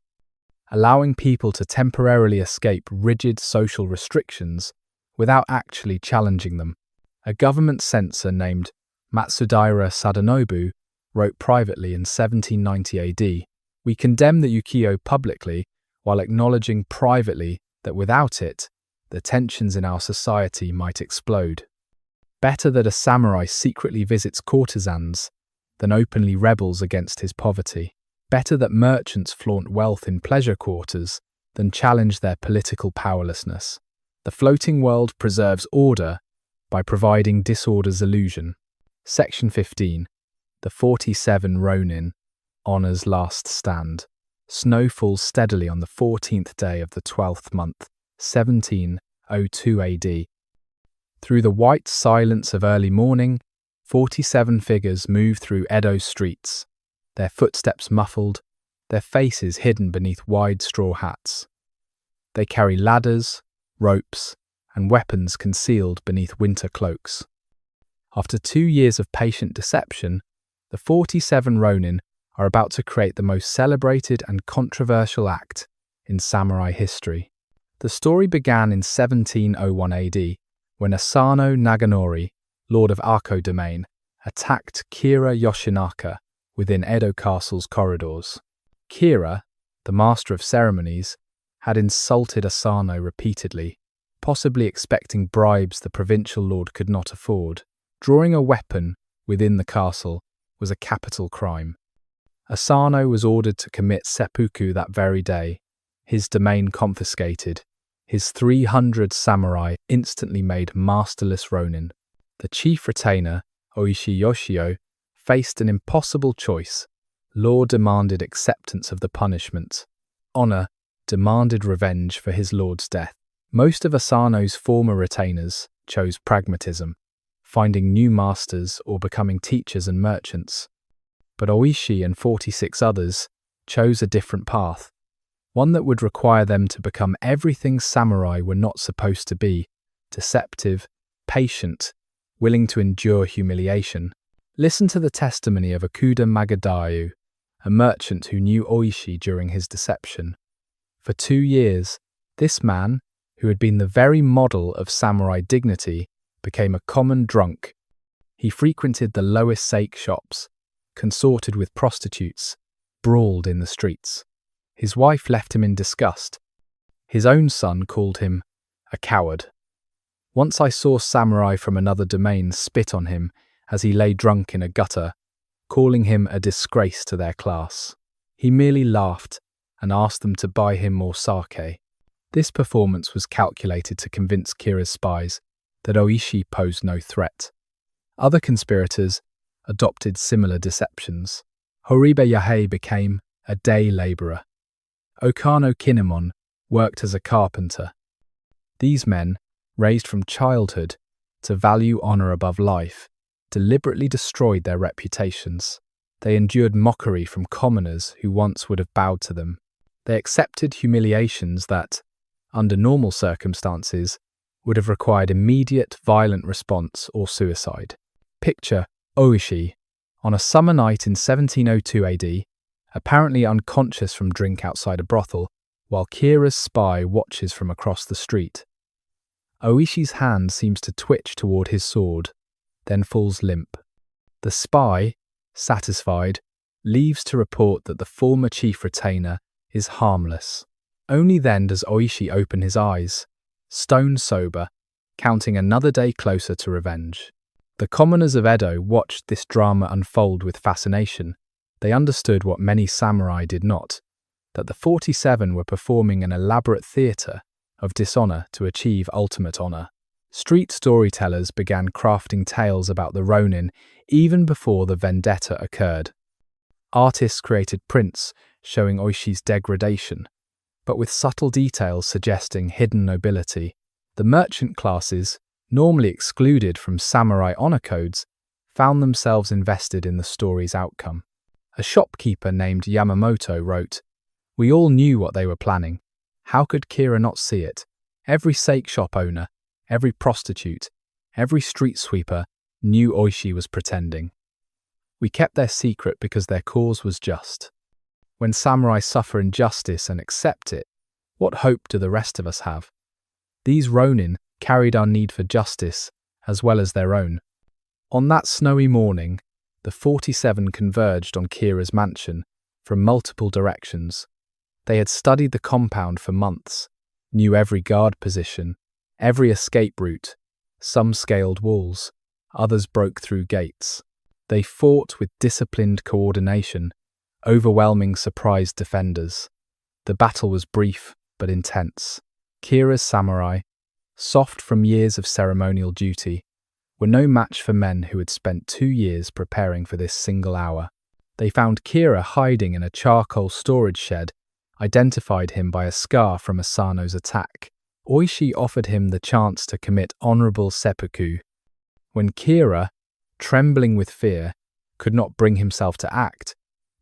allowing people to temporarily escape rigid social restrictions without actually challenging them. A government censor named Matsudaira Sadanobu wrote privately in 1790 AD, "We condemn the ukiyo publicly while acknowledging privately that without it, the tensions in our society might explode. Better that a samurai secretly visits courtesans than openly rebels against his poverty. Better that merchants flaunt wealth in pleasure quarters than challenge their political powerlessness. The floating world preserves order by providing disorder's illusion." Section 15. The 47 Ronin, Honor's Last Stand. Snow falls steadily on the 14th day of the 12th month, 1702 AD. Through the white silence of early morning, 47 figures move through Edo's streets, their footsteps muffled, their faces hidden beneath wide straw hats. They carry ladders, ropes, and weapons concealed beneath winter cloaks. After 2 years of patient deception, The 47 Ronin are about to create the most celebrated and controversial act in samurai history. The story began in 1701 AD, when Asano Naganori, lord of Ako domain, attacked Kira Yoshinaka within Edo Castle's corridors. Kira, the master of ceremonies, had insulted Asano repeatedly, possibly expecting bribes the provincial lord could not afford. Drawing a weapon within the castle was a capital crime. Asano was ordered to commit seppuku that very day, his domain confiscated, his 300 samurai instantly made masterless ronin. The chief retainer, Oishi Yoshio, faced an impossible choice. Law demanded acceptance of the punishment. Honor demanded revenge for his lord's death. Most of Asano's former retainers chose pragmatism, finding new masters or becoming teachers and merchants. But Oishi and 46 others chose a different path, one that would require them to become everything samurai were not supposed to be: deceptive, patient, willing to endure humiliation. Listen to the testimony of Okuda Magadayu, a merchant who knew Oishi during his deception. For 2 years, this man, who had been the very model of samurai dignity, became a common drunk. He frequented the lowest sake shops, consorted with prostitutes, brawled in the streets. His wife left him in disgust. His own son called him a coward. Once I saw samurai from another domain spit on him as he lay drunk in a gutter, calling him a disgrace to their class. He merely laughed and asked them to buy him more sake. This performance was calculated to convince Kira's spies that Oishi posed no threat. Other conspirators adopted similar deceptions. Horibe Yahei became a day labourer. Okano Kinemon worked as a carpenter. These men, raised from childhood to value honour above life, deliberately destroyed their reputations. They endured mockery from commoners who once would have bowed to them. They accepted humiliations that, under normal circumstances, would have required immediate violent response or suicide. Picture Oishi, on a summer night in 1702 AD, apparently unconscious from drink outside a brothel, while Kira's spy watches from across the street. Oishi's hand seems to twitch toward his sword, then falls limp. The spy, satisfied, leaves to report that the former chief retainer is harmless. Only then does Oishi open his eyes, stone sober, counting another day closer to revenge. The commoners of Edo watched this drama unfold with fascination. They understood what many samurai did not, that the 47 were performing an elaborate theatre of dishonour to achieve ultimate honour. Street storytellers began crafting tales about the Ronin even before the vendetta occurred. Artists created prints showing Oishi's degradation, but with subtle details suggesting hidden nobility. The merchant classes, normally excluded from samurai honour codes, found themselves invested in the story's outcome. A shopkeeper named Yamamoto wrote, "We all knew what they were planning. How could Kira not see it? Every sake shop owner, every prostitute, every street sweeper knew Oishi was pretending. We kept their secret because their cause was just. When samurai suffer injustice and accept it, what hope do the rest of us have? These Ronin carried our need for justice as well as their own." On that snowy morning, the 47 converged on Kira's mansion from multiple directions. They had studied the compound for months, knew every guard position, every escape route. Some scaled walls, others broke through gates. They fought with disciplined coordination, overwhelming surprised defenders. The battle was brief but intense. Kira's samurai, soft from years of ceremonial duty, were no match for men who had spent 2 years preparing for this single hour. They found Kira hiding in a charcoal storage shed, identified him by a scar from Asano's attack. Oishi offered him the chance to commit honourable seppuku. When Kira, trembling with fear, could not bring himself to act,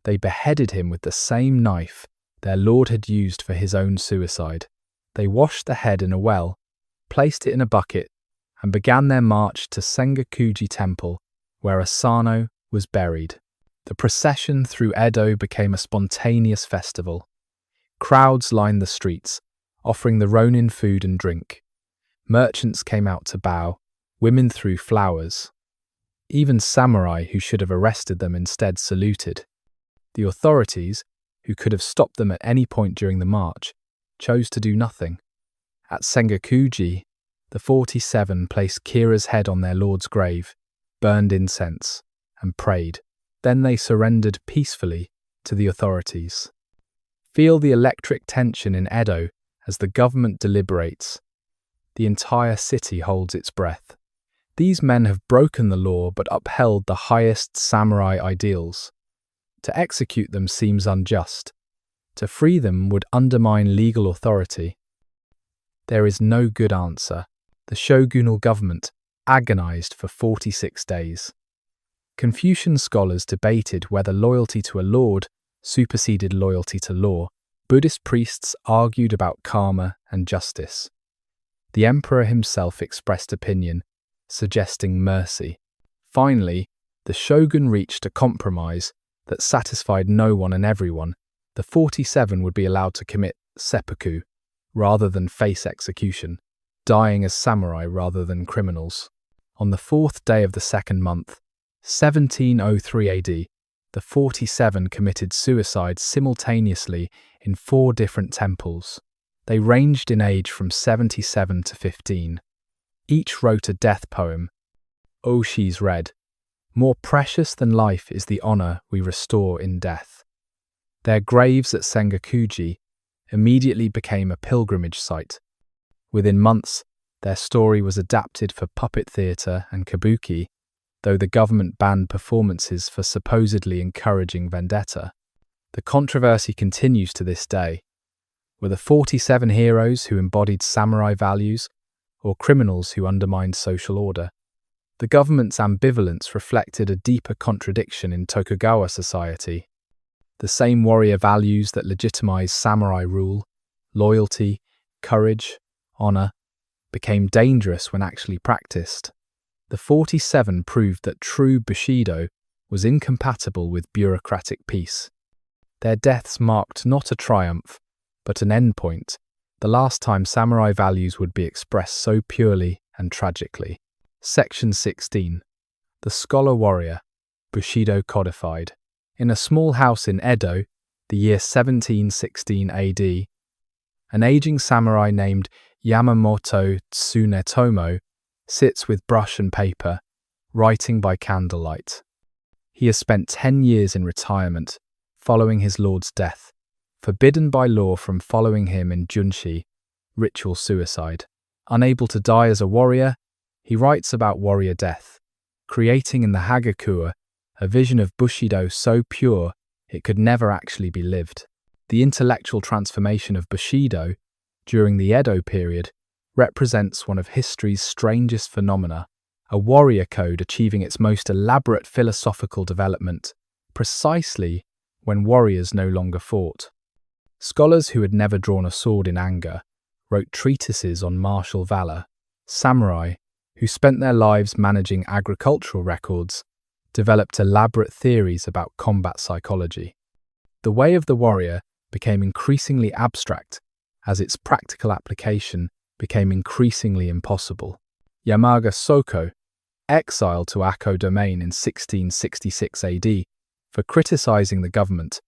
they beheaded him with the same knife their lord had used for his own suicide. They washed the head in a well, placed it in a bucket, and began their march to Sengakuji Temple, where Asano was buried. The procession through Edo became a spontaneous festival. Crowds lined the streets, offering the Ronin food and drink. Merchants came out to bow, women threw flowers. Even samurai who should have arrested them instead saluted. The authorities, who could have stopped them at any point during the march, chose to do nothing. At Sengakuji, the 47 placed Kira's head on their lord's grave, burned incense, and prayed. Then they surrendered peacefully to the authorities. Feel the electric tension in Edo as the government deliberates. The entire city holds its breath. These men have broken the law but upheld the highest samurai ideals. To execute them seems unjust. To free them would undermine legal authority. There is no good answer. The shogunal government agonized for 46 days. Confucian scholars debated whether loyalty to a lord superseded loyalty to law. Buddhist priests argued about karma and justice. The emperor himself expressed opinion, suggesting mercy. Finally, the shogun reached a compromise that satisfied no one and everyone. The 47 would be allowed to commit seppuku rather than face execution, dying as samurai rather than criminals. On the 4th day of the 2nd month, 1703 AD, the 47 committed suicide simultaneously in 4 different temples. They ranged in age from 77 to 15. Each wrote a death poem. Oshi's read, "More precious than life is the honor we restore in death." Their graves at Sengakuji immediately became a pilgrimage site. Within months, their story was adapted for puppet theatre and kabuki, though the government banned performances for supposedly encouraging vendetta. The controversy continues to this day. Were the 47 heroes who embodied samurai values, or criminals who undermined social order? The government's ambivalence reflected a deeper contradiction in Tokugawa society. The same warrior values that legitimized samurai rule, loyalty, courage, honor, became dangerous when actually practiced. The 47 proved that true Bushido was incompatible with bureaucratic peace. Their deaths marked not a triumph, but an endpoint, the last time samurai values would be expressed so purely and tragically. Section 16. The Scholar Warrior, Bushido Codified. In a small house in Edo, the year 1716 AD, an aging samurai named Yamamoto Tsunetomo sits with brush and paper, writing by candlelight. He has spent 10 years in retirement, following his lord's death, forbidden by law from following him in junshi, ritual suicide. Unable to die as a warrior, he writes about warrior death, creating in the Hagakure a vision of Bushido so pure it could never actually be lived. The intellectual transformation of Bushido during the Edo period represents one of history's strangest phenomena, a warrior code achieving its most elaborate philosophical development, precisely when warriors no longer fought. Scholars who had never drawn a sword in anger wrote treatises on martial valor. Samurai, who spent their lives managing agricultural records, developed elaborate theories about combat psychology. The way of the warrior became increasingly abstract as its practical application became increasingly impossible. Yamaga Soko, exiled to Akko domain in 1666 AD for criticizing the government,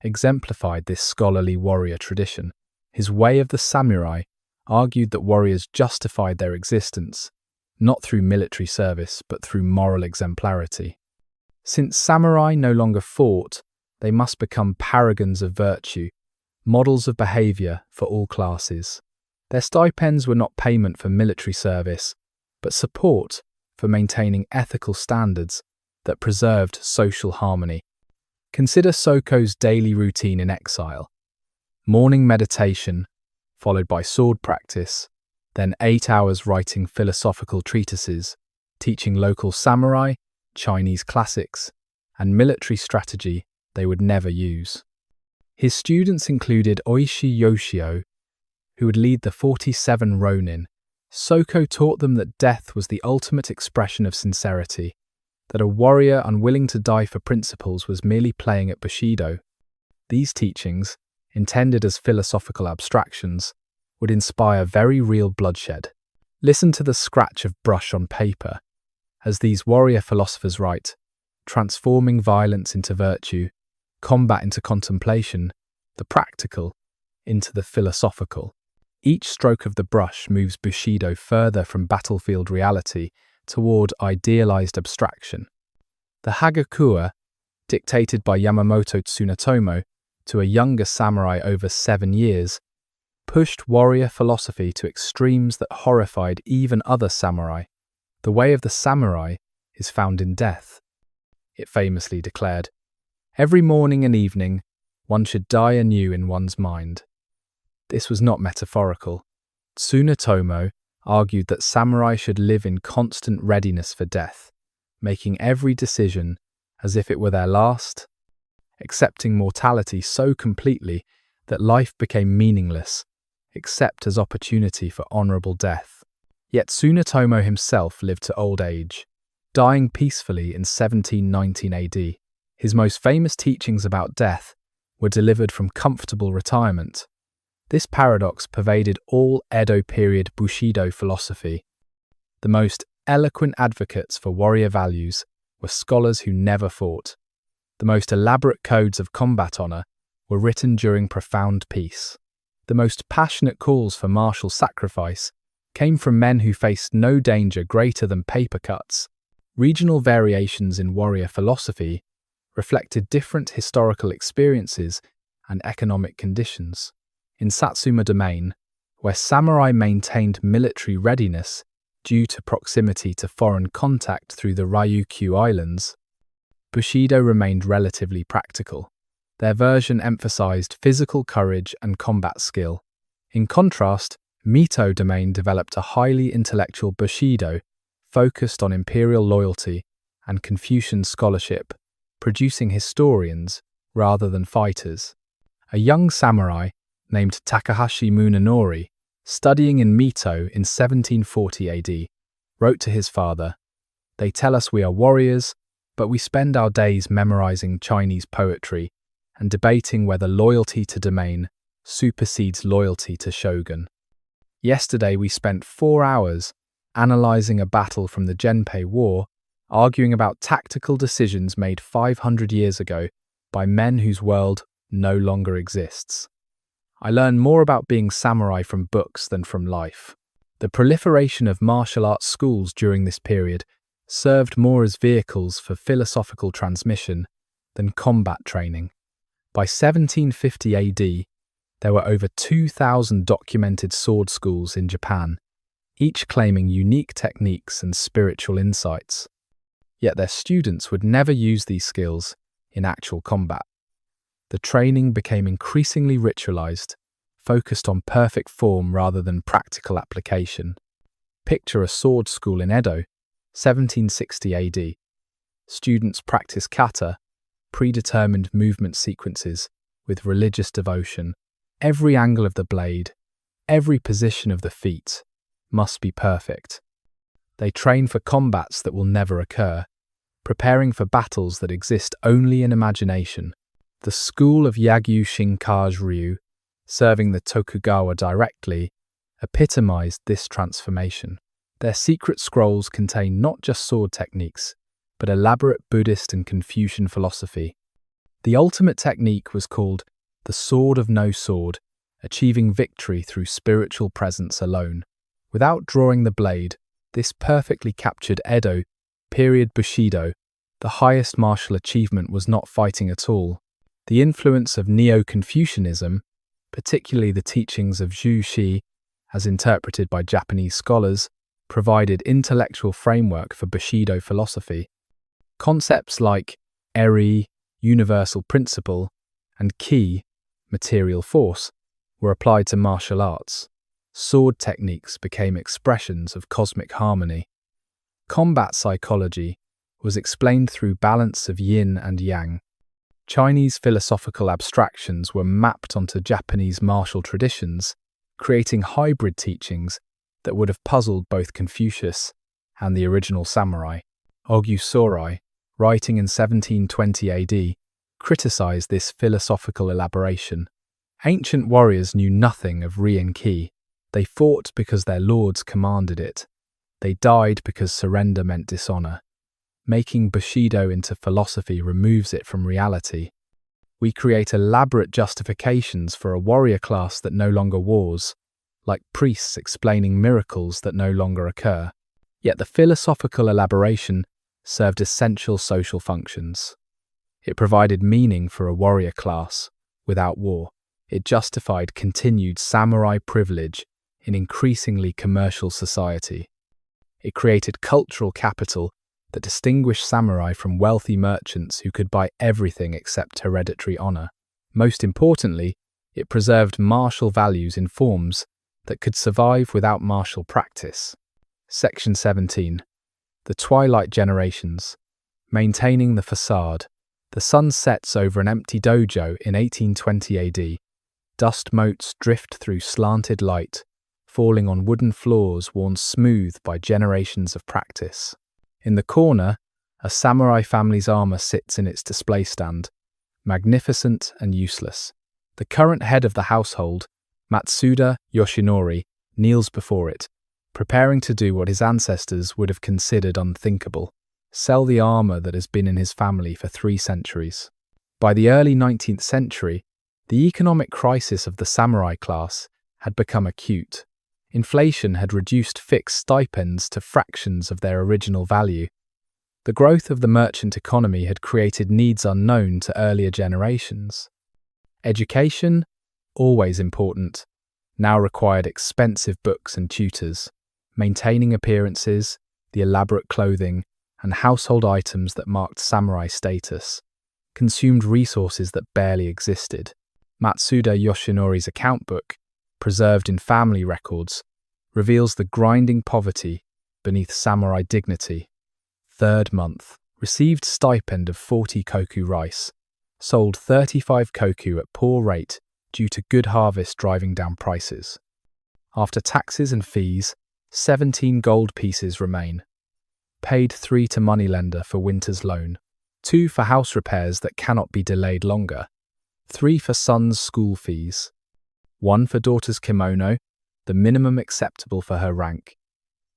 exemplified this scholarly warrior tradition. His Way of the Samurai argued that warriors justified their existence, not through military service but through moral exemplarity. Since samurai no longer fought, they must become paragons of virtue, models of behavior for all classes. Their stipends were not payment for military service, but support for maintaining ethical standards that preserved social harmony. Consider Soko's daily routine in exile. Morning meditation, followed by sword practice, then 8 hours writing philosophical treatises, teaching local samurai, Chinese classics, and military strategy they would never use. His students included Oishi Yoshio, who would lead the 47 Ronin. Soko taught them that death was the ultimate expression of sincerity. The that a warrior unwilling to die for principles was merely playing at Bushido. These teachings, intended as philosophical abstractions, would inspire very real bloodshed. Listen to the scratch of brush on paper, as these warrior philosophers write, transforming violence into virtue, combat into contemplation, the practical into the philosophical. Each stroke of the brush moves Bushido further from battlefield reality toward idealized abstraction. The Hagakure, dictated by Yamamoto Tsunetomo to a younger samurai over 7 years, pushed warrior philosophy to extremes that horrified even other samurai. The way of the samurai is found in death, it famously declared. Every morning and evening, one should die anew in one's mind. This was not metaphorical. Tsunetomo argued that samurai should live in constant readiness for death, making every decision as if it were their last, accepting mortality so completely that life became meaningless, except as opportunity for honorable death. Yet Tsunetomo himself lived to old age, dying peacefully in 1719 AD. His most famous teachings about death were delivered from comfortable retirement. This paradox pervaded all Edo period Bushido philosophy. The most eloquent advocates for warrior values were scholars who never fought. The most elaborate codes of combat honor were written during profound peace. The most passionate calls for martial sacrifice came from men who faced no danger greater than paper cuts. Regional variations in warrior philosophy reflected different historical experiences and economic conditions. In Satsuma Domain, where samurai maintained military readiness due to proximity to foreign contact through the Ryukyu Islands, Bushido remained relatively practical. Their version emphasized physical courage and combat skill. In contrast, Mito Domain developed a highly intellectual Bushido focused on imperial loyalty and Confucian scholarship, producing historians rather than fighters. A young samurai named Takahashi Munenori, studying in Mito in 1740 AD, wrote to his father, "They tell us we are warriors, but we spend our days memorizing Chinese poetry and debating whether loyalty to domain supersedes loyalty to shogun. Yesterday we spent 4 hours analyzing a battle from the Genpei War, arguing about tactical decisions made 500 years ago by men whose world no longer exists. I learned more about being samurai from books than from life." The proliferation of martial arts schools during this period served more as vehicles for philosophical transmission than combat training. By 1750 AD, there were over 2,000 documented sword schools in Japan, each claiming unique techniques and spiritual insights. Yet their students would never use these skills in actual combat. The training became increasingly ritualized, focused on perfect form rather than practical application. Picture a sword school in Edo, 1760 AD. Students practice kata, predetermined movement sequences, with religious devotion. Every angle of the blade, every position of the feet must be perfect. They train for combats that will never occur, preparing for battles that exist only in imagination. The school of Yagyu Shinkage Ryu, serving the Tokugawa directly, epitomized this transformation. Their secret scrolls contain not just sword techniques, but elaborate Buddhist and Confucian philosophy. The ultimate technique was called the sword of no sword, achieving victory through spiritual presence alone. Without drawing the blade, this perfectly captured Edo period Bushido. The highest martial achievement was not fighting at all. The influence of Neo-Confucianism, particularly the teachings of Zhu Xi, as interpreted by Japanese scholars, provided intellectual framework for Bushido philosophy. Concepts like eri, universal principle, and ki, material force, were applied to martial arts. Sword techniques became expressions of cosmic harmony. Combat psychology was explained through balance of yin and yang. Chinese philosophical abstractions were mapped onto Japanese martial traditions, creating hybrid teachings that would have puzzled both Confucius and the original samurai. Ogyu Sorai, writing in 1720 AD, criticized this philosophical elaboration. Ancient warriors knew nothing of Rin-ki. They fought because their lords commanded it. They died because surrender meant dishonor. Making Bushido into philosophy removes it from reality. We create elaborate justifications for a warrior class that no longer wars, like priests explaining miracles that no longer occur. Yet the philosophical elaboration served essential social functions. It provided meaning for a warrior class without war. It justified continued samurai privilege in increasingly commercial society. It created cultural capital that distinguished samurai from wealthy merchants who could buy everything except hereditary honor. Most importantly, it preserved martial values in forms that could survive without martial practice. Section 17. The Twilight Generations. Maintaining the facade. The sun sets over an empty dojo in 1820 AD. Dust motes drift through slanted light, falling on wooden floors worn smooth by generations of practice. In the corner, a samurai family's armor sits in its display stand, magnificent and useless. The current head of the household, Minamoto Yoshitsune, kneels before it, preparing to do what his ancestors would have considered unthinkable: sell the armor that has been in his family for 3 centuries. By the early 19th century, the economic crisis of the samurai class had become acute. Inflation had reduced fixed stipends to fractions of their original value. The growth of the merchant economy had created needs unknown to earlier generations. Education, always important, now required expensive books and tutors. Maintaining appearances, the elaborate clothing, and household items that marked samurai status consumed resources that barely existed. Minamoto Yoshitsune's account book, preserved in family records, reveals the grinding poverty beneath samurai dignity. 3rd month, received stipend of 40 koku rice, sold 35 koku at poor rate due to good harvest driving down prices. After taxes and fees, 17 gold pieces remain. Paid 3 to moneylender for winter's loan, 2 for house repairs that cannot be delayed longer, 3 for son's school fees, 1 for daughter's kimono, the minimum acceptable for her rank,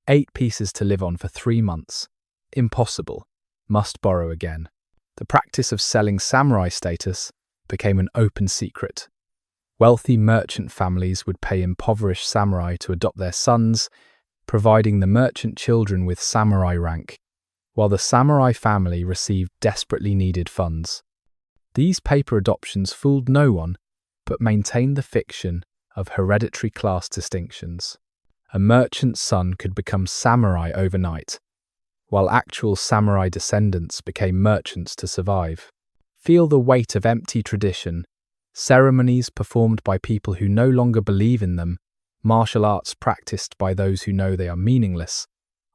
8 pieces to live on for 3 months. Impossible. Must borrow again. The practice of selling samurai status became an open secret. Wealthy merchant families would pay impoverished samurai to adopt their sons, providing the merchant children with samurai rank, while the samurai family received desperately needed funds. These paper adoptions fooled no one, but maintained the fiction of hereditary class distinctions. A merchant's son could become samurai overnight, while actual samurai descendants became merchants to survive. Feel the weight of empty tradition, ceremonies performed by people who no longer believe in them, martial arts practiced by those who know they are meaningless,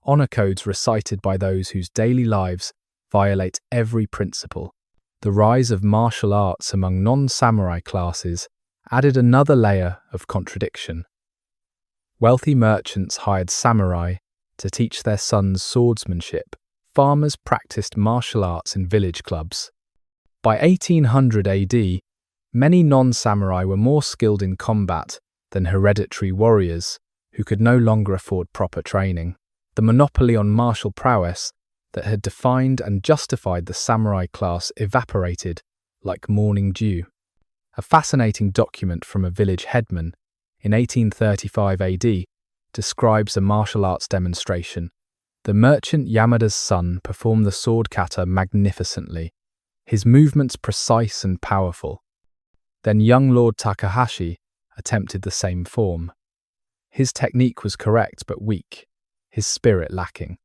honor codes recited by those whose daily lives violate every principle. The rise of martial arts among non-samurai classes added another layer of contradiction. Wealthy merchants hired samurai to teach their sons swordsmanship. Farmers practiced martial arts in village clubs. By 1800 AD, many non-samurai were more skilled in combat than hereditary warriors who could no longer afford proper training. The monopoly on martial prowess that had defined and justified the samurai class evaporated like morning dew. A fascinating document from a village headman in 1835 AD describes a martial arts demonstration. The merchant Yamada's son performed the sword kata magnificently, his movements precise and powerful. Then young Lord Takahashi attempted the same form. His technique was correct but weak, his spirit lacking.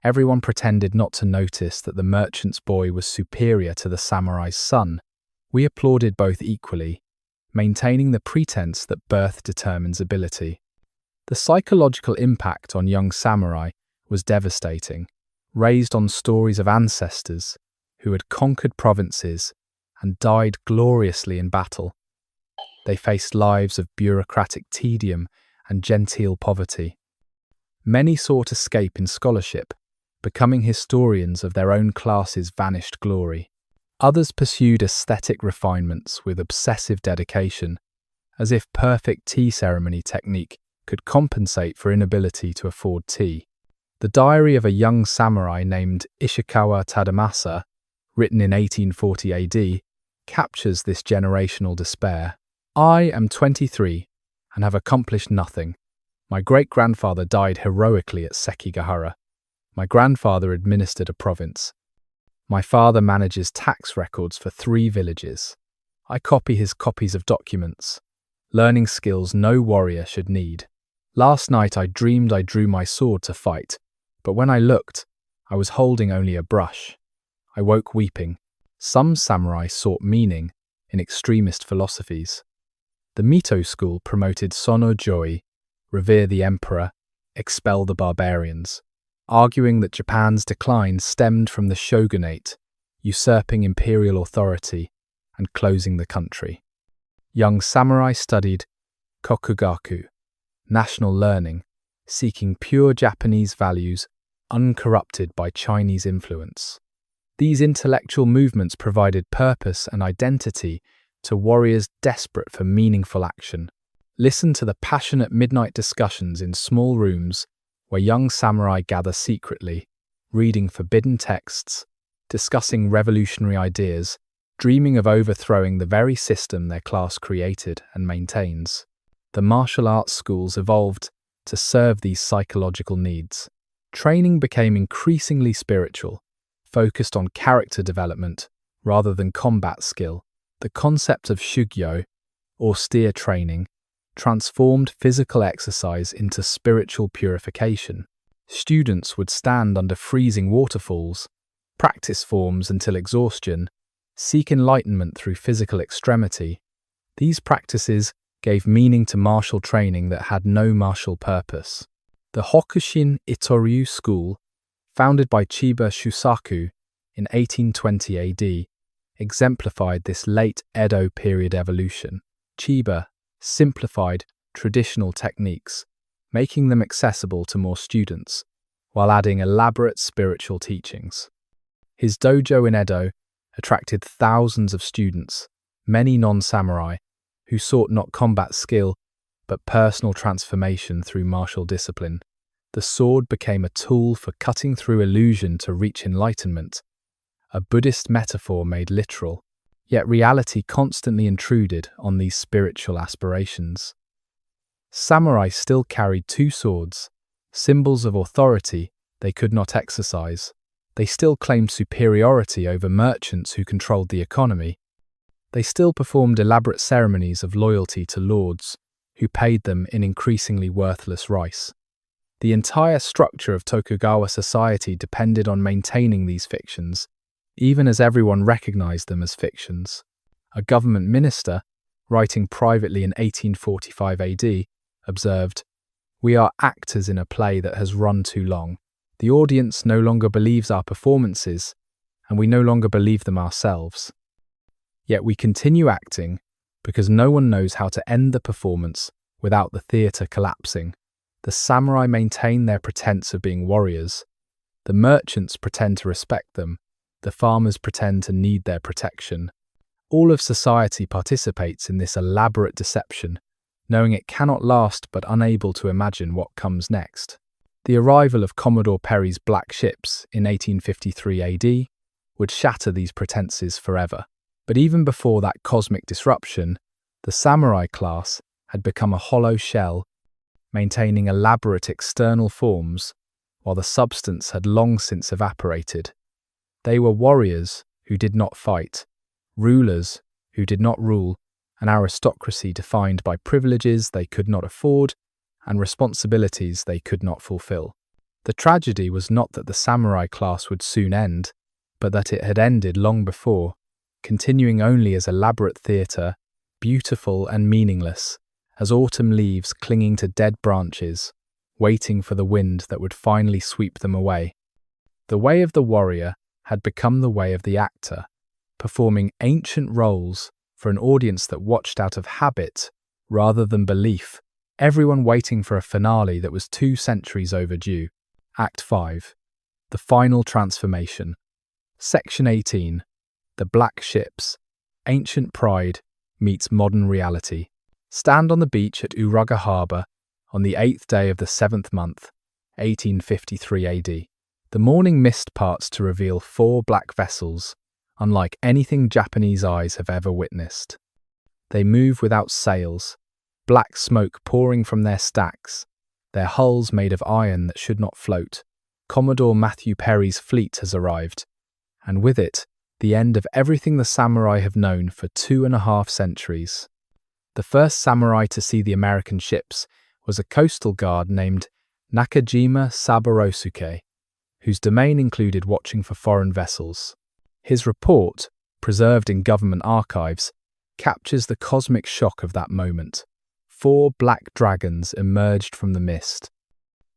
Everyone pretended not to notice that the merchant's boy was superior to the samurai's son. We applauded both equally, maintaining the pretense that birth determines ability. The psychological impact on young samurai was devastating, raised on stories of ancestors who had conquered provinces and died gloriously in battle. They faced lives of bureaucratic tedium and genteel poverty. Many sought escape in scholarship, becoming historians of their own class's vanished glory. Others pursued aesthetic refinements with obsessive dedication, as if perfect tea ceremony technique could compensate for inability to afford tea. The diary of a young samurai named Ishikawa Tadamasa, written in 1840 AD, captures this generational despair. "I am 23 and have accomplished nothing. My great-grandfather died heroically at Sekigahara. My grandfather administered a province. My father manages tax records for 3 villages. I copy his copies of documents, learning skills no warrior should need. Last night I dreamed I drew my sword to fight, but when I looked, I was holding only a brush. I woke weeping." Some samurai sought meaning in extremist philosophies. The Mito school promoted sono joi, revere the emperor, expel the barbarians, arguing that Japan's decline stemmed from the shogunate, usurping imperial authority and closing the country. Young samurai studied kokugaku, national learning, seeking pure Japanese values uncorrupted by Chinese influence. These intellectual movements provided purpose and identity to warriors desperate for meaningful action. Listen to the passionate midnight discussions in small rooms where young samurai gather secretly, reading forbidden texts, discussing revolutionary ideas, dreaming of overthrowing the very system their class created and maintains. The martial arts schools evolved to serve these psychological needs. Training became increasingly spiritual, focused on character development rather than combat skill. The concept of shugyo, austere training, transformed physical exercise into spiritual purification. Students would stand under freezing waterfalls, practice forms until exhaustion, seek enlightenment through physical extremity. These practices gave meaning to martial training that had no martial purpose. The Hokushin Itoryu school, founded by Chiba Shusaku in 1820 AD, exemplified this late Edo period evolution. Chiba simplified traditional techniques, making them accessible to more students, while adding elaborate spiritual teachings. His dojo in Edo attracted thousands of students, many non-samurai, who sought not combat skill, but personal transformation through martial discipline. The sword became a tool for cutting through illusion to reach enlightenment, a Buddhist metaphor made literal, yet reality constantly intruded on these spiritual aspirations. Samurai still carried 2 swords, symbols of authority they could not exercise. They still claimed superiority over merchants who controlled the economy. They still performed elaborate ceremonies of loyalty to lords who paid them in increasingly worthless rice. The entire structure of Tokugawa society depended on maintaining these fictions, even as everyone recognized them as fictions. A government minister, writing privately in 1845 AD, observed, "We are actors in a play that has run too long. The audience no longer believes our performances, and we no longer believe them ourselves. Yet we continue acting because no one knows how to end the performance without the theatre collapsing. The samurai maintain their pretense of being warriors. The merchants pretend to respect them. The farmers pretend to need their protection. All of society participates in this elaborate deception, knowing it cannot last but unable to imagine what comes next." The arrival of Commodore Perry's black ships in 1853 AD would shatter these pretenses forever. But even before that cosmic disruption, the samurai class had become a hollow shell, maintaining elaborate external forms, while the substance had long since evaporated. They were warriors who did not fight, rulers who did not rule, an aristocracy defined by privileges they could not afford and responsibilities they could not fulfill. The tragedy was not that the samurai class would soon end, but that it had ended long before, continuing only as elaborate theatre, beautiful and meaningless, as autumn leaves clinging to dead branches, waiting for the wind that would finally sweep them away. The way of the warrior had become the way of the actor, performing ancient roles for an audience that watched out of habit rather than belief, everyone waiting for a finale that was 2 centuries overdue. Act 5. The Final Transformation. Section 18. The Black Ships. Ancient Pride meets Modern Reality. Stand on the beach at Uraga Harbour on the 8th day of the 7th month, 1853 AD. The morning mist parts to reveal 4 black vessels, unlike anything Japanese eyes have ever witnessed. They move without sails, black smoke pouring from their stacks, their hulls made of iron that should not float. Commodore Matthew Perry's fleet has arrived, and with it, the end of everything the samurai have known for 2.5 centuries. The first samurai to see the American ships was a coastal guard named Nakajima Saborosuke, whose domain included watching for foreign vessels. His report, preserved in government archives, captures the cosmic shock of that moment. 4 black dragons emerged from the mist,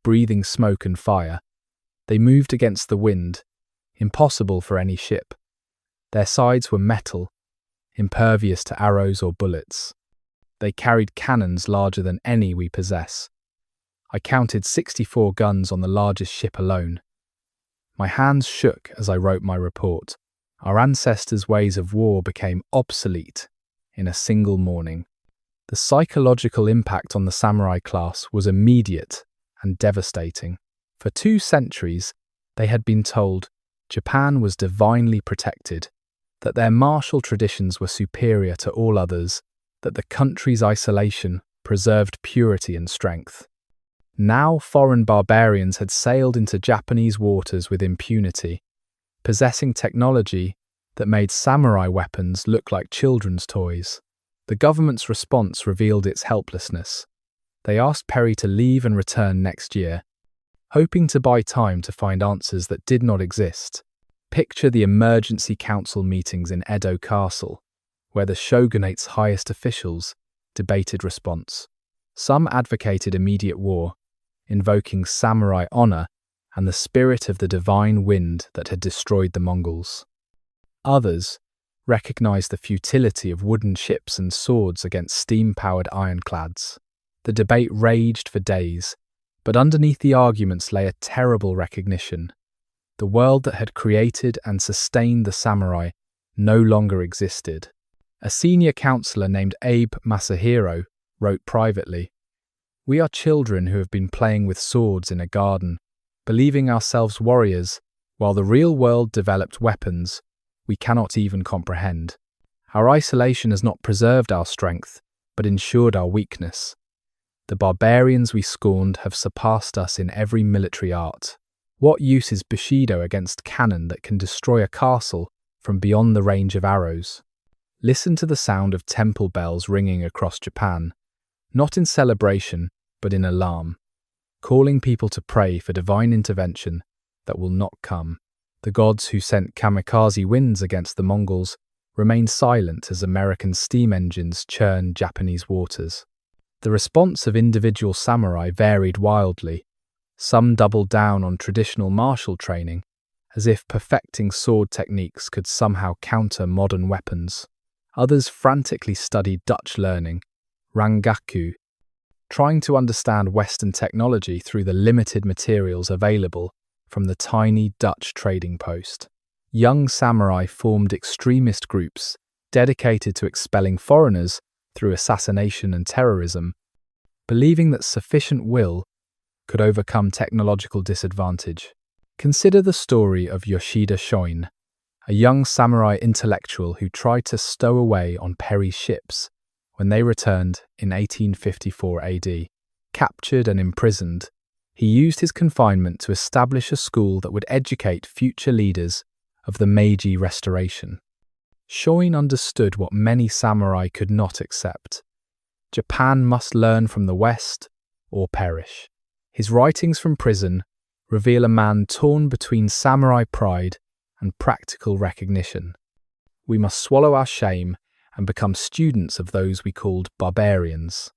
breathing smoke and fire. They moved against the wind, impossible for any ship. Their sides were metal, impervious to arrows or bullets. They carried cannons larger than any we possess. I counted 64 guns on the largest ship alone. My hands shook as I wrote my report. Our ancestors' ways of war became obsolete in a single morning. The psychological impact on the samurai class was immediate and devastating. For 2 centuries, they had been told Japan was divinely protected, that their martial traditions were superior to all others, that the country's isolation preserved purity and strength. Now foreign barbarians had sailed into Japanese waters with impunity, possessing technology that made samurai weapons look like children's toys. The government's response revealed its helplessness. They asked Perry to leave and return next year, hoping to buy time to find answers that did not exist. Picture the emergency council meetings in Edo Castle, where the shogunate's highest officials debated response. Some advocated immediate war, invoking samurai honor and the spirit of the divine wind that had destroyed the Mongols. Others recognized the futility of wooden ships and swords against steam-powered ironclads. The debate raged for days, but underneath the arguments lay a terrible recognition. The world that had created and sustained the samurai no longer existed. A senior counselor named Abe Masahiro wrote privately, "We are children who have been playing with swords in a garden, believing ourselves warriors, while the real world developed weapons we cannot even comprehend. Our isolation has not preserved our strength, but ensured our weakness. The barbarians we scorned have surpassed us in every military art. What use is Bushido against cannon that can destroy a castle from beyond the range of arrows?" Listen to the sound of temple bells ringing across Japan, not in celebration, but in alarm, calling people to pray for divine intervention that will not come. The gods who sent kamikaze winds against the Mongols remain silent as American steam engines churn Japanese waters. The response of individual samurai varied wildly. Some doubled down on traditional martial training, as if perfecting sword techniques could somehow counter modern weapons. Others frantically studied Dutch learning, rangaku, trying to understand Western technology through the limited materials available from the tiny Dutch trading post. Young samurai formed extremist groups dedicated to expelling foreigners through assassination and terrorism, believing that sufficient will could overcome technological disadvantage. Consider the story of Yoshida Shoin, a young samurai intellectual who tried to stow away on Perry's ships when they returned in 1854 AD. Captured and imprisoned, he used his confinement to establish a school that would educate future leaders of the Meiji Restoration. Shoin understood what many samurai could not accept. Japan must learn from the West or perish. His writings from prison reveal a man torn between samurai pride and practical recognition. We must swallow our shame and become students of those we called barbarians.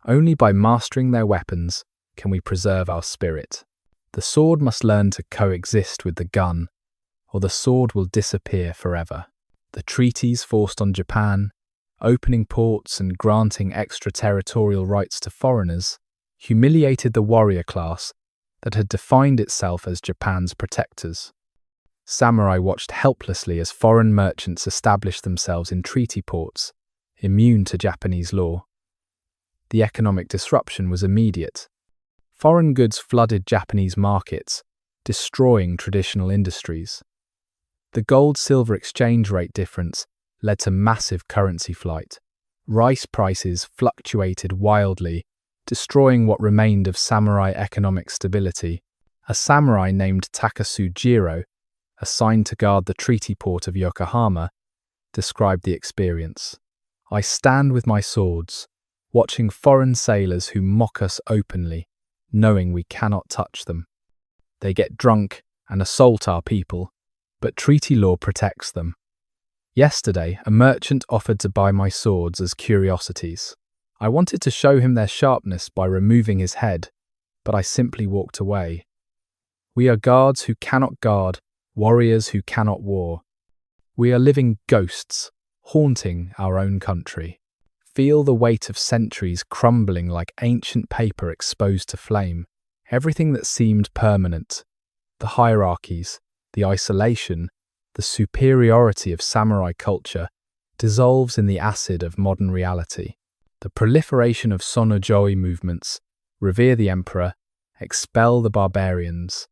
Only by mastering their weapons can we preserve our spirit. The sword must learn to coexist with the gun, or the sword will disappear forever. The treaties forced on Japan, opening ports and granting extraterritorial rights to foreigners, humiliated the warrior class that had defined itself as Japan's protectors. Samurai watched helplessly as foreign merchants established themselves in treaty ports, immune to Japanese law. The economic disruption was immediate. Foreign goods flooded Japanese markets, destroying traditional industries. The gold-silver exchange rate difference led to massive currency flight. Rice prices fluctuated wildly, destroying what remained of samurai economic stability. A samurai named Takasujiro, assigned to guard the treaty port of Yokohama, described the experience. "I stand with my swords, watching foreign sailors who mock us openly, knowing we cannot touch them. They get drunk and assault our people, but treaty law protects them. Yesterday, a merchant offered to buy my swords as curiosities. I wanted to show him their sharpness by removing his head, but I simply walked away. We are guards who cannot guard, warriors who cannot war. We are living ghosts, haunting our own country. Feel the weight of centuries crumbling like ancient paper exposed to flame. Everything that seemed permanent, the hierarchies, the isolation, the superiority of samurai culture, dissolves in the acid of modern reality. The proliferation of Sonojoi movements, revere the emperor, expel the barbarians,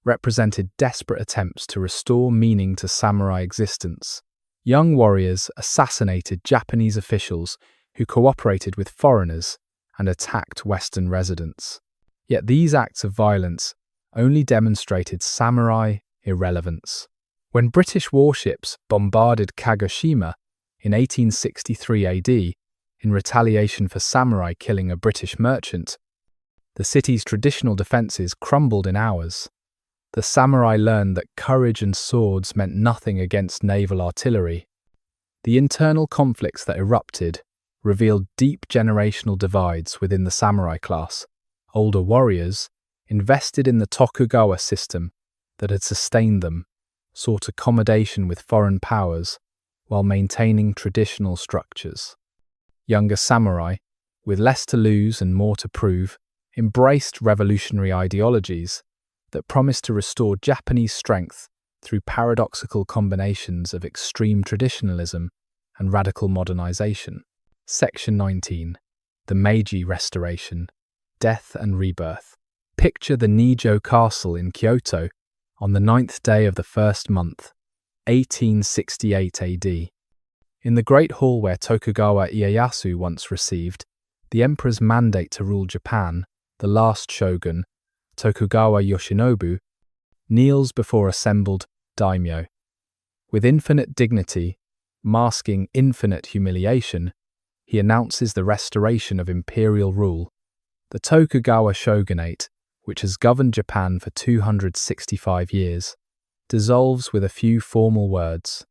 represented desperate attempts to restore meaning to samurai existence. Young warriors assassinated Japanese officials who cooperated with foreigners and attacked Western residents. Yet these acts of violence only demonstrated samurai irrelevance. When British warships bombarded Kagoshima in 1863 AD in retaliation for samurai killing a British merchant, the city's traditional defences crumbled in hours. The samurai learned that courage and swords meant nothing against naval artillery. The internal conflicts that erupted revealed deep generational divides within the samurai class. Older warriors, invested in the Tokugawa system that had sustained them, sought accommodation with foreign powers while maintaining traditional structures. Younger samurai, with less to lose and more to prove, embraced revolutionary ideologies that promised to restore Japanese strength through paradoxical combinations of extreme traditionalism and radical modernization. Section 19. The Meiji Restoration, Death and Rebirth. Picture the Nijo Castle in Kyoto on the 9th day of the first month, 1868 AD. In the great hall where Tokugawa Ieyasu once received the emperor's mandate to rule Japan, the last shogun, Tokugawa Yoshinobu, kneels before assembled daimyo. With infinite dignity, masking infinite humiliation, he announces the restoration of imperial rule. The Tokugawa shogunate, which has governed Japan for 265 years, dissolves with a few formal words.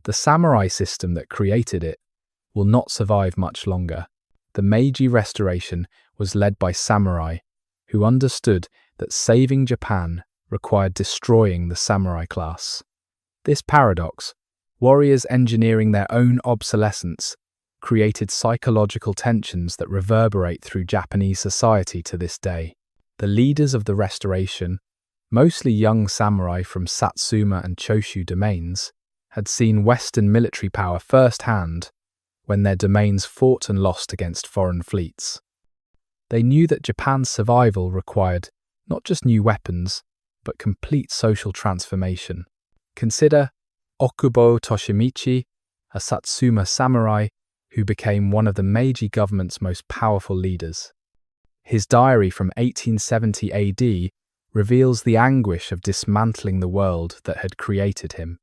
The samurai system that created it will not survive much longer. The Meiji Restoration was led by samurai who understood that saving Japan required destroying the samurai class. This paradox, warriors engineering their own obsolescence, created psychological tensions that reverberate through Japanese society to this day. The leaders of the Restoration, mostly young samurai from Satsuma and Choshu domains, had seen Western military power firsthand when their domains fought and lost against foreign fleets. They knew that Japan's survival required not just new weapons, but complete social transformation. Consider Okubo Toshimichi, a Satsuma samurai who became one of the Meiji government's most powerful leaders. His diary from 1870 AD reveals the anguish of dismantling the world that had created him.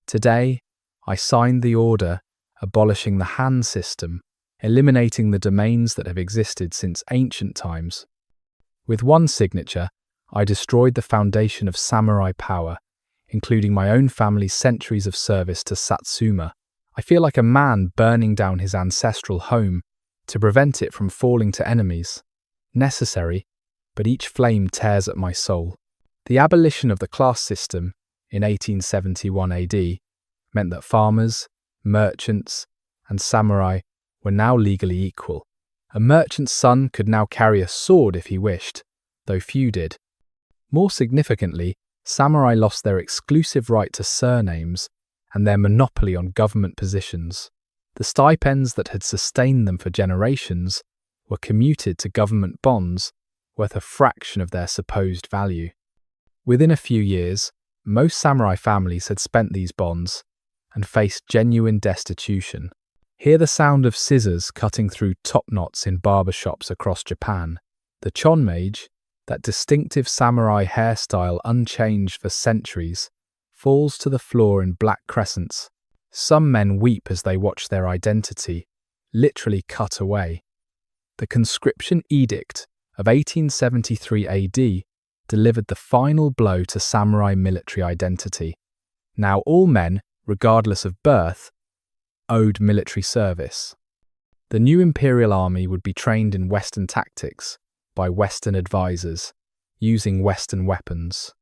Today, I signed the order abolishing the Han system, eliminating the domains that have existed since ancient times. With one signature, I destroyed the foundation of samurai power, including my own family's centuries of service to Satsuma. I feel like a man burning down his ancestral home to prevent it from falling to enemies. Necessary, but each flame tears at my soul. The abolition of the class system in 1871 AD meant that farmers, merchants, and samurai were now legally equal. A merchant's son could now carry a sword if he wished, though few did. More significantly, samurai lost their exclusive right to surnames and their monopoly on government positions. The stipends that had sustained them for generations were commuted to government bonds worth a fraction of their supposed value. Within a few years, most samurai families had spent these bonds and faced genuine destitution. Hear the sound of scissors cutting through top knots in barbershops across Japan. The chonmage, that distinctive samurai hairstyle unchanged for centuries, falls to the floor in black crescents. Some men weep as they watch their identity literally cut away. The conscription edict of 1873 AD delivered the final blow to samurai military identity. Now all men, regardless of birth, owed military service. The new imperial army would be trained in Western tactics by Western advisors, using Western weapons.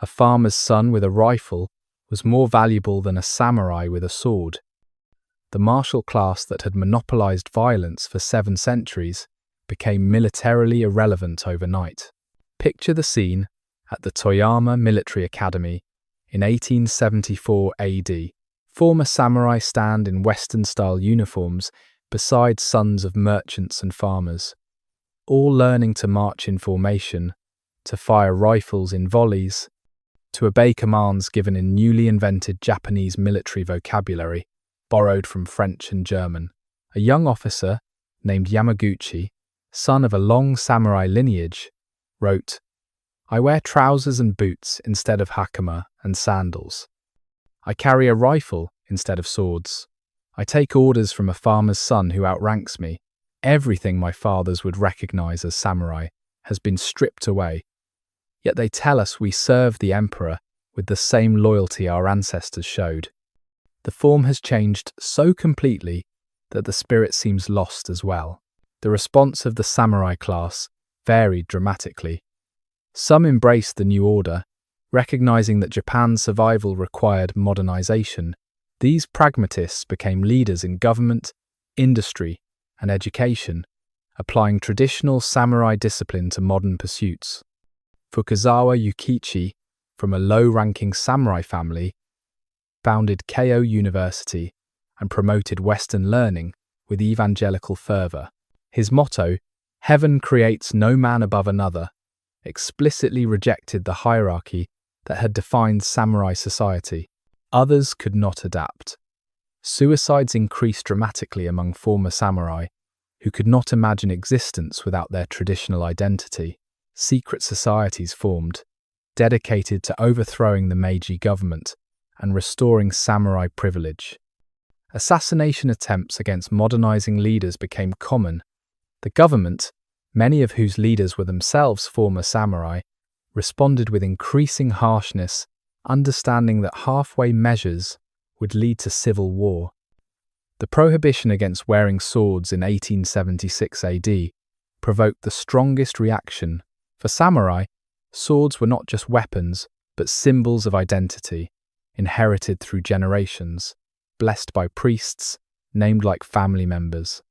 A farmer's son with a rifle was more valuable than a samurai with a sword. The martial class that had monopolized violence for 7 centuries became militarily irrelevant overnight. Picture the scene at the Toyama Military Academy in 1874 AD. Former samurai stand in Western-style uniforms beside sons of merchants and farmers, all learning to march in formation, to fire rifles in volleys, to obey commands given in newly invented Japanese military vocabulary, borrowed from French and German. A young officer named Yamaguchi, son of a long samurai lineage, wrote, "I wear trousers and boots instead of hakama and sandals. I carry a rifle instead of swords. I take orders from a farmer's son who outranks me. Everything my fathers would recognize as samurai has been stripped away. Yet they tell us we serve the emperor with the same loyalty our ancestors showed. The form has changed so completely that the spirit seems lost as well." The response of the samurai class varied dramatically. Some embraced the new order, recognizing that Japan's survival required modernization. These pragmatists became leaders in government, industry, and education, applying traditional samurai discipline to modern pursuits. Fukazawa Yukichi, from a low-ranking samurai family, founded Keio University and promoted Western learning with evangelical fervor. His motto, "Heaven creates no man above another," explicitly rejected the hierarchy that had defined samurai society. Others could not adapt. Suicides increased dramatically among former samurai, who could not imagine existence without their traditional identity. Secret societies formed, dedicated to overthrowing the Meiji government and restoring samurai privilege. Assassination attempts against modernizing leaders became common. The government, many of whose leaders were themselves former samurai, responded with increasing harshness, understanding that halfway measures would lead to civil war. The prohibition against wearing swords in 1876 AD provoked the strongest reaction. For samurai, swords were not just weapons, but symbols of identity, inherited through generations, blessed by priests, named like family members.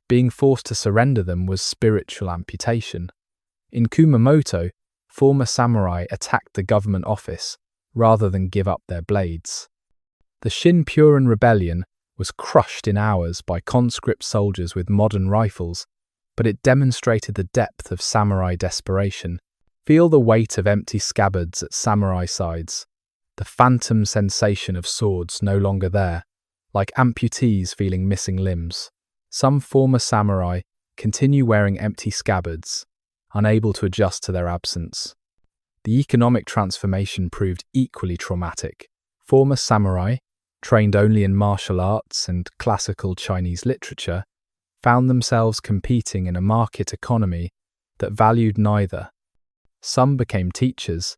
Being forced to surrender them was spiritual amputation. In Kumamoto, former samurai attacked the government office rather than give up their blades. The Shinpuran rebellion was crushed in hours by conscript soldiers with modern rifles, but it demonstrated the depth of samurai desperation. Feel the weight of empty scabbards at samurai sides, the phantom sensation of swords no longer there, like amputees feeling missing limbs. Some former samurai continue wearing empty scabbards, unable to adjust to their absence. The economic transformation proved equally traumatic. Former samurai, trained only in martial arts and classical Chinese literature, found themselves competing in a market economy that valued neither. Some became teachers,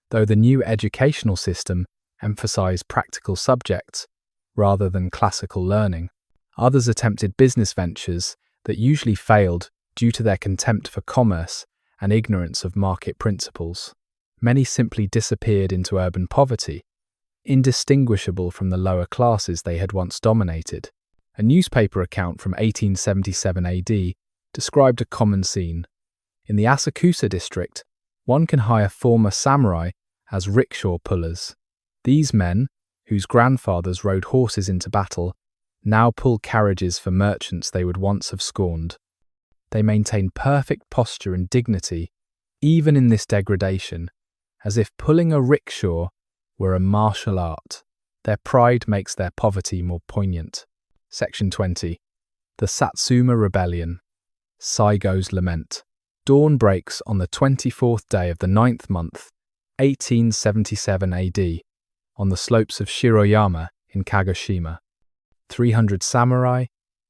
though the new educational system emphasized practical subjects rather than classical learning. Others attempted business ventures that usually failed due to their contempt for commerce and ignorance of market principles. Many simply disappeared into urban poverty, indistinguishable from the lower classes they had once dominated. A newspaper account from 1877 AD described a common scene. In the Asakusa district, one can hire former samurai as rickshaw pullers. These men, whose grandfathers rode horses into battle, now pull carriages for merchants they would once have scorned. They maintain perfect posture and dignity, even in this degradation, as if pulling a rickshaw were a martial art. Their pride makes their poverty more poignant. Section 20. The Satsuma Rebellion. Saigo's Lament. Dawn breaks on the 24th day of the 9th month, 1877 AD, on the slopes of Shiroyama in Kagoshima. 300 samurai,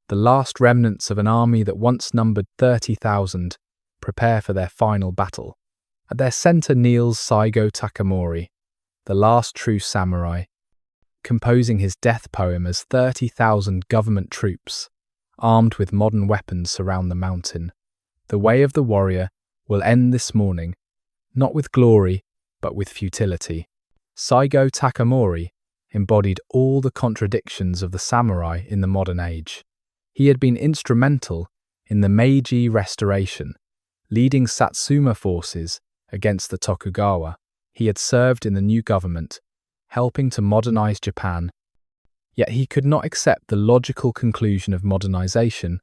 the last remnants of an army that once numbered 30,000, prepare for their final battle. At their center kneels Saigo Takamori, the last true samurai, composing his death poem as 30,000 government troops, armed with modern weapons, surround the mountain. The way of the warrior will end this morning, not with glory, but with futility. Saigo Takamori embodied all the contradictions of the samurai in the modern age. He had been instrumental in the Meiji Restoration, leading Satsuma forces against the Tokugawa. He had served in the new government, helping to modernize Japan. Yet he could not accept the logical conclusion of modernization,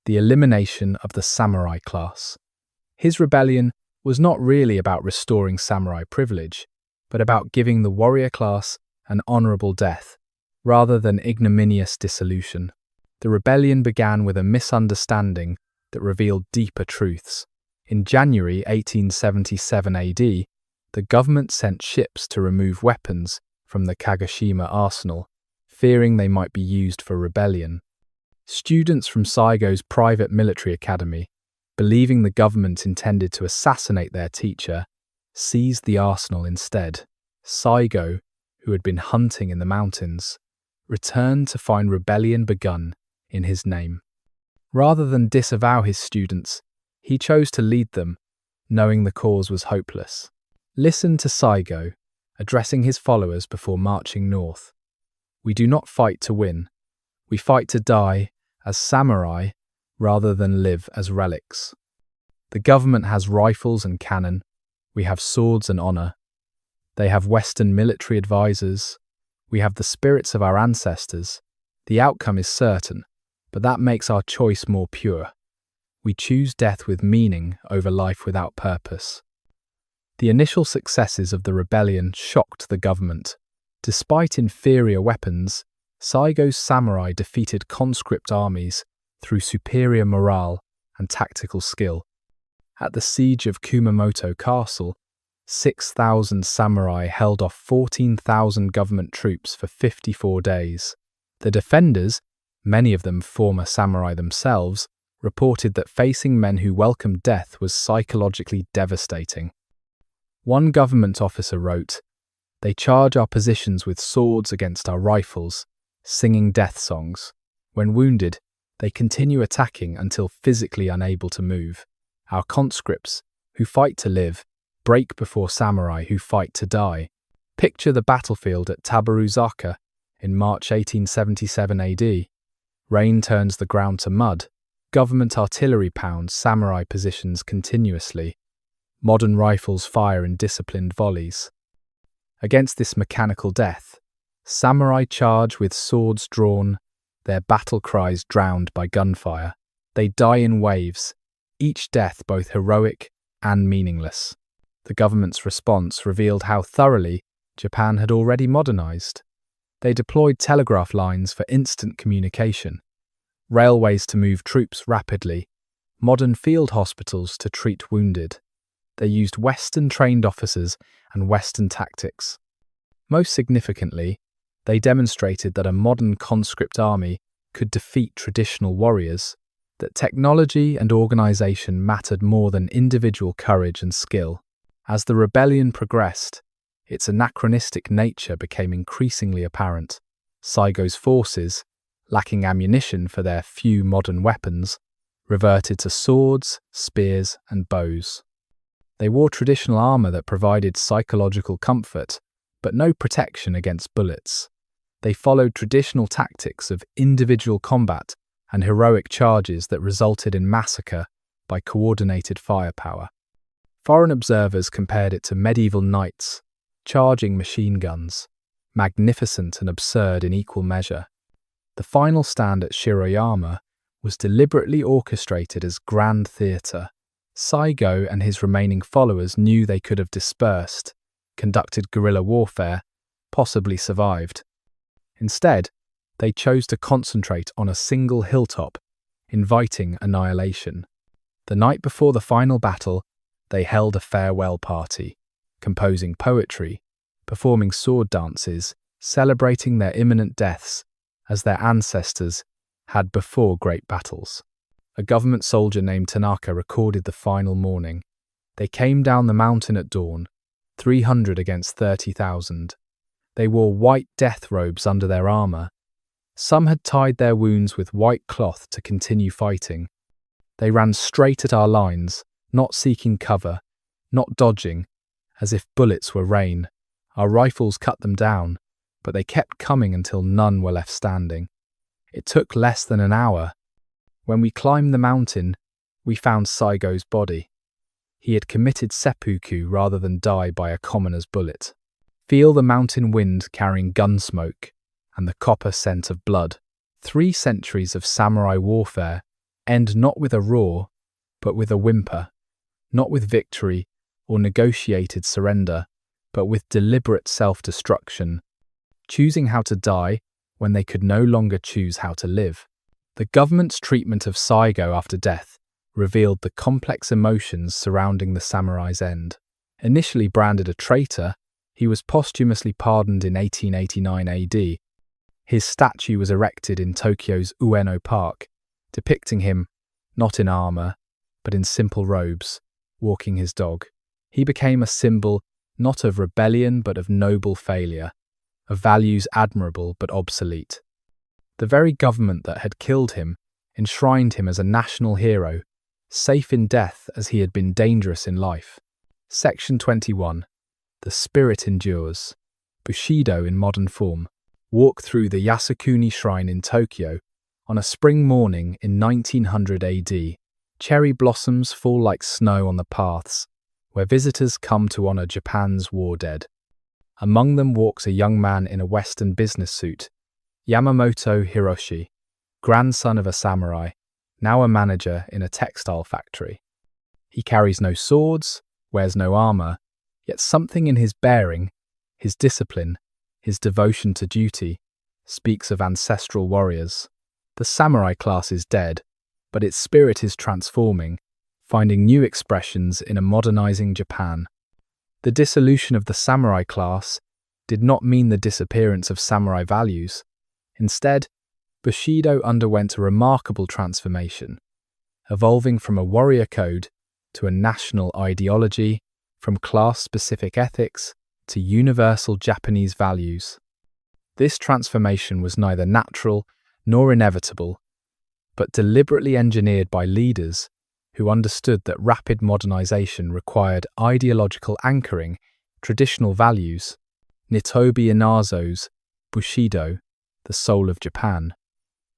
the elimination of the samurai class. His rebellion was not really about restoring samurai privilege, but about giving the warrior class an honorable death, rather than ignominious dissolution. The rebellion began with a misunderstanding that revealed deeper truths. In January 1877 AD, the government sent ships to remove weapons from the Kagoshima arsenal, fearing they might be used for rebellion. Students from Saigo's private military academy, believing the government intended to assassinate their teacher, seized the arsenal instead. Saigo, who had been hunting in the mountains, returned to find rebellion begun in his name. Rather than disavow his students, he chose to lead them, knowing the cause was hopeless. Listen to Saigo, addressing his followers before marching north. We do not fight to win. We fight to die as samurai rather than live as relics. The government has rifles and cannon. We have swords and honor. They have Western military advisors. We have the spirits of our ancestors. The outcome is certain, but that makes our choice more pure. We choose death with meaning over life without purpose. The initial successes of the rebellion shocked the government. Despite inferior weapons, Saigo's samurai defeated conscript armies through superior morale and tactical skill. At the siege of Kumamoto Castle, 6,000 samurai held off 14,000 government troops for 54 days. The defenders, many of them former samurai themselves, reported that facing men who welcomed death was psychologically devastating. One government officer wrote, "They charge our positions with swords against our rifles, singing death songs. When wounded, they continue attacking until physically unable to move. Our conscripts, who fight to live, break before samurai who fight to die." Picture the battlefield at Tabaruzaka in March 1877 AD. Rain turns the ground to mud. Government artillery pounds samurai positions continuously. Modern rifles fire in disciplined volleys. Against this mechanical death, samurai charge with swords drawn, their battle cries drowned by gunfire. They die in waves, each death both heroic and meaningless. The government's response revealed how thoroughly Japan had already modernized. They deployed telegraph lines for instant communication, railways to move troops rapidly, modern field hospitals to treat wounded. They used Western-trained officers and Western tactics. Most significantly, they demonstrated that a modern conscript army could defeat traditional warriors, that technology and organization mattered more than individual courage and skill. As the rebellion progressed, its anachronistic nature became increasingly apparent. Saigo's forces, lacking ammunition for their few modern weapons, reverted to swords, spears, and bows. They wore traditional armor that provided psychological comfort, but no protection against bullets. They followed traditional tactics of individual combat and heroic charges that resulted in massacre by coordinated firepower. Foreign observers compared it to medieval knights, charging machine guns, magnificent and absurd in equal measure. The final stand at Shiroyama was deliberately orchestrated as grand theatre. Saigo and his remaining followers knew they could have dispersed, conducted guerrilla warfare, possibly survived. Instead, they chose to concentrate on a single hilltop, inviting annihilation. The night before the final battle, they held a farewell party, composing poetry, performing sword dances, celebrating their imminent deaths as their ancestors had before great battles. A government soldier named Tanaka recorded the final morning. They came down the mountain at dawn, 300 against 30,000. They wore white death robes under their armor. Some had tied their wounds with white cloth to continue fighting. They ran straight at our lines, not seeking cover, not dodging, as if bullets were rain. Our rifles cut them down, but they kept coming until none were left standing. It took less than an hour. When we climbed the mountain, we found Saigo's body. He had committed seppuku rather than die by a commoner's bullet. Feel the mountain wind carrying gun smoke and the copper scent of blood. 3 centuries of samurai warfare end not with a roar, but with a whimper, not with victory or negotiated surrender, but with deliberate self-destruction, choosing how to die when they could no longer choose how to live. The government's treatment of Saigo after death revealed the complex emotions surrounding the samurai's end. Initially branded a traitor, he was posthumously pardoned in 1889 AD. His statue was erected in Tokyo's Ueno Park, depicting him, not in armor, but in simple robes, walking his dog. He became a symbol not of rebellion but of noble failure, of values admirable but obsolete. The very government that had killed him enshrined him as a national hero, safe in death as he had been dangerous in life. Section 21. The spirit endures. Bushido in modern form. Walk through the Yasukuni Shrine in Tokyo on a spring morning in 1900 AD. Cherry blossoms fall like snow on the paths, where visitors come to honor Japan's war dead. Among them walks a young man in a Western business suit, Yamamoto Hiroshi, grandson of a samurai, now a manager in a textile factory. He carries no swords, wears no armor, yet something in his bearing, his discipline, his devotion to duty, speaks of ancestral warriors. The samurai class is dead, but its spirit is transforming, finding new expressions in a modernizing Japan. The dissolution of the samurai class did not mean the disappearance of samurai values. Instead, Bushido underwent a remarkable transformation, evolving from a warrior code to a national ideology, from class-specific ethics to universal Japanese values. This transformation was neither natural nor inevitable, but deliberately engineered by leaders who understood that rapid modernization required ideological anchoring, traditional values. Nitobe Inazo's Bushido, The Soul of Japan,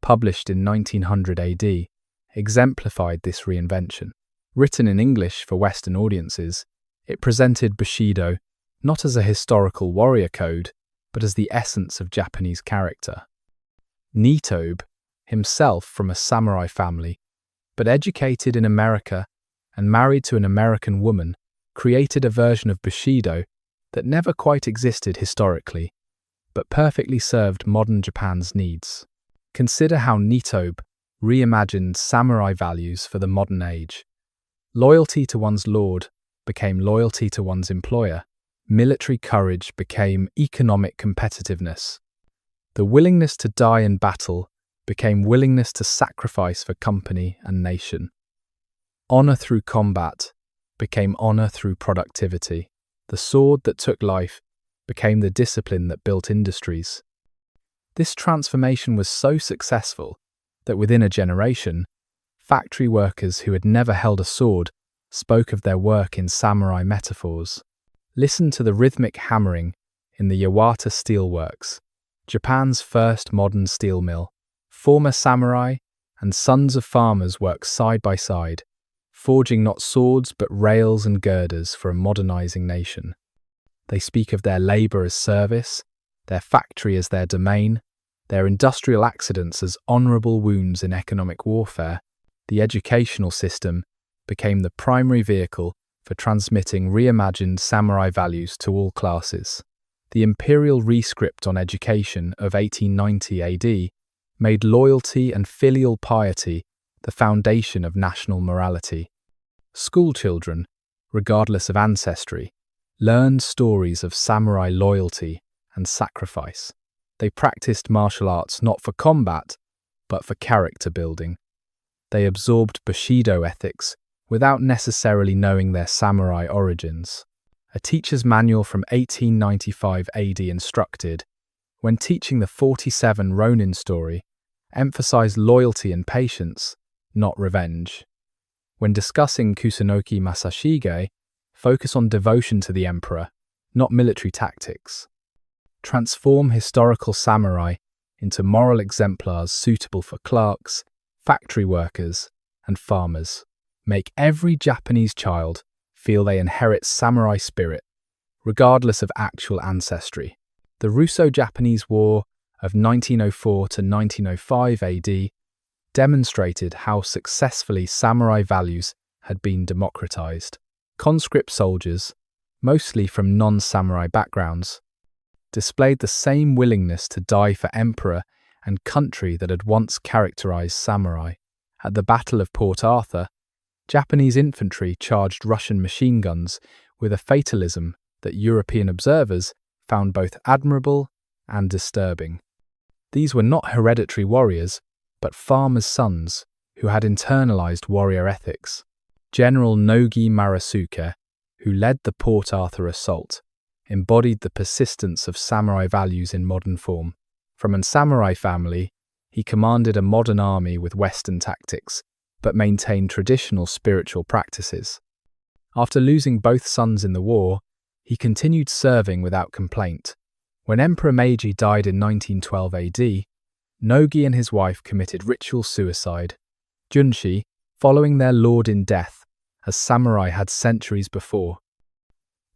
published in 1900 AD, exemplified this reinvention. Written in English for Western audiences, it presented Bushido not as a historical warrior code, but as the essence of Japanese character. Nitobe, himself from a samurai family, but educated in America and married to an American woman, created a version of Bushido that never quite existed historically, but perfectly served modern Japan's needs. Consider how Nitobe reimagined samurai values for the modern age. Loyalty to one's lord became loyalty to one's employer. Military courage became economic competitiveness. The willingness to die in battle became willingness to sacrifice for company and nation. Honor through combat became honor through productivity. The sword that took life became the discipline that built industries. This transformation was so successful that within a generation, factory workers who had never held a sword spoke of their work in samurai metaphors. Listen to the rhythmic hammering in the Yawata steelworks, Japan's first modern steel mill. Former samurai and sons of farmers work side by side, forging not swords but rails and girders for a modernizing nation. They speak of their labor as service, their factory as their domain, their industrial accidents as honorable wounds in economic warfare. The educational system became the primary vehicle for transmitting reimagined samurai values to all classes. The imperial rescript on education of 1890 AD made loyalty and filial piety the foundation of national morality. School children, regardless of ancestry, learned stories of samurai loyalty and sacrifice. They practiced martial arts not for combat, but for character building. They absorbed Bushido ethics without necessarily knowing their samurai origins. A teacher's manual from 1895 AD instructed, when teaching the 47 Ronin story, emphasized loyalty and patience, not revenge. When discussing Kusunoki Masashige, focus on devotion to the emperor, not military tactics. Transform historical samurai into moral exemplars suitable for clerks, factory workers, and farmers. Make every Japanese child feel they inherit samurai spirit, regardless of actual ancestry. The Russo-Japanese War of 1904 to 1905 AD demonstrated how successfully samurai values had been democratized. Conscript soldiers, mostly from non-samurai backgrounds, displayed the same willingness to die for emperor and country that had once characterized samurai. At the Battle of Port Arthur, Japanese infantry charged Russian machine guns with a fatalism that European observers found both admirable and disturbing. These were not hereditary warriors, but farmers' sons who had internalized warrior ethics. General Nogi Marasuke, who led the Port Arthur assault, embodied the persistence of samurai values in modern form. From a samurai family, he commanded a modern army with Western tactics, but maintained traditional spiritual practices. After losing both sons in the war, he continued serving without complaint. When Emperor Meiji died in 1912 AD, Nogi and his wife committed ritual suicide, junshi, following their lord in death, as samurai had centuries before.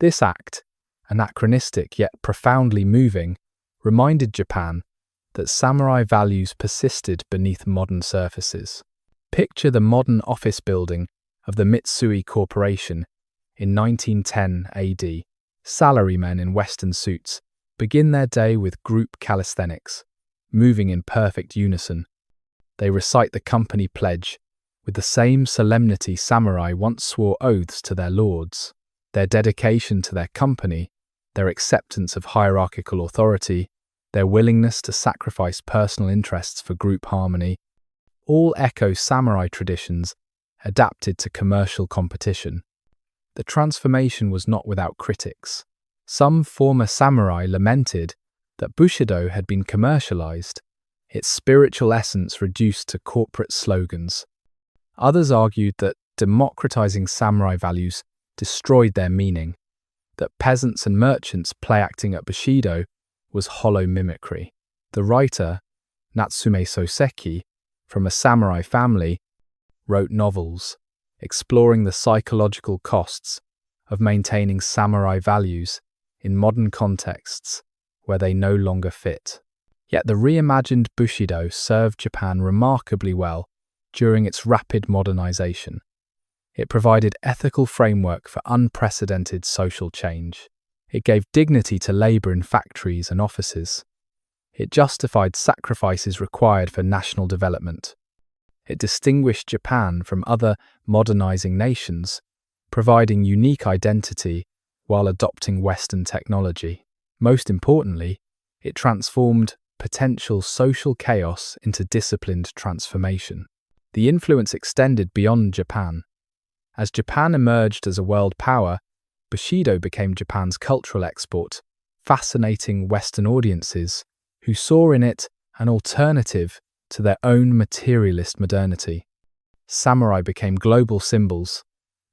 This act, anachronistic yet profoundly moving, reminded Japan that samurai values persisted beneath modern surfaces. Picture the modern office building of the Mitsui Corporation in 1910 AD. Salarymen in Western suits begin their day with group calisthenics, moving in perfect unison. They recite the company pledge with the same solemnity samurai once swore oaths to their lords. Their dedication to their company, their acceptance of hierarchical authority, their willingness to sacrifice personal interests for group harmony, all echo samurai traditions adapted to commercial competition. The transformation was not without critics. Some former samurai lamented that Bushido had been commercialized, its spiritual essence reduced to corporate slogans. Others argued that democratizing samurai values destroyed their meaning, that peasants and merchants play-acting at Bushido was hollow mimicry. The writer, Natsume Soseki, from a samurai family, wrote novels exploring the psychological costs of maintaining samurai values in modern contexts where they no longer fit. Yet the reimagined Bushido served Japan remarkably well during its rapid modernization. It provided ethical framework for unprecedented social change. It gave dignity to labor in factories and offices. It justified sacrifices required for national development. It distinguished Japan from other modernizing nations, providing unique identity while adopting Western technology. Most importantly, it transformed potential social chaos into disciplined transformation. The influence extended beyond Japan. As Japan emerged as a world power, Bushido became Japan's cultural export, fascinating Western audiences who saw in it an alternative to their own materialist modernity. Samurai became global symbols,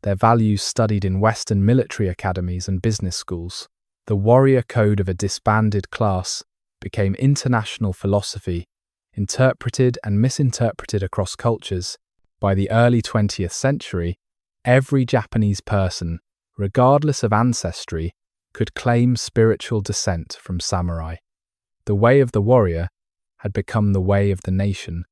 their values studied in Western military academies and business schools. The warrior code of a disbanded class became international philosophy, interpreted and misinterpreted across cultures. By the early 20th century, Every Japanese person, regardless of ancestry, could claim spiritual descent from samurai. The way of the warrior had become the way of the nation.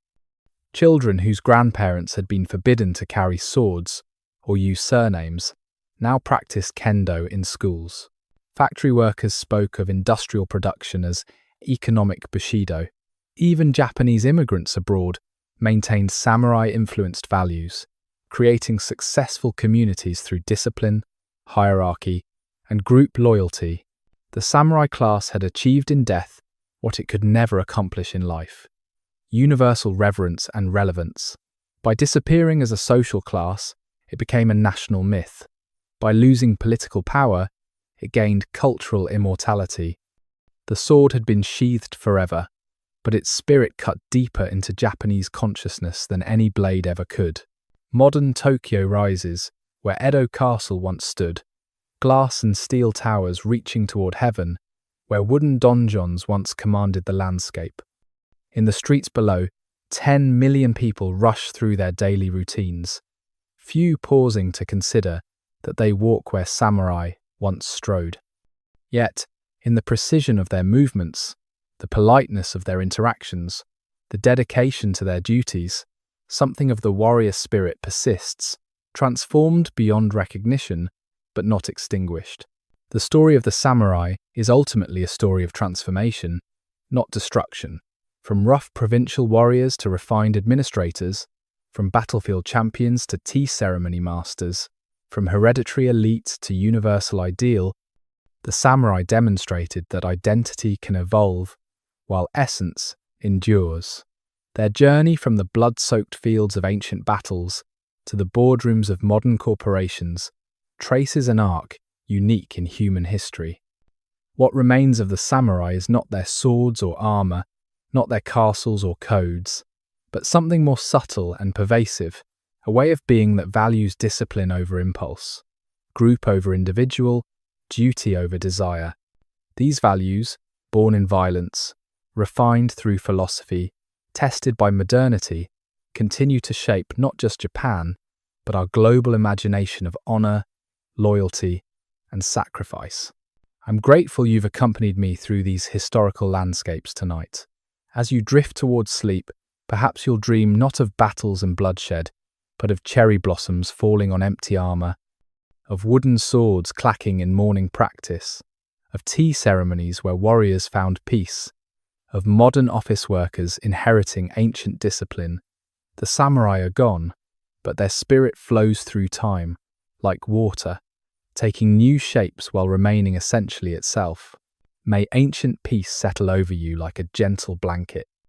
Children whose grandparents had been forbidden to carry swords or use surnames now practiced kendo in schools. Factory workers spoke of industrial production as economic Bushido. Even Japanese immigrants abroad maintained samurai-influenced values, creating successful communities through discipline, hierarchy, and group loyalty. The samurai class had achieved in death what it could never accomplish in life: universal reverence and relevance. By disappearing as a social class, it became a national myth. By losing political power, it gained cultural immortality. The sword had been sheathed forever, but its spirit cut deeper into Japanese consciousness than any blade ever could. Modern Tokyo rises, where Edo Castle once stood, glass and steel towers reaching toward heaven, where wooden donjons once commanded the landscape. In the streets below, 10 million people rush through their daily routines, few pausing to consider that they walk where samurai once strode. Yet, in the precision of their movements, the politeness of their interactions, the dedication to their duties, something of the warrior spirit persists, transformed beyond recognition, but not extinguished. The story of the samurai is ultimately a story of transformation, not destruction. From rough provincial warriors to refined administrators, from battlefield champions to tea ceremony masters, from hereditary elite to universal ideal, the samurai demonstrated that identity can evolve while essence endures. Their journey from the blood-soaked fields of ancient battles to the boardrooms of modern corporations traces an arc unique in human history. What remains of the samurai is not their swords or armor, not their castles or codes, but something more subtle and pervasive, a way of being that values discipline over impulse, group over individual, duty over desire. These values, born in violence, refined through philosophy, tested by modernity, continue to shape not just Japan, but our global imagination of honor, loyalty, and sacrifice. I'm grateful you've accompanied me through these historical landscapes tonight. As you drift towards sleep, perhaps you'll dream not of battles and bloodshed, but of cherry blossoms falling on empty armor, of wooden swords clacking in morning practice, of tea ceremonies where warriors found peace, of modern office workers inheriting ancient discipline. The samurai are gone, but their spirit flows through time, like water, taking new shapes while remaining essentially itself. May ancient peace settle over you like a gentle blanket.